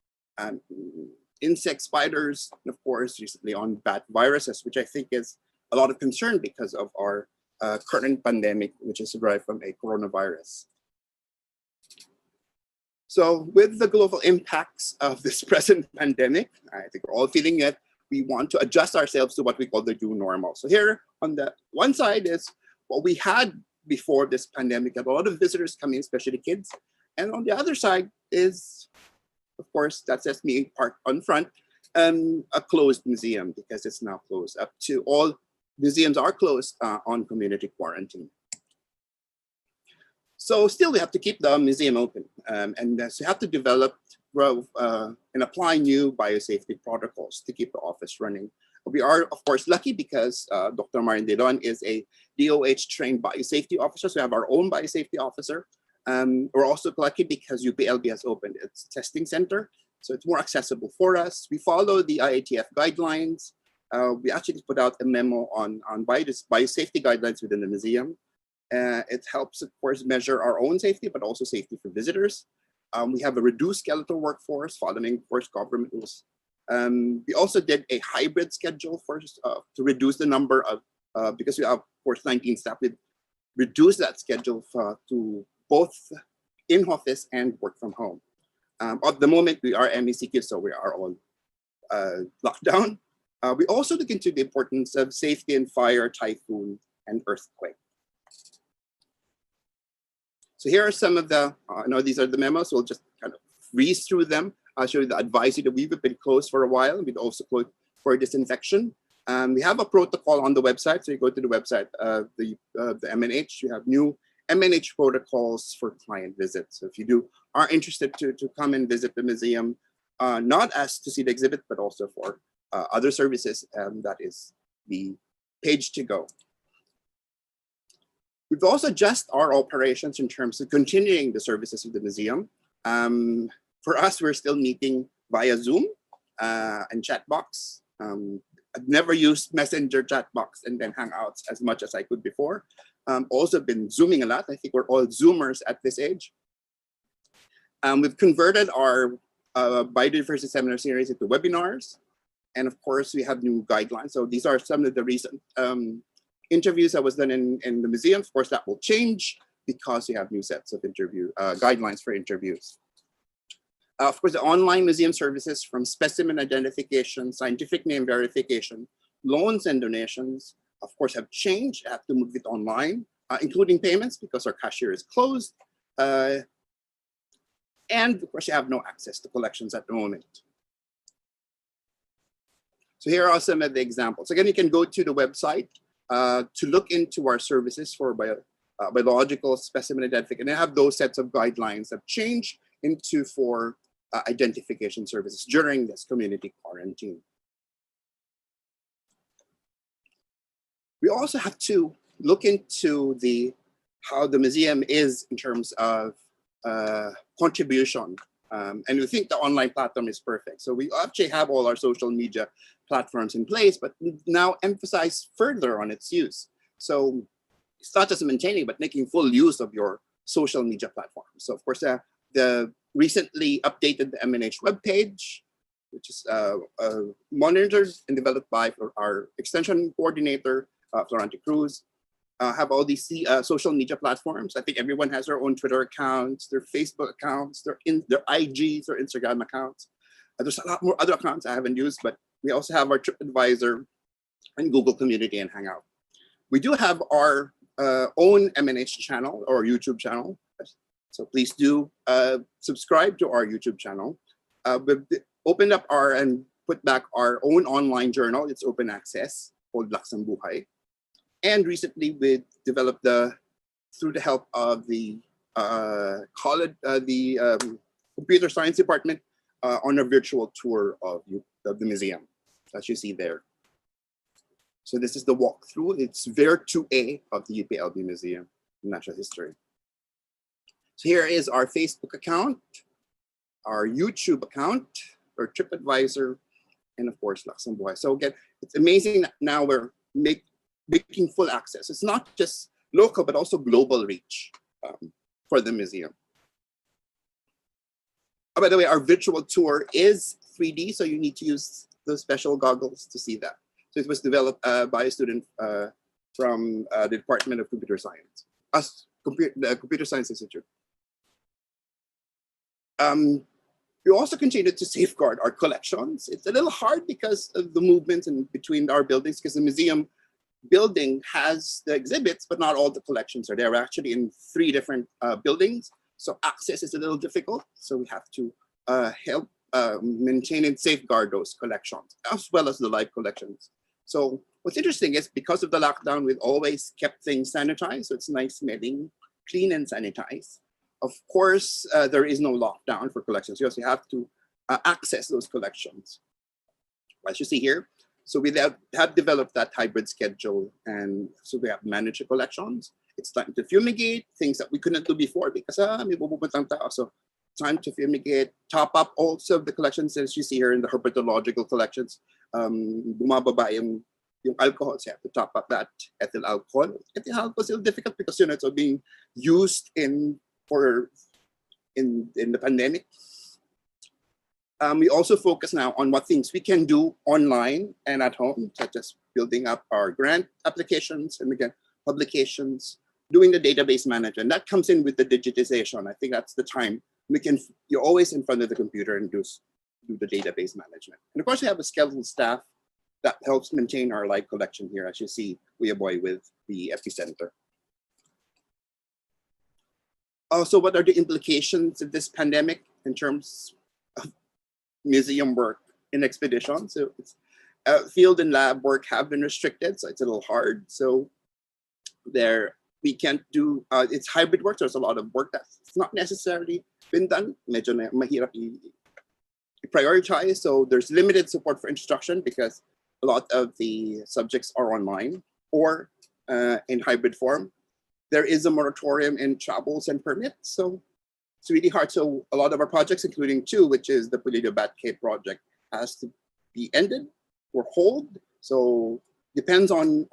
insect spiders, and of course, recently on bat viruses, which I think is a lot of concern because of our current pandemic, which is derived from a coronavirus. So with the global impacts of this present pandemic, I think we're all feeling it. We want to adjust ourselves to what we call the new normal. So here on the one side is what we had before this pandemic, a lot of visitors coming, especially kids. And on the other side is, of course, that says me parked on front, a closed museum because it's now closed. Up to all museums are closed on community quarantine. So still we have to keep the museum open and so we have to develop, grow, and apply new biosafety protocols to keep the office running. We are, of course, lucky because Dr. Marin Delon is a DOH trained biosafety officer, so we have our own biosafety officer. We're also lucky because UPLB has opened its testing center, so it's more accessible for us. We follow the IATF guidelines. We actually put out a memo on biosafety guidelines within the museum. It helps, of course, measure our own safety, but also safety for visitors. We have a reduced skeletal workforce following, of course, government rules. We also did a hybrid schedule first to reduce the number of, because we have, of course, 19 staff, we reduce that schedule to both in office and work from home. At the moment, we are MECQ, so we are all locked down. We also look into the importance of safety in fire, typhoon, and earthquake. So here are some of the, I know these are the memos, so we'll just kind of breeze through them. I'll show you the advisory that we've been closed for a while. We'd also closed for disinfection. We have a protocol on the website. So you go to the website, the MNH, you have new MNH protocols for client visits. So if you are interested to come and visit the museum, not as to see the exhibit, but also for other services, that is the page to go. We've also adjusted our operations in terms of continuing the services of the museum. For us, we're still meeting via Zoom and chat box. I've never used Messenger chat box and then Hangouts as much as I could before. Also been Zooming a lot. I think we're all Zoomers at this age. We've converted our biodiversity seminar series into webinars. And of course, we have new guidelines. So these are some of the recent interviews that was done in the museum. Of course, that will change because we have new sets of interview guidelines for interviews. Of course, the online museum services from specimen identification, scientific name verification, loans and donations, of course, have changed. I have to move it online, including payments because our cashier is closed. And of course, you have no access to collections at the moment. So here are some of the examples. Again, you can go to the website to look into our services for biological specimen identification. And I have those sets of guidelines that change into for identification services during this community quarantine. We also have to look into how the museum is in terms of contribution. And we think the online platform is perfect. So we actually have all our social media platforms in place, but we now emphasize further on its use. So it's not just maintaining, but making full use of your social media platform. So of course, the recently updated MNH webpage, which is monitored and developed by our extension coordinator, Florante Cruz, have all these social media platforms. I think everyone has their own Twitter accounts, their Facebook accounts, their IGs, their Instagram accounts. There's a lot more other accounts I haven't used, but we also have our TripAdvisor and Google Community and Hangout. We do have our own MNH channel or YouTube channel. So please do subscribe to our YouTube channel. We've opened up and put back our own online journal. It's open access called Laksang Buhay. And recently we developed through the help of the computer science department on a virtual tour of of the museum, as you see there. So this is the walkthrough. It's Ver 2A of the UPLB Museum of Natural History. So here is our Facebook account, our YouTube account, our TripAdvisor, and of course, Luxembourg. So again, it's amazing that now we're making full access. It's not just local, but also global reach for the museum. Oh, by the way, our virtual tour is 3D, so you need to use those special goggles to see that. So it was developed by a student from the Department of Computer Science, the Computer Science Institute. We also continue to safeguard our collections. It's a little hard because of the movements in between our buildings, because the museum building has the exhibits, but not all the collections are there. We're actually in 3 different buildings, so access is a little difficult. So we have to help maintain and safeguard those collections, as well as the live collections. So what's interesting is because of the lockdown, we've always kept things sanitized, so it's nice smelling, clean and sanitized. Of course, there is no lockdown for collections. You also have to access those collections. As you see here, so we have developed that hybrid schedule, and so we have managed the collections. It's time to fumigate, things that we couldn't do before because may bububutang tao. So time to fumigate, top up also the collections, as you see here in the herpetological collections. Bumababa yung alcohol, so you have to top up that ethyl alcohol. Ethyl alcohol is a little difficult because it's being used in the pandemic. We also focus now on what things we can do online and at home, such as building up our grant applications and again, publications, doing the database management. That comes in with the digitization. I think that's the time you're always in front of the computer and do the database management. And of course, we have a skeletal staff that helps maintain our live collection here, as you see, Boy with the epicenter. Also, what are the implications of this pandemic in terms of museum work in expeditions? So it's, field and lab work have been restricted, so it's a little hard. So we can't do, it's hybrid work, so there's a lot of work that's not necessarily been done. Medyo mahirap prioritize, so there's limited support for instruction because a lot of the subjects are online or in hybrid form. There is a moratorium in travels and permits, so it's really hard. So a lot of our projects, including 2, which is the Pulido Bat Cave project, has to be ended or hold. So depends on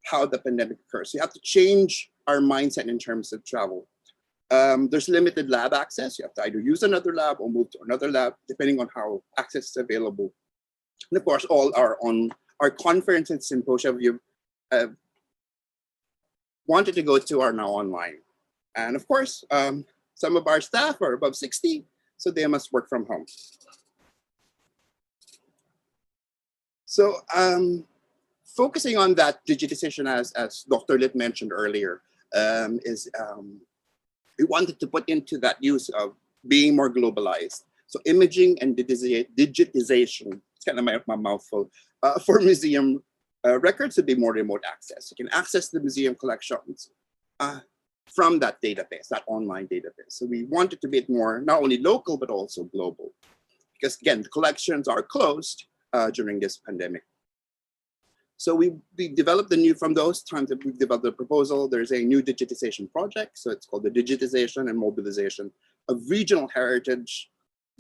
how the pandemic occurs. So you have to change our mindset in terms of travel. There's limited lab access. You have to either use another lab or move to another lab, depending on how access is available. And of course, all our conference and symposia you wanted to go to are now online. And of course, some of our staff are above 60, so they must work from home. So focusing on that digitization, as Dr. Lit mentioned earlier, we wanted to put into that use of being more globalized. So imaging and digitization, it's kind of my mouthful, for museum records to be more remote access. You can access the museum collections from that database, that online database. So we wanted to be more not only local, but also global. Because again, the collections are closed during this pandemic. So we developed from those times that we've developed the proposal, there's a new digitization project. So it's called the digitization and mobilization of regional heritage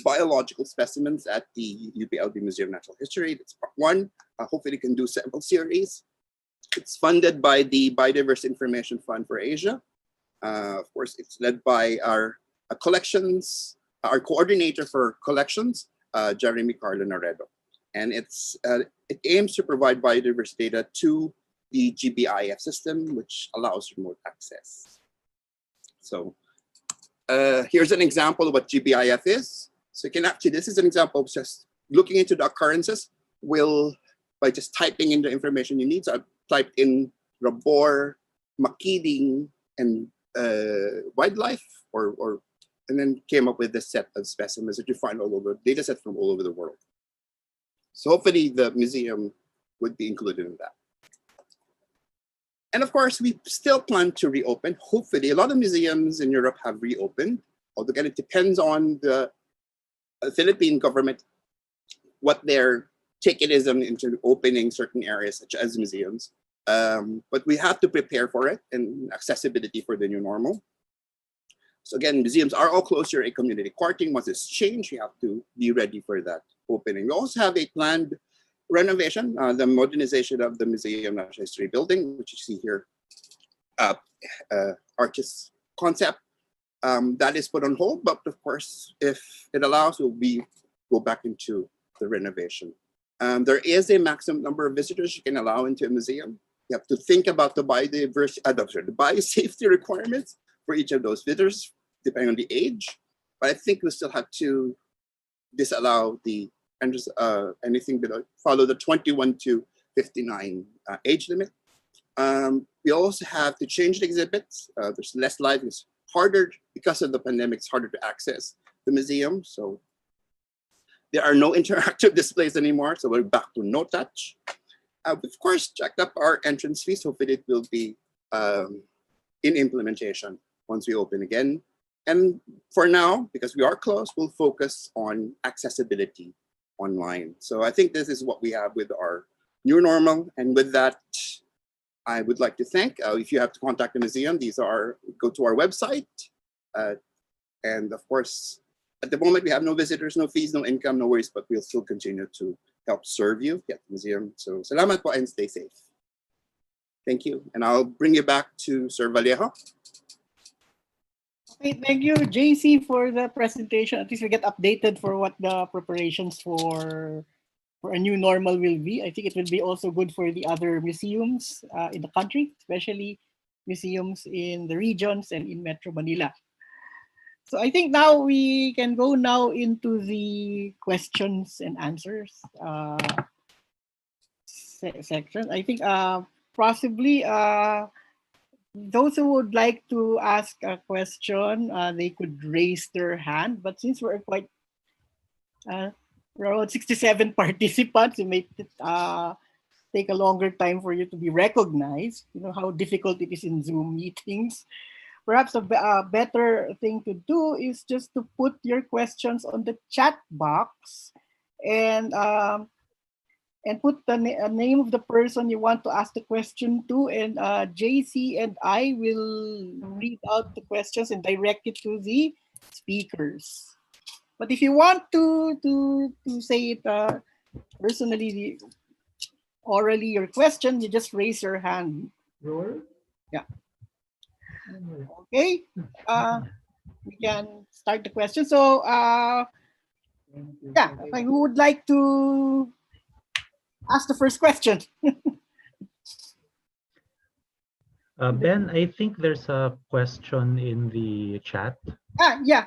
biological specimens at the UPLB Museum of Natural History. That's part 1. Hopefully we can do several series. It's funded by the Biodiversity Information Fund for Asia. Of course, it's led by our collections, our coordinator for collections, Jeremy Carlo Naredo. And it aims to provide biodiversity data to the GBIF system, which allows remote access. So here's an example of what GBIF is. So you can actually, this is an example of just looking into the occurrences by just typing in the information you need. So I've typed in Rabor, Makiding, and wildlife, and then came up with this set of specimens that you find all over, data set from all over the world. So hopefully the museum would be included in that. And of course, we still plan to reopen. Hopefully, a lot of museums in Europe have reopened, although again, it depends on the Philippine government what their ticket is into opening certain areas such as museums. But we have to prepare for it and accessibility for the new normal. So again, museums are all closed during a community quarantine. Once it's changed, you have to be ready for that opening. We also have a planned renovation, the modernization of the Museum of Natural History building, which you see here, artist concept. That is put on hold, but of course, if it allows, we'll go back into the renovation. There is a maximum number of visitors you can allow into a museum. You have to think about the biosafety requirements for each of those visitors, depending on the age. But I think we still have to disallow anything below, follow the 21 to 59 age limit. We also have to change the exhibits. There's less light. It's harder because of the pandemic. It's harder to access the museum. So there are no interactive displays anymore. So we're back to no touch. Of course, checked up our entrance fees. Hopefully it will be in implementation once we open again. And for now, because we are closed, we'll focus on accessibility online. So I think this is what we have with our new normal. And with that, I would like to thank, if you have to contact the museum, go to our website. And of course, at the moment, we have no visitors, no fees, no income, no worries, but we'll still continue to help serve you at the museum. So salamat po and stay safe. Thank you. And I'll bring you back to Sir Vallejo. Okay, thank you, JC, for the presentation. At least we get updated for what the preparations for a new normal will be. I think it will be also good for the other museums in the country, especially museums in the regions and in Metro Manila. So I think now we can go now into the questions and answers section. I think possibly those who would like to ask a question, they could raise their hand. But since we're quite around 67 participants, it may take a longer time for you to be recognized. You know how difficult it is in Zoom meetings. Perhaps a better thing to do is just to put your questions on the chat box and put the name of the person you want to ask the question to, and JC and I will read out the questions and direct it to the speakers. But if you want to say it personally, orally, your question, you just raise your hand. Yeah. Okay. We can start the question. So, yeah, who would like to ask the first question? Ben, I think there's a question in the chat. Yeah.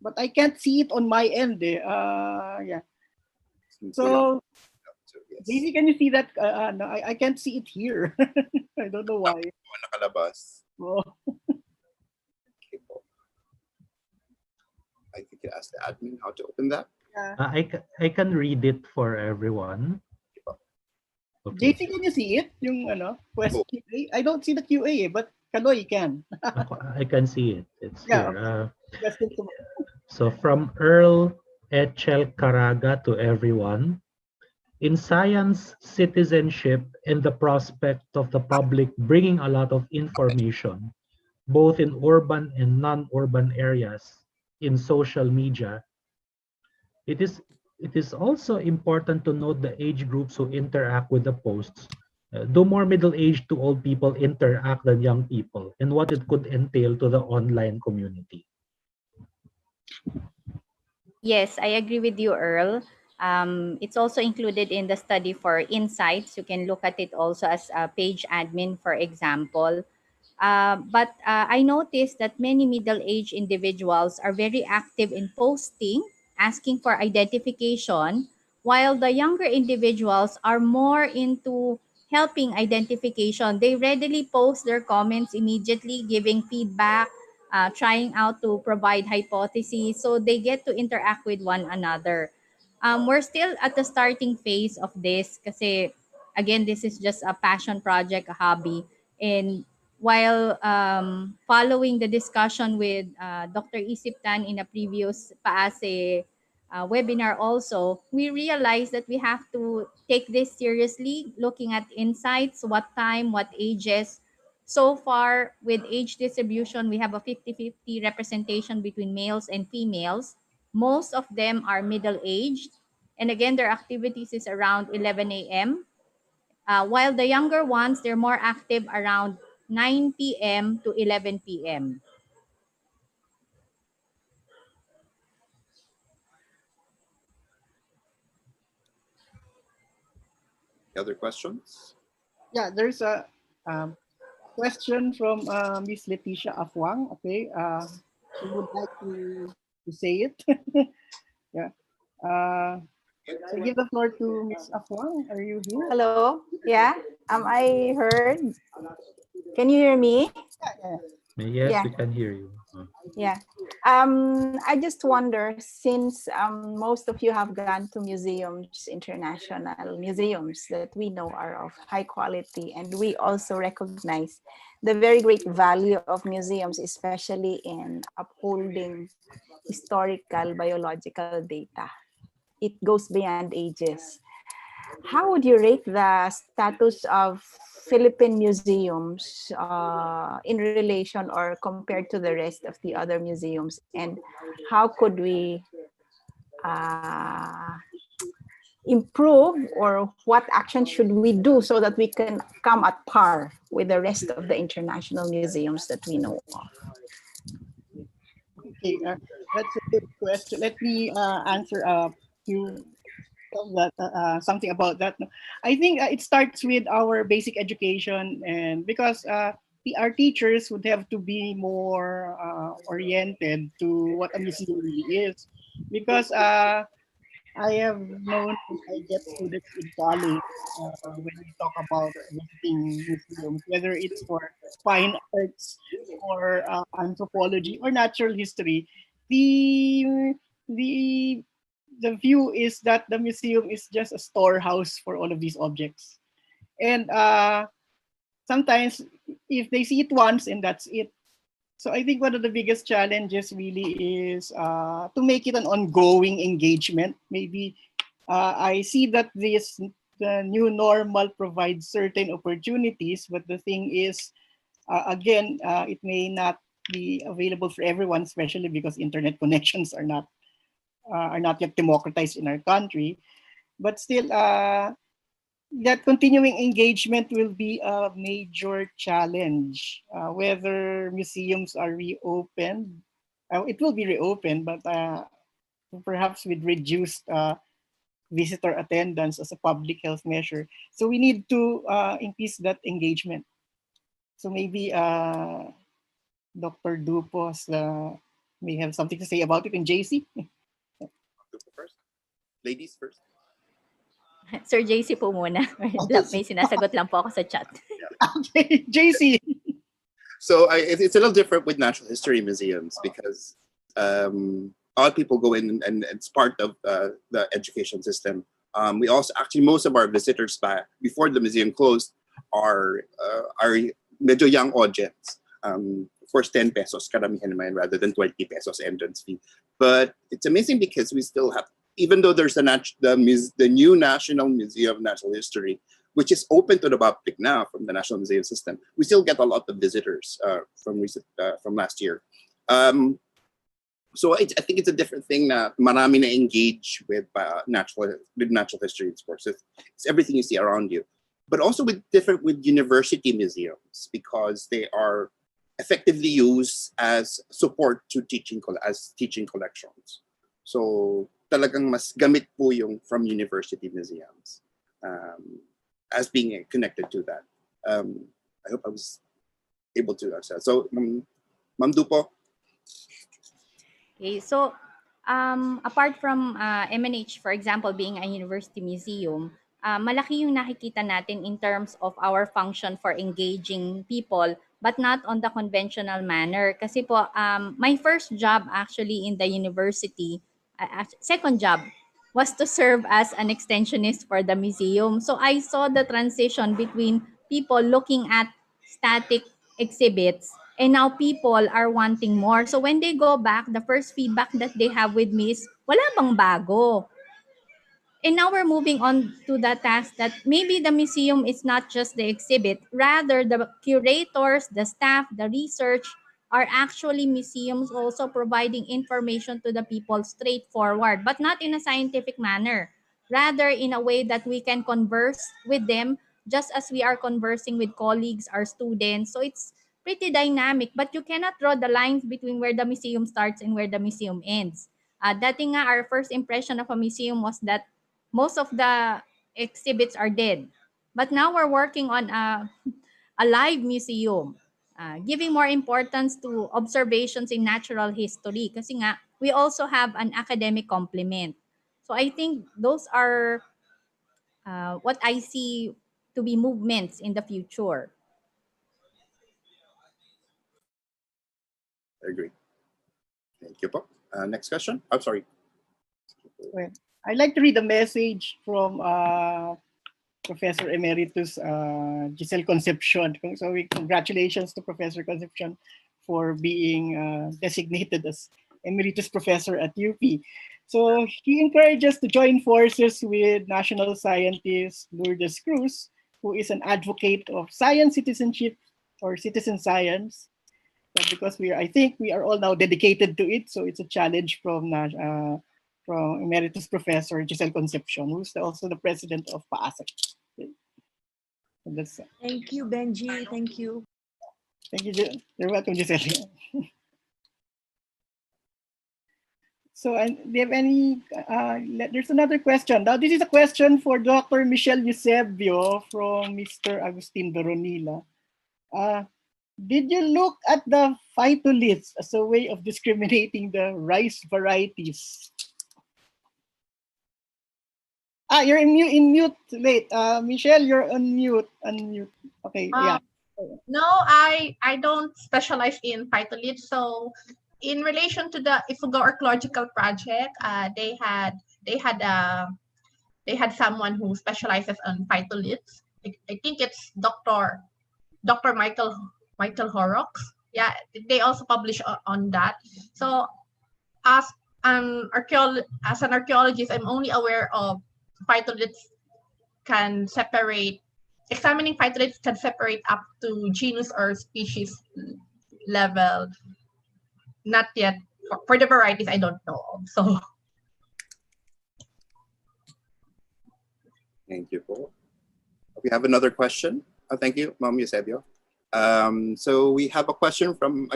But I can't see it on my end. Yeah. So, JC, can you see that? No, I can't see it here. I don't know why. Oh. I think you ask the admin how to open that. I can read it for everyone. Okay. JC, can you see it? Yung question QA? I don't see the QA, but Kaloy can. I can see it. It's here. So from Earl Echel Caraga to everyone. In science, citizenship, and the prospect of the public bringing a lot of information, both in urban and non-urban areas, in social media, it is also important to note the age groups who interact with the posts. Do more middle-aged to old people interact than young people, and what it could entail to the online community? Yes, I agree with you, Earl. It's also included in the study for insights. You can look at it also as a page admin, for example. But I noticed that many middle-aged individuals are very active in posting, asking for identification, while the younger individuals are more into helping identification. They readily post their comments immediately, giving feedback, trying out to provide hypotheses, so they get to interact with one another. We're still at the starting phase of this kasi, again, this is just a passion project, a hobby. And while following the discussion with Dr. Isiptan in a previous PAASE webinar also, we realized that we have to take this seriously, looking at insights, what time, what ages. So far, with age distribution, we have a 50-50 representation between males and females. Most of them are middle-aged. And again, their activities is around 11 a.m. While the younger ones, they're more active around 9 p.m. to 11 p.m. Other questions? Yeah, there's a question from Miss Leticia Afwang. Okay, she would like to say it. Yeah. So give the floor to Miss Afwang. Are you here? Hello. Yeah. Am I heard? Can you hear me? Yeah. Yes, Yeah. we can hear you. Yeah. I just wonder, since most of you have gone to museums, international museums that we know are of high quality, and we also recognize the very great value of museums, especially in upholding historical biological data. It goes beyond ages. How would you rate the status of Philippine museums in relation or compared to the rest of the other museums? And how could we improve, or what action should we do so that we can come at par with the rest of the international museums that we know of? Okay, that's a good question. Let me answer a few of that, something about that. I think it starts with our basic education, and because our teachers would have to be more oriented to what a museum really is, because I have known I get students in college when we talk about visiting museums, whether it's for fine arts or anthropology or natural history. The the the view is that the museum is just a storehouse for all of these objects, and sometimes if they see it once and that's it. So I think one of the biggest challenges really is to make it an ongoing engagement. Maybe I see that the new normal provides certain opportunities, but the thing is, again, it may not be available for everyone, especially because internet connections are not yet democratized in our country. But still, that continuing engagement will be a major challenge. Whether museums are reopened, it will be reopened, but perhaps with reduced visitor attendance as a public health measure. So we need to increase that engagement. So maybe Dr. Dupos may have something to say about it, in JC. First. Ladies first. Sir JC po muna. May sinasagot lang po ako sa chat. Okay, JC. So it's a little different with natural history museums because a lot of people go in and it's part of the education system. We also actually, most of our visitors before the museum closed are medyo young audience. Of course, 10 pesos karamihan naman rather than 20 pesos entrance fee. But it's amazing because we still have, even though there's the new National Museum of Natural History, which is open to the public now from the National Museum system, we still get a lot of visitors from last year. So I think it's a different thing na marami na engage with natural history, of course. It's everything you see around you. But also different with university museums because they are effectively used as support to teaching collections. So talagang mas gamit po yung from university museums as being connected to that. I hope I was able to answer. So, Ma'am Dupo. Okay, so apart from MNH, for example, being a university museum, malaki yung nakikita natin in terms of our function for engaging people, but not on the conventional manner. Kasi po, my first job actually in the university, second job, was to serve as an extensionist for the museum. So I saw the transition between people looking at static exhibits And now people are wanting more. So when they go back, the first feedback that they have with me is, wala bang bago? And now we're moving on to the task that maybe the museum is not just the exhibit, rather the curators, the staff, the research are actually museums also providing information to the people straightforward, but not in a scientific manner, rather in a way that we can converse with them just as we are conversing with colleagues, our students. So it's pretty dynamic, but you cannot draw the lines between where the museum starts and where the museum ends. Dati nga, our first impression of a museum was that most of the exhibits are dead. But now we're working on a live museum, giving more importance to observations in natural history. Kasi nga, we also have an academic complement. So I think those are what I see to be movements in the future. I agree. Thank you po. Next question. I'm sorry. Well, I'd like to read a message from Professor Emeritus Giselle Concepcion. So congratulations to Professor Concepcion for being designated as Emeritus Professor at UP. So he encouraged us to join forces with national scientist Lourdes Cruz, who is an advocate of science citizenship or citizen science. But because I think we are all now dedicated to it, so it's a challenge from Emeritus Professor Giselle Concepcion, who's also the president of PAASE. Thank you, Benji. Thank you. Thank you. You're welcome, Giselle. So, and do you have any? There's another question. Now, this is a question for Dr. Michelle Eusebio from Mr. Agustin Doronila. Did you look at the phytoliths as a way of discriminating the rice varieties? You're in mute. Wait, Michelle, you're on mute. Unmute. Okay, yeah. No, I don't specialize in phytoliths. So in relation to the Ifugo Archaeological project, they had someone who specializes on phytoliths. I think it's Dr. Michael Horrocks. Yeah, they also publish on that. So as an archaeologist, I'm only aware of phytoliths can separate. Examining phytoliths can separate up to genus or species level. Not yet. For the varieties, I don't know. So. Thank you, Paul. We have another question. Thank you, Ma'am Eusebio. So we have a question from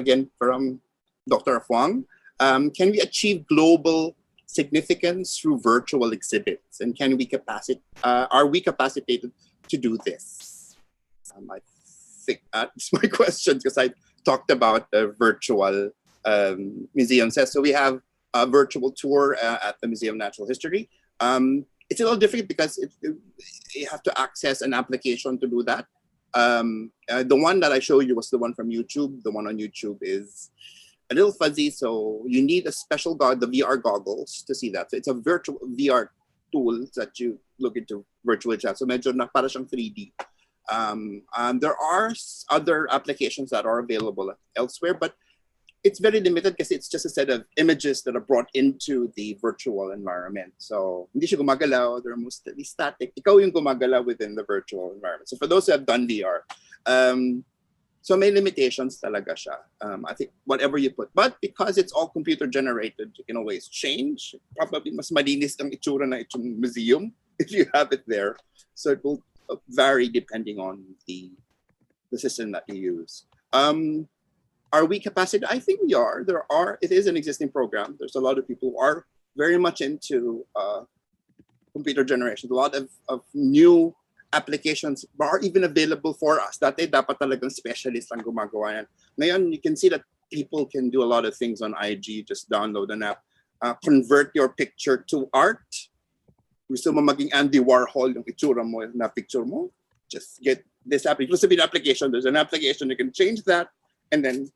Dr. Huang. Can we achieve global significance through virtual exhibits? And are we capacitated to do this? I think that's my question because I talked about virtual museum sets. So we have a virtual tour at the Museum of Natural History. It's a little different because you have to access an application to do that. The one that I showed you was the one from YouTube. The one on YouTube is a little fuzzy, so you need a special the VR goggles to see that. So it's a virtual VR tool that you look into virtual chat. So medyo na para siyang 3D. There are other applications that are available elsewhere, but it's very limited because it's just a set of images that are brought into the virtual environment. So hindi siya gumagalaw, they're mostly static. Ikaw yung gumagalaw within the virtual environment. So for those who have done VR, so may limitations talaga siya. I think whatever you put. But because it's all computer generated, you can always change. Probably mas malinis ang itsura na itong museum if you have it there. So it will vary depending on the system that you use. Are we capacitated? I think we are. It is an existing program. There's a lot of people who are very much into computer generation. A lot of new applications are even available for us. Dati dapat talagang specialist ang gumagawa yan. Ngayon, you can see that people can do a lot of things on IG. Just download an app. Convert your picture to art. Gusto mo maging Andy Warhol yung itsura mo na picture mo? Just get this application. There's an application. You can change that. And then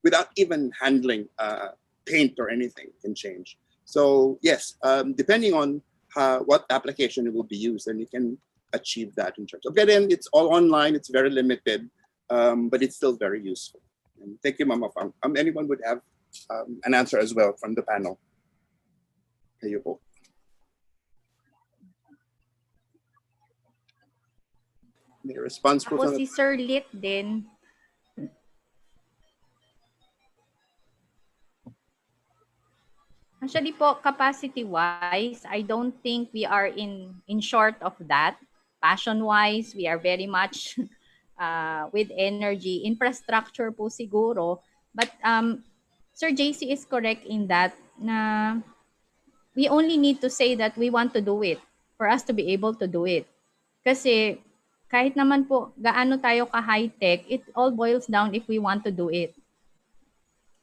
without even handling paint or anything can change. So yes, depending on what application it will be used, and you can achieve that in terms of, again, it's all online, it's very limited. but it's still very useful. And thank you, Mama Fang. Anyone would have an answer as well from the panel? Kayo po. May response po Ako sa... si Sir Lit din. Actually po, capacity-wise, I don't think we are in short of that. Passion-wise, we are very much with energy. Infrastructure po siguro. But Sir JC is correct in that na we only need to say that we want to do it for us to be able to do it. Kasi kahit naman po gaano tayo ka-high-tech, it all boils down if we want to do it.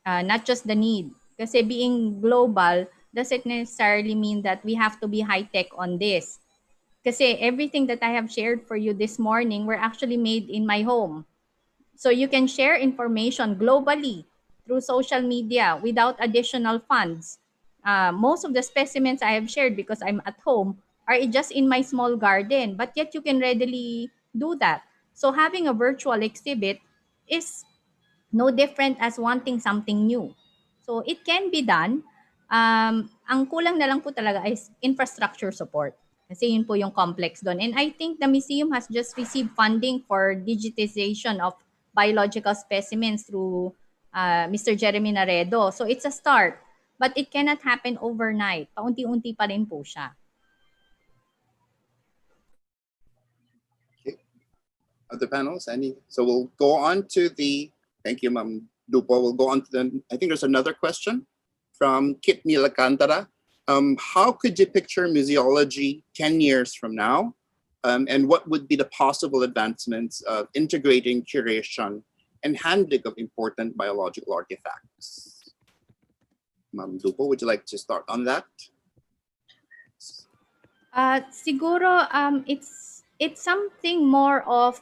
Not just the need. Kasi being global doesn't necessarily mean that we have to be high-tech on this. Kasi everything that I have shared for you this morning were actually made in my home. So you can share information globally through social media without additional funds. Most of the specimens I have shared because I'm at home are just in my small garden, but yet you can readily do that. So having a virtual exhibit is no different as wanting something new. So it can be done. Ang kulang na lang po talaga is infrastructure support. Kasi yun po yung complex doon. And I think the museum has just received funding for digitization of biological specimens through Mr. Jeremy Naredo. So it's a start. But it cannot happen overnight. Paunti-unti pa rin po siya. Okay. Other panels? Any? So we'll go on to the... Thank you, Ma'am Dupo. We'll go on to the... I think there's another question from Kit Milacantara. How could you picture museology 10 years from now? And what would be the possible advancements of integrating curation and handling of important biological artifacts? Ma'am Dupo, would you like to start on that? Siguro it's something more of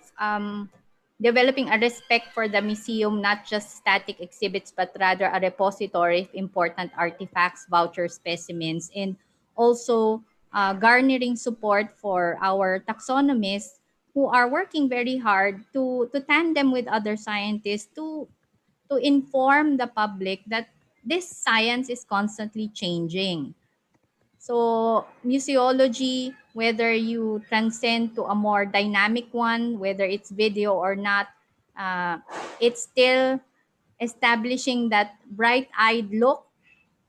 developing a respect for the museum, not just static exhibits, but rather a repository of important artifacts, voucher specimens, and also garnering support for our taxonomists who are working very hard to tandem with other scientists to inform the public that this science is constantly changing. So museology, whether you transcend to a more dynamic one, whether it's video or not, it's still establishing that bright-eyed look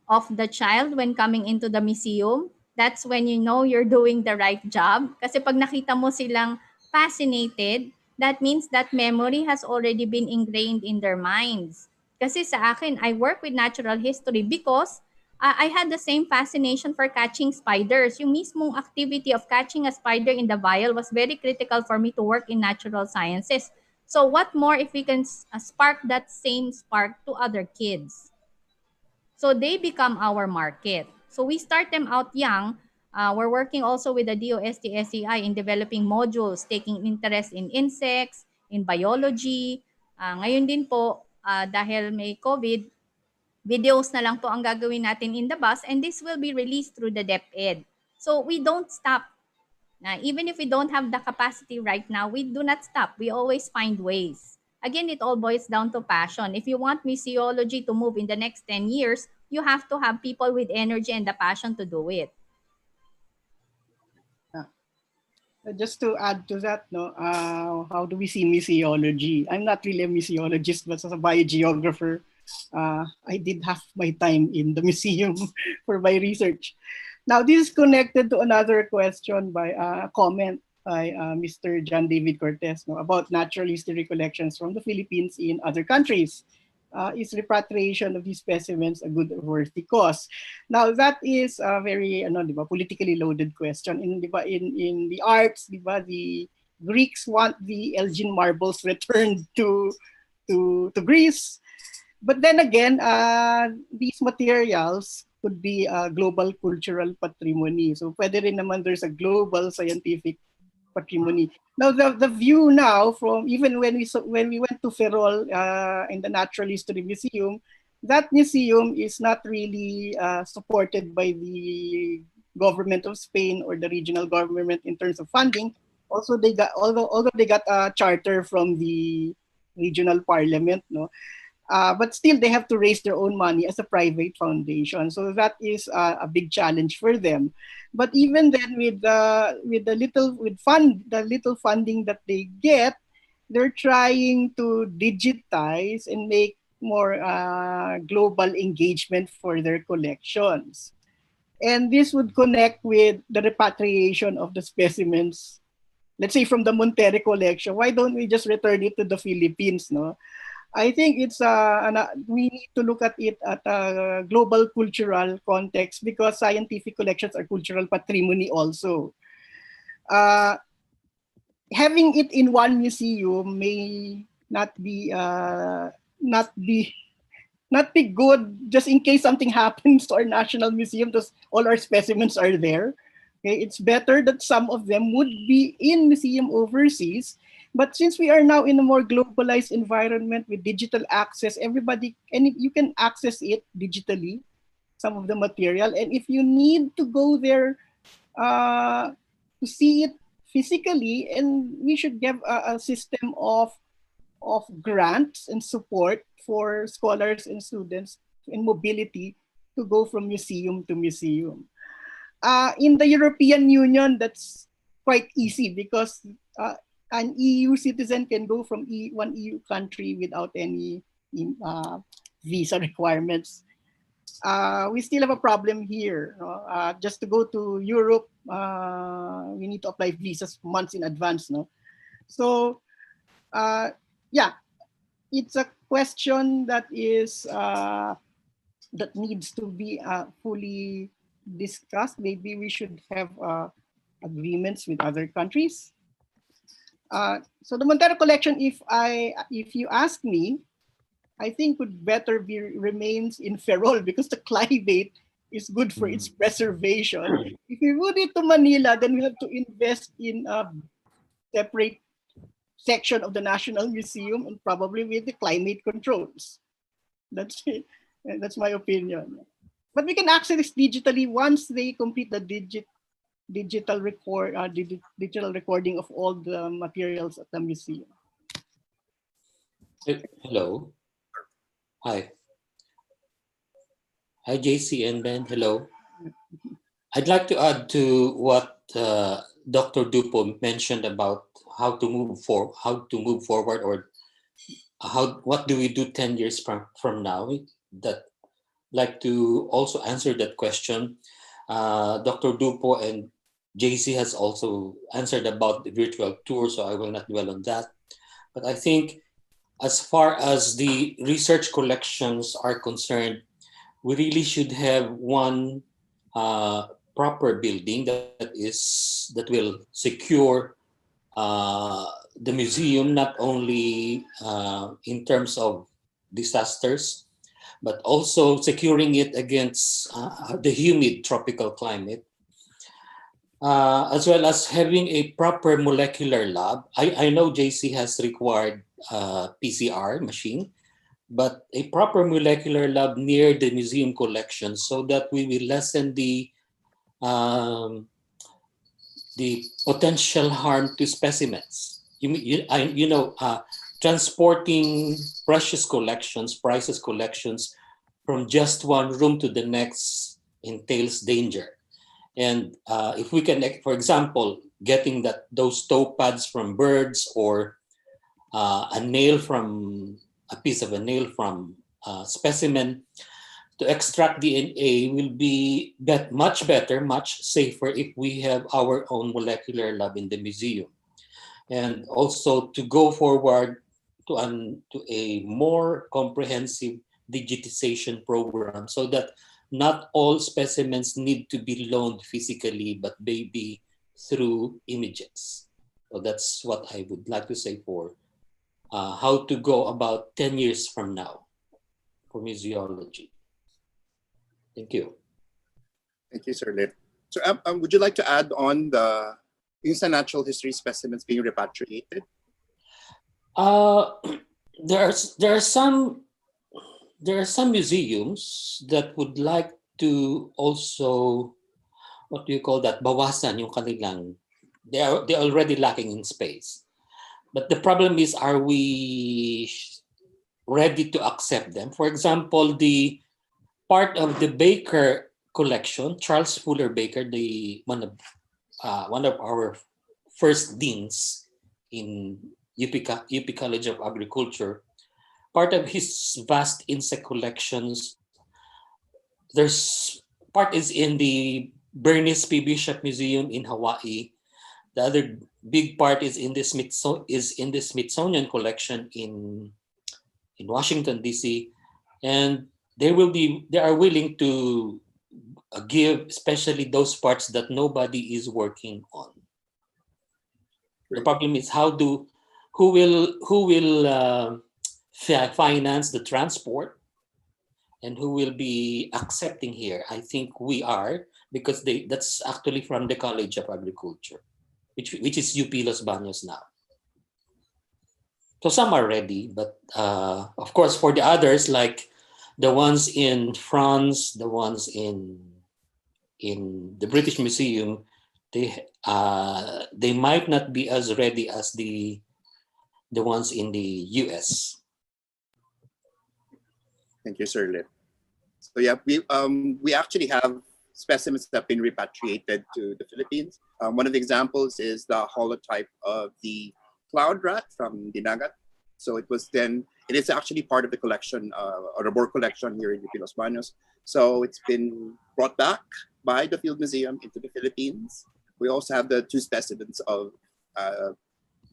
of the child when coming into the museum. That's when you know you're doing the right job. Kasi pag nakita mo silang fascinated, that means that memory has already been ingrained in their minds. Kasi sa akin, I work with natural history because I had the same fascination for catching spiders. Yung mismong activity of catching a spider in the vial was very critical for me to work in natural sciences. So what more if we can spark that same spark to other kids? So they become our market. So we start them out young. We're working also with the DOST-SEI in developing modules, taking interest in insects, in biology. Ngayon din po, dahil may COVID, videos na lang po ang gagawin natin in the bus, and this will be released through the DepEd. So we don't stop. Even if we don't have the capacity right now, we do not stop. We always find ways. Again, it all boils down to passion. If you want museology to move in the next 10 years, you have to have people with energy and the passion to do it. Just to add to that, no, how do we see museology? I'm not really a museologist, but as a biogeographer, I did have my time in the museum for my research. Now, this is connected to another question by a comment by Mr. John David Cortez, no, about natural history collections from the Philippines in other countries. Is repatriation of these specimens a good or worthy cause? Now, that is a very politically loaded question. In the arts, the Greeks want the Elgin marbles returned to Greece. But then again, these materials could be global cultural patrimony. So pwede rin naman there's a global scientific patrimony. Now the view now from even when we went to Ferrol in the Natural History Museum, that museum is not really supported by the government of Spain or the regional government in terms of funding. Also, although they got a charter from the regional parliament, no? But still, they have to raise their own money as a private foundation. So that is a big challenge for them. But even then, with the little funding that they get, they're trying to digitize and make more global engagement for their collections. And this would connect with the repatriation of the specimens, let's say from the Montero collection. Why don't we just return it to the Philippines, no? I think it's we need to look at it at a global cultural context because scientific collections are cultural patrimony also. Having it in one museum may not be good just in case something happens to our national museum because all our specimens are there. Okay, it's better that some of them would be in museum overseas. But since we are now in a more globalized environment with digital access, everybody you can access it digitally, some of the material. And if you need to go there to see it physically, and we should give a system of grants and support for scholars and students in mobility to go from museum to museum. In the European Union, that's quite easy because an EU citizen can go from one EU country without any visa requirements. We still have a problem here. Just to go to Europe, we need to apply visas months in advance. No? So, yeah, it's a question that is that needs to be fully discussed. Maybe we should have agreements with other countries. So the Montero collection, if you ask me, I think would better remains in Ferrol because the climate is good for its preservation. If we move it to Manila, then we have to invest in a separate section of the National Museum and probably with the climate controls. That's it. That's my opinion. But we can access this digitally once they complete the digital recording of all the materials at the museum. Hello. Hi. Hi, JC and Ben. Hello. I'd like to add to what Dr. Dupo mentioned about how to move forward, or what do we do 10 years from now. That like to also answer that question. Dr. Dupo and JC has also answered about the virtual tour, so I will not dwell on that. But I think as far as the research collections are concerned, we really should have one proper building that will secure the museum, not only in terms of disasters, but also securing it against the humid tropical climate, as well as having a proper molecular lab. I know JC has required PCR machine, but a proper molecular lab near the museum collection so that we will lessen the potential harm to specimens. Transporting priceless collections from just one room to the next entails danger. And if we can, for example, getting those toe pads from birds, or a piece of a nail from a specimen, to extract DNA will be much better, much safer if we have our own molecular lab in the museum. And also to go forward to a more comprehensive digitization program so that not all specimens need to be loaned physically, but maybe through images. So that's what I would like to say for how to go about 10 years from now for museology. Thank you. Thank you, Sir Lit. So would you like to add on the instant natural history specimens being repatriated? There are some museums that would like to also, what do you call that, bawasan yung kanilang, they're already lacking in space. But the problem is, are we ready to accept them? For example, the part of the Baker collection, Charles Fuller Baker, the one of our first deans in UP College of Agriculture, part of his vast insect collections, there's part is in the Bernice P. Bishop Museum in Hawaii. The other big part is in the Smithsonian collection in Washington D.C. and they are willing to give, especially those parts that nobody is working on. The problem is who will finance the transport and who will be accepting here. I think we are, because that's actually from the College of Agriculture, which is UP Los Baños now. So some are ready, but of course for the others, like the ones in France, the ones in the British Museum, they might not be as ready as the ones in the US. Thank you, Sir Lynn. So yeah, we actually have specimens that have been repatriated to the Philippines. One of the examples is the holotype of the cloud rat from Dinagat. So it is actually part of the collection, or the board collection here in UP Los Baños. So it's been brought back by the Field Museum into the Philippines. We also have the 2 specimens of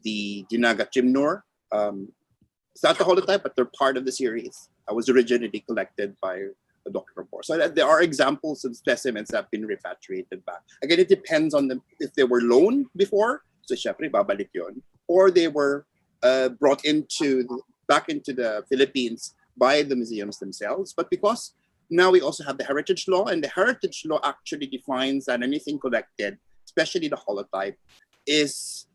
the Dinagat gymnor. It's not the holotype, but they're part of the series. I was originally collected by Dr. Moore. So there are examples of specimens that have been repatriated back. Again, it depends on them if they were loaned before, so syempre babalik yun, or they were brought back into the Philippines by the museums themselves. But because now we also have the heritage law, and the heritage law actually defines that anything collected, especially the holotype, is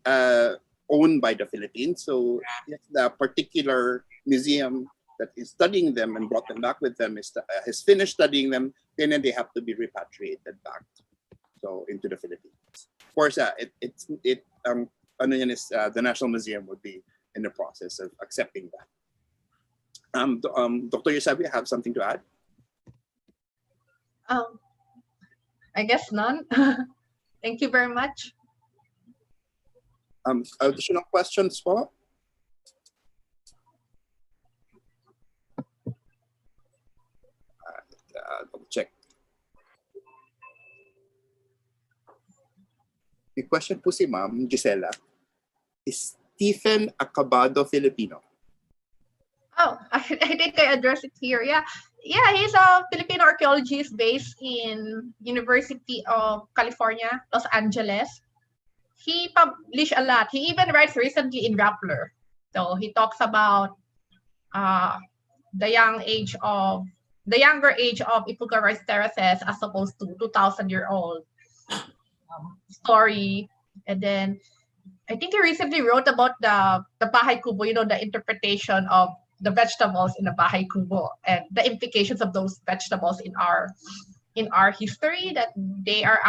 owned by the Philippines. So if the particular museum that is studying them and brought them back with them has finished studying them, then they have to be repatriated back into the Philippines. Of course, the National Museum would be in the process of accepting that. Dr. Eusebio, have something to add? I guess none. Thank you very much. Additional questions, po? Double check. May question po si Ma'am Gisela. Is Stephen Acabado Filipino? Oh, I think I addressed it here. Yeah, he's a Filipino archaeologist based in University of California, Los Angeles. He published a lot. He even writes recently in Rappler. So he talks about the younger age of Ipuga-Rice terraces as opposed to 2,000-year-old story. And then I think he recently wrote about the Bahay Kubo, the interpretation of the vegetables in the Bahay Kubo and the implications of those vegetables in our history, that they are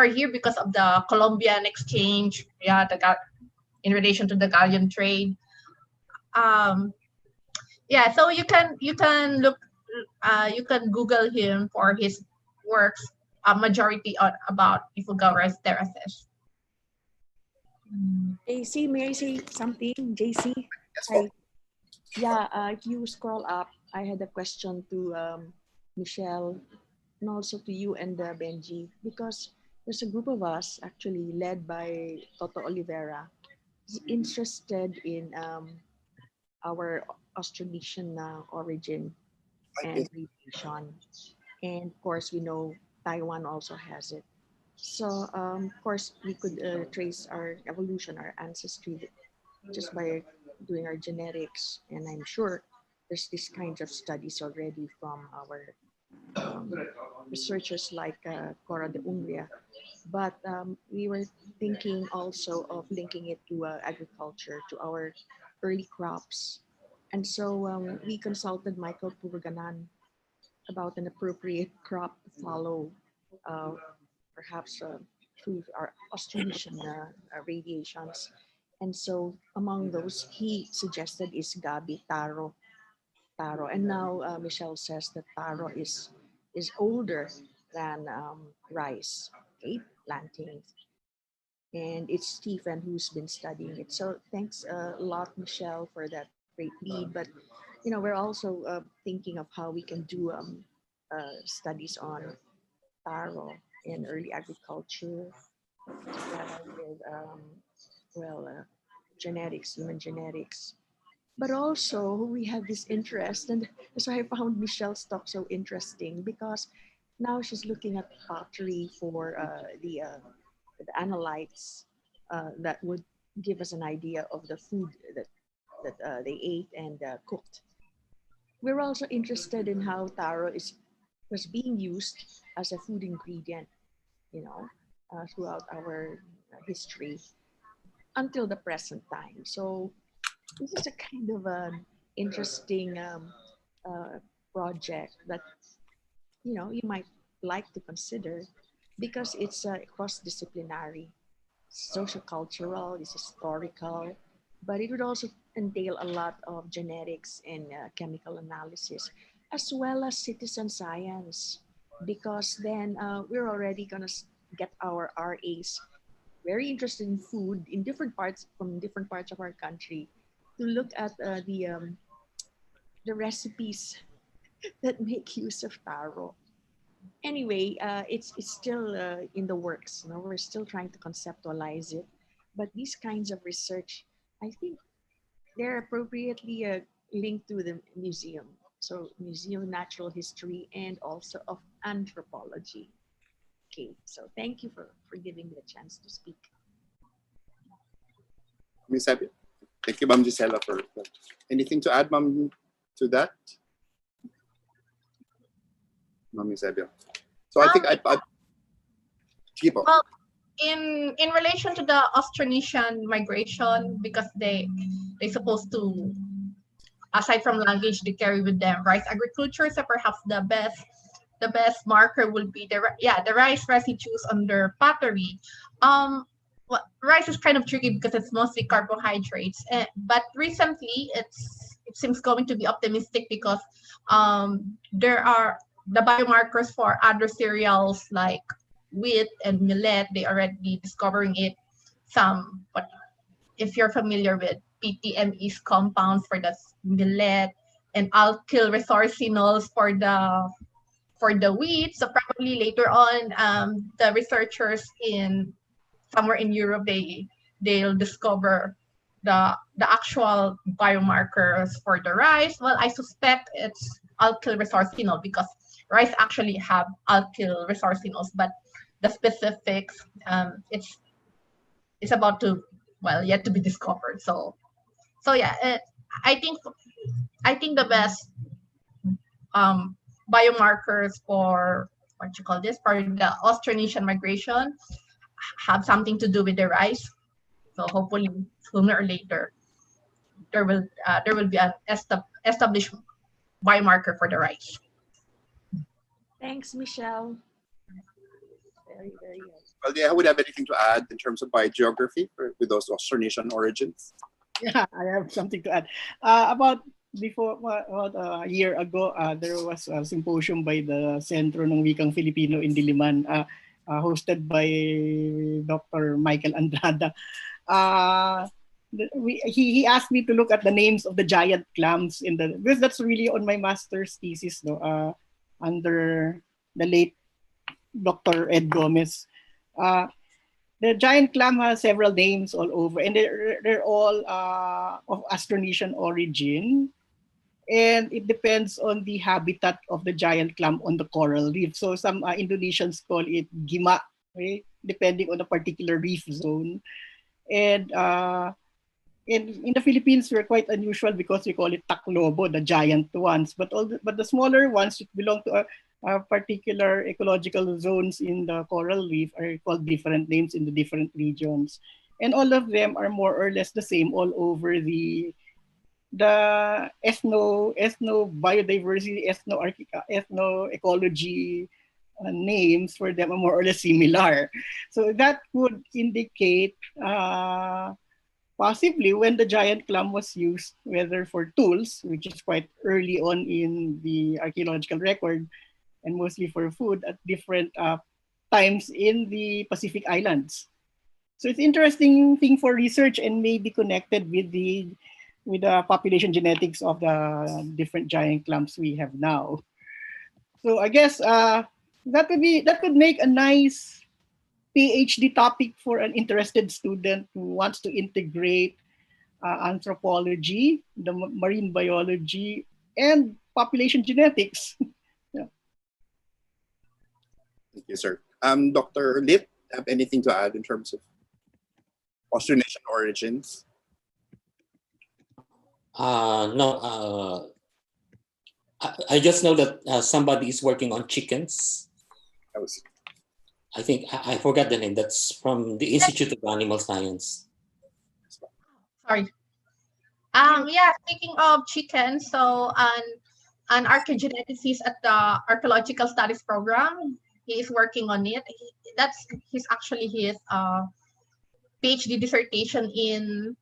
here because of the Colombian exchange, in relation to the galleon trade. So you can look, you can Google him for his works, a majority about Ipuga-Rice terraces. JC, may I say something? JC? Yes, Hi. Yeah, if you scroll up, I had a question to Michelle and also to you and Benji, because there's a group of us actually led by Toto Oliveira, interested in our Austronesian origin and relation. And of course, we know Taiwan also has it. So of course, we could trace our evolution, our ancestry, just by doing our genetics. And I'm sure there's this kind of studies already from our researchers like Cora de Umbria. But we were thinking also of linking it to agriculture, to our early crops. And so we consulted Michael Purganan about an appropriate crop to follow, perhaps through our Austronesian radiations. And so among those he suggested is gabi, taro. And now Michelle says that taro is older than rice, okay, plantains. And it's Stephen who's been studying it. So thanks a lot, Michelle, for that great lead. But we're also thinking of how we can do studies on taro in early agriculture, together with genetics, human genetics. But also we have this interest, and that's why I found Michelle's talk so interesting, because now she's looking at pottery for the analytes that would give us an idea of the food that they ate and cooked. We're also interested in how taro was being used as a food ingredient, throughout our history until the present time. So this is a kind of an interesting project that you might like to consider, because it's cross-disciplinary, sociocultural, it's historical, but it would also entail a lot of genetics and chemical analysis, as well as citizen science, because then we're already going to get our RAs very interested in food in different parts from different parts of our country to look at the recipes that make use of taro. Anyway, it's still in the works. We're still trying to conceptualize it, but these kinds of research, I think, they're appropriately linked to the museum. So Museum of Natural History and also of Anthropology. Okay, so thank you for giving me the chance to speak. Ms. Abby? Thank you, Ma'am Gisela, for anything to add, Ma'am, to that? Ma'am Eusebio. So I think I keep up. Well, in relation to the Austronesian migration, because they supposed to, aside from language, they carry with them rice agriculture. So perhaps the best marker would be the rice residues under pottery. Rice is kind of tricky because it's mostly carbohydrates. But recently, it seems going to be optimistic because there are the biomarkers for other cereals like wheat and millet. They already discovering it. But if you're familiar with PTME's compounds for the millet and alkyl resorcinols for the wheat. So probably later on, the researchers somewhere in Europe, they'll discover the actual biomarkers for the rice. Well, I suspect it's alkyl resorcinol because rice actually have alkyl resorcinols, but the specifics, it's about to, yet to be discovered. So yeah, I think the best biomarkers for for the Austronesian migration have something to do with the rice. So hopefully sooner or later there will be an established biomarker for the rice. Thanks, Michelle. Very, very good. Well, yeah, I would have anything to add in terms of biogeography with those Austronesian origins. Yeah, I have something to add. About a year ago, there was a symposium by the Centro ng Wikang Filipino in Diliman, hosted by Dr. Michael Andrada. He asked me to look at the names of the giant clams because that's really on my master's thesis, under the late Dr. Ed Gomez. The giant clam has several names all over, and they're all of Austronesian origin. And it depends on the habitat of the giant clam on the coral reef. So some Indonesians call it gima, okay? Depending on the particular reef zone. And in the Philippines, we're quite unusual because we call it taklobo, the giant ones. But the smaller ones that belong to particular ecological zones in the coral reef are called different names in the different regions. And all of them are more or less the same all over the ethno biodiversity, ethno ecology names for them are more or less similar. So that would indicate possibly when the giant clam was used, whether for tools, which is quite early on in the archaeological record, and mostly for food at different times in the Pacific Islands. So it's interesting thing for research and may be connected with the population genetics of the different giant clams we have now. So I guess that could make a nice PhD topic for an interested student who wants to integrate anthropology, the marine biology, and population genetics. Yeah. Thank you, sir. Dr. Lit, have anything to add in terms of Austronesian origins? No. I just know that somebody is working on chickens. I think I forgot the name. That's from the Institute of Animal Science. Sorry. Yeah, speaking of chickens, so an archaeogeneticist at the Archaeological Studies program, he is working on it. He's actually his PhD dissertation in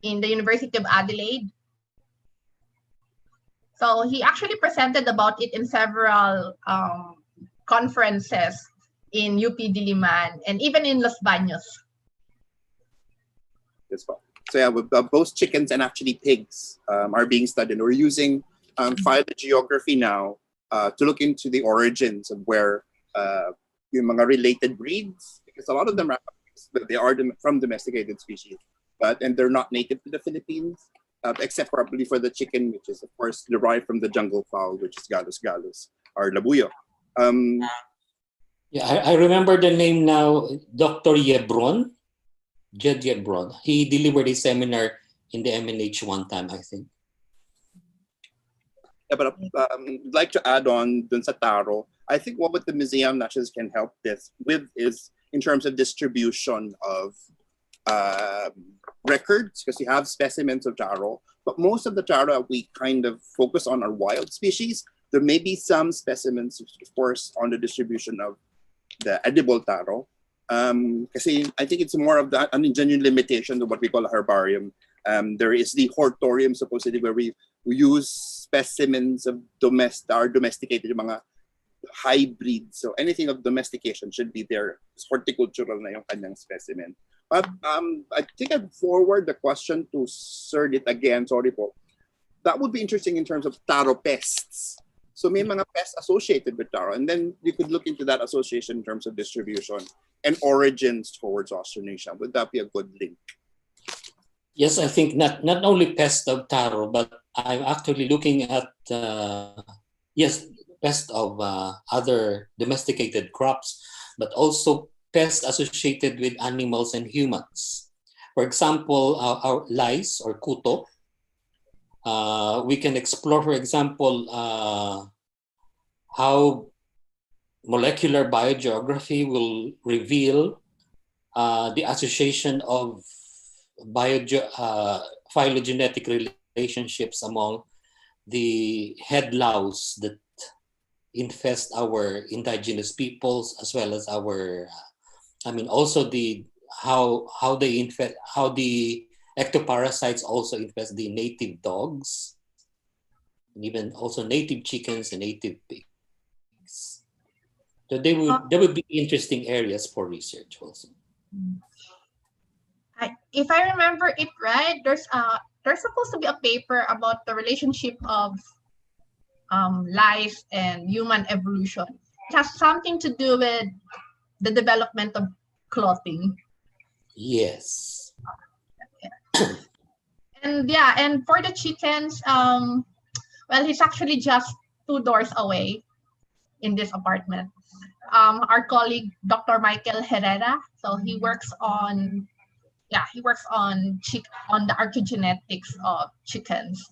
the University of Adelaide. So he actually presented about it in several conferences in UP Diliman and even in Los Baños. As well. So yeah, with, both chickens and actually pigs are being studied. We're using phylogeography now to look into the origins of where yung mga related breeds, because a lot of them they are from domesticated species, and they're not native to the Philippines, except probably for the chicken, which is of course derived from the jungle fowl, which is Gallus gallus or labuyo. Yeah, I remember the name now, Dr. Yebron. Jed Yebron. He delivered a seminar in the MNH one time, I think. Yeah, but I'd like to add on dun sa taro. I think what the museum naturally can help this with is in terms of distribution of records, because we have specimens of taro, but most of the taro we kind of focus on are wild species. There may be some specimens, of course, on the distribution of the edible taro. Kasi I think it's more of that an genuine limitation to what we call a herbarium. There is the hortorium, supposedly, where we use specimens of domesticated mga hybrids. So anything of domestication should be there. It's horticultural na yung kanyang specimen. But I think I'd forward the question to Sir Lit again. Sorry po. That would be interesting in terms of taro pests. So may mga pests associated with taro, and then you could look into that association in terms of distribution and origins towards Australasia. Would that be a good link? Yes, I think not only pests of taro, but I'm actually looking at pests of other domesticated crops, but also pests associated with animals and humans. For example, our lice or kuto. We can explore, for example, how molecular biogeography will reveal the association of phylogenetic relationships among the head louse that infest our indigenous peoples, as well as our, also how the ectoparasites also infest the native dogs, and even also native chickens and native pigs. So they would be interesting areas for research also. If I remember it right, there's supposed to be a paper about the relationship of life and human evolution. It has something to do with the development of clothing. Yes. And for the chickens, well, he's actually just 2 doors away in this apartment. Our colleague, Dr. Michael Herrera, so he works on the archaeogenetics of chickens.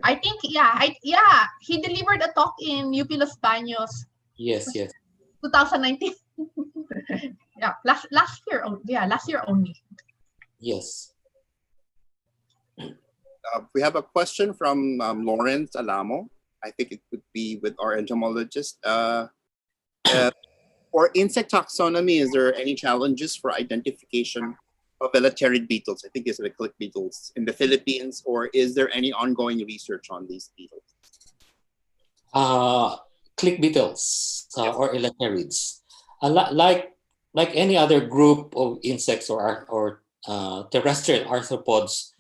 I think, he delivered a talk in UP Los Baños. Yes. 2019. Yeah, last year only. Yes. We have a question from Lawrence Alamo. I think it could be with our entomologist. For insect taxonomy, is there any challenges for identification of elaterid beetles? I think it's the click beetles in the Philippines, or is there any ongoing research on these beetles? Click beetles or elaterids, like any other group of insects or terrestrial arthropods,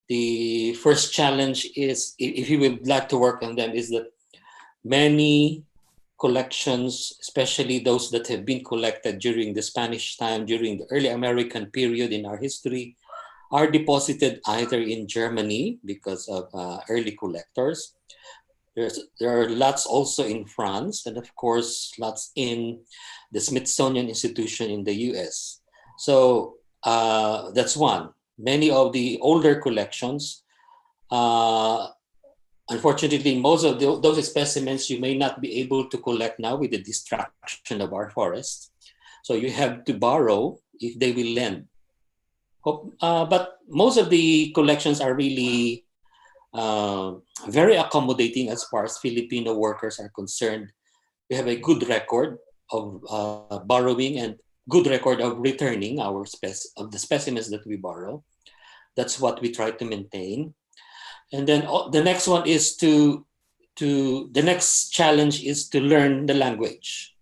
the first challenge is, if you would like to work on them, is that many collections, especially those that have been collected during the Spanish time, during the early American period in our history, are deposited either in Germany because of early collectors. There are lots also in France, and of course, lots in the Smithsonian Institution in the US. So that's one. Many of the older collections, unfortunately, most of those specimens you may not be able to collect now with the destruction of our forests. So you have to borrow if they will lend. But most of the collections are really very accommodating as far as Filipino workers are concerned. We have a good record of borrowing and good record of returning of the specimens that we borrow. That's what we try to maintain. And then the next one is the next challenge is to learn the language.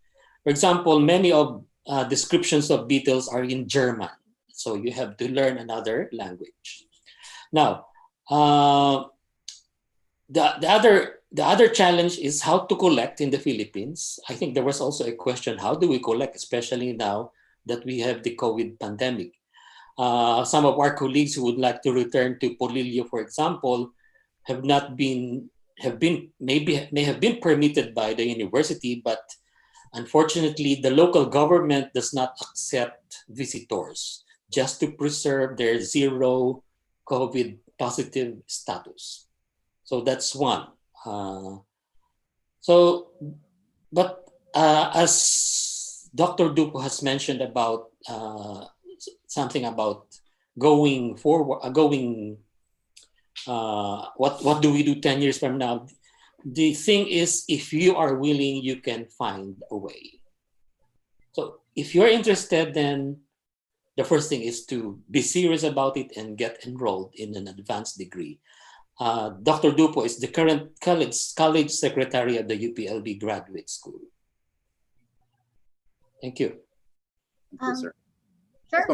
For example, many of descriptions of beetles are in German. So you have to learn another language. Now, the other challenge is how to collect in the Philippines. I think there was also a question, how do we collect, especially now that we have the COVID pandemic? Some of our colleagues who would like to return to Polillo, for example, may have been permitted by the university, but unfortunately, the local government does not accept visitors just to preserve their zero COVID positive status. So that's one. As Dr. Dupo has mentioned about something about going forward, what do we do 10 years from now? The thing is, if you are willing, you can find a way. So if you're interested, then the first thing is to be serious about it and get enrolled in an advanced degree. Dr. Dupo is the current college secretary at the UPLB Graduate School. Thank you. Thank you, sir. Sir,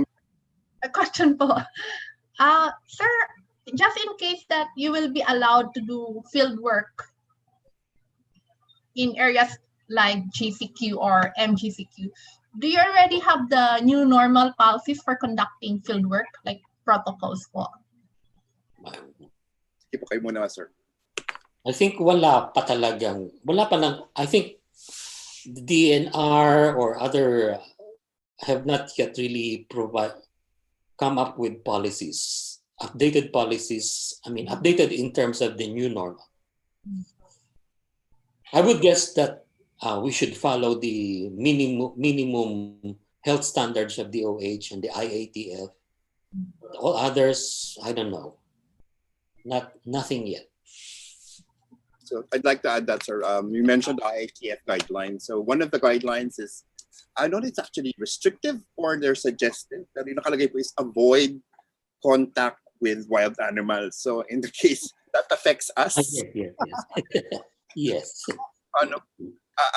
a question po. Sir, just in case that you will be allowed to do field work in areas like GCQ or MGCQ, do you already have the new normal policies for conducting field work, like protocols po? Sige po kayo muna, sir. I think wala pa lang, I think the DNR or other have not yet really come up with policies, updated policies, updated in terms of the new normal. I would guess that we should follow the minimum health standards of the OH and the IATF. All others, I don't know. Nothing yet. So I'd like to add that, sir. You mentioned the IATF guidelines. So one of the guidelines is, I know it's actually restrictive or they're suggestive. Pero yung nakalagay po is avoid contact with wild animals. So in the case that affects us. Yes. Yes.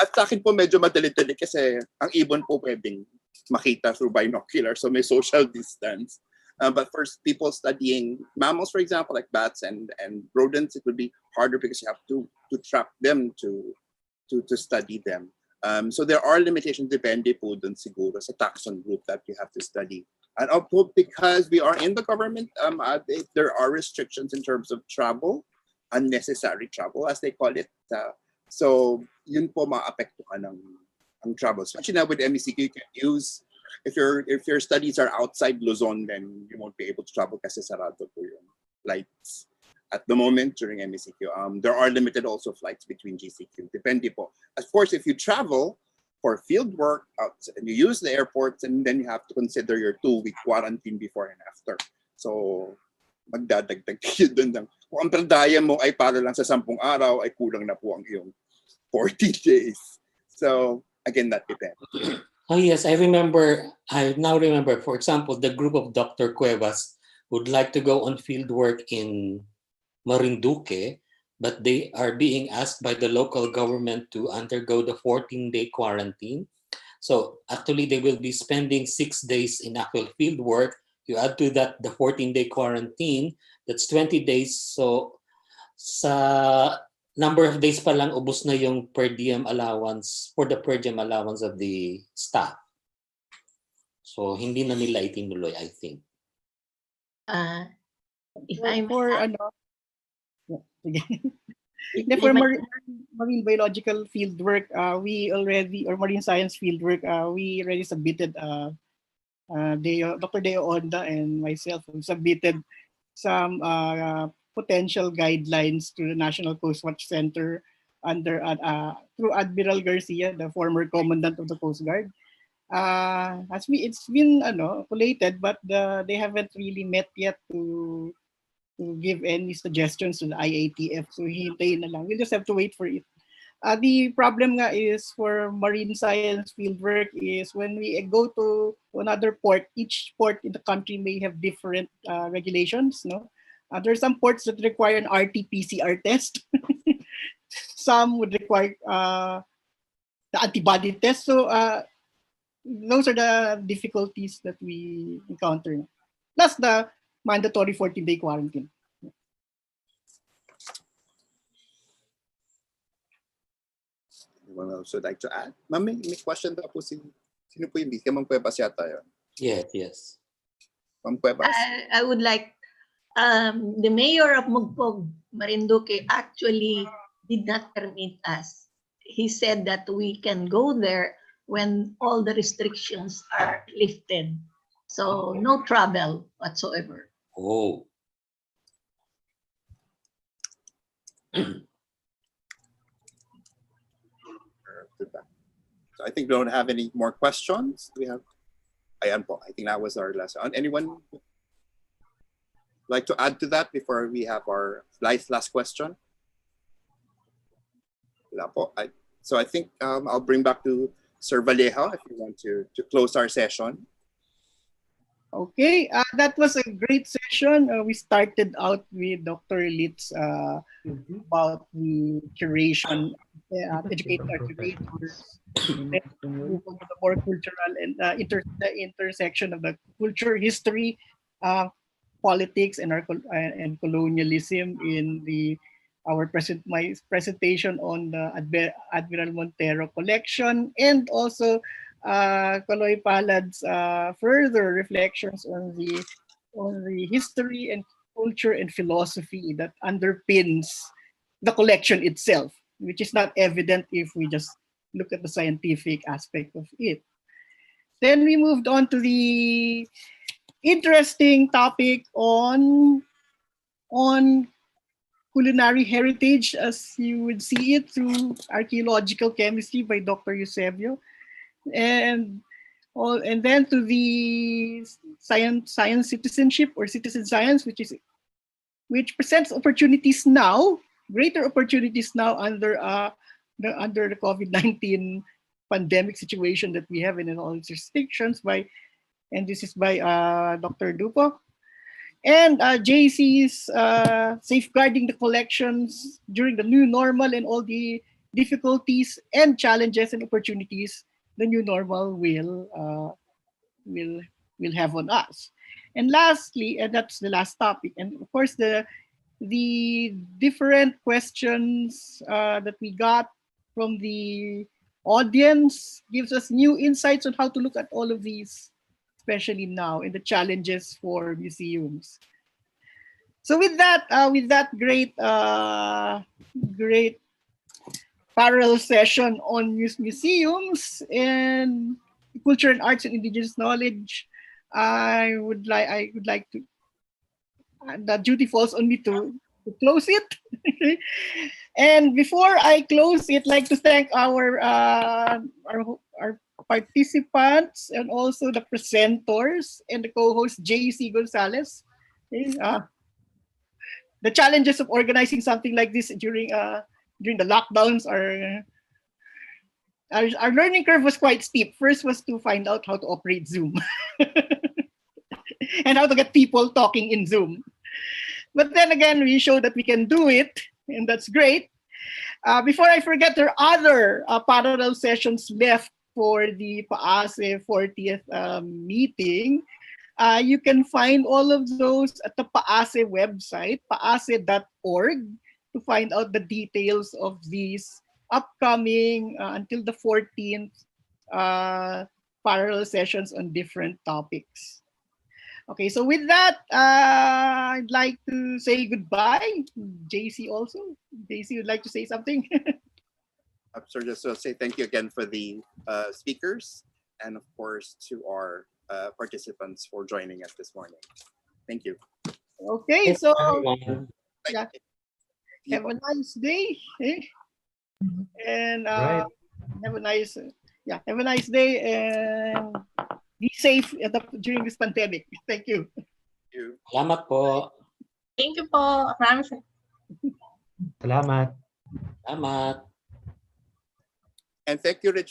At sa akin po medyo madali-dali kasi ang ibon po pwedeng makita through binocular. So may social distance. But for people studying mammals, for example, like bats and rodents, it would be harder because you have to trap them to study them. So there are limitations, depende po dun siguro sa taxon group that you have to study. And because we are in the government, there are restrictions in terms of travel, unnecessary travel, as they call it. So yun po maapektuhan ang travel. Especially now with MECQ, you can use, if your studies are outside Luzon, then you won't be able to travel kasi sarado po yung flights. At the moment during MECQ, there are limited also flights between GCQ. Depende po. Of course, if you travel for field work and you use the airports, and then you have to consider your 2-week quarantine before and after. So magdadagdag kayo dun lang. Kung ang perdaya mo ay para lang sa 10 araw, ay kulang na po ang iyong 40 days. So again, that depends. Oh yes, I remember. I now remember. For example, the group of Dr. Cuevas would like to go on field work in Marinduque, but they are being asked by the local government to undergo the 14-day quarantine. So actually, they will be spending 6 days in actual field work. You add to that the 14-day quarantine, that's 20 days. So sa number of days pa lang, ubos na yung per diem allowance for the per diem allowance of the staff. So hindi na nila itinuloy, I think. If I'm for ano, for marine biological fieldwork, we already, or marine science fieldwork, we already submitted. Dr. Deo Onda and myself submitted some potential guidelines to the National Coast Watch Center under through Admiral Garcia, the former commandant of the Coast Guard. It's been collated, but they haven't really met yet to give any suggestions to the IATF. So hintayin na lang. We'll just have to wait for it. The problem nga is for marine science fieldwork is when we go to another port, each port in the country may have different regulations. No, there are some ports that require an RT-PCR test. Some would require the antibody test. So those are the difficulties that we encounter. Plus the mandatory 14-day quarantine. Anyone else would like to add? Ma'am, may question daw po sino po yung lead? Ma'am Cuevas yata yun. Yes. Ma'am Cuevas? I would like, the mayor of Mugpog, Marinduque, actually did not permit us. He said that we can go there when all the restrictions are lifted. So no travel whatsoever. Oh. So I think we don't have any more questions. We have, ayan po, I think that was our last one. Anyone like to add to that before we have our last question? Wala po. So I think I'll bring back to Sir Vallejo if you want to close our session. Okay, that was a great session. We started out with Dr. Lit's about the curation, educating our curators, then move on to the more cultural and the intersection of the culture, history, politics, and and colonialism in my presentation on the Admiral Montero collection, and also Kaloy Palad's further reflections on the history and culture and philosophy that underpins the collection itself, which is not evident if we just look at the scientific aspect of it. Then we moved on to the interesting topic on culinary heritage, as you would see it through archaeological chemistry by Dr. Eusebio. And then to the science citizenship or citizen science, which presents opportunities now, greater opportunities now under the COVID-19 pandemic situation that we have in all its restrictions and this is by Dr. Dupo. And JC's safeguarding the collections during the new normal and all the difficulties and challenges and opportunities the new normal will have on us. And lastly, and that's the last topic, and of course the different questions that we got from the audience gives us new insights on how to look at all of these, especially now, and the challenges for museums. So with that great parallel session on museums and culture and arts and indigenous knowledge, I would like to, the duty falls on me to close it. And before I close it, I'd like to thank our participants and also the presenters and the co-host JC Gonzalez. Okay, the challenges of organizing something like this during the lockdowns are our learning curve was quite steep. First was to find out how to operate Zoom and how to get people talking in Zoom. But then again, we showed that we can do it, and that's great. Before I forget, there are other parallel sessions left for the PAASE 40th meeting. You can find all of those at the PAASE website, paase.org, to find out the details of these upcoming until the 14th parallel sessions on different topics. Okay, so with that, I'd like to say goodbye. JC also. JC would like to say something? So just to say thank you again for the speakers and of course to our participants for joining us this morning. Thank you. Okay, so yeah. have a nice day. And Right. have a nice day and be safe during this pandemic. Thank you. Salamat po. Thank you po. Maraming Salamat. Salamat. And thank you, Rich.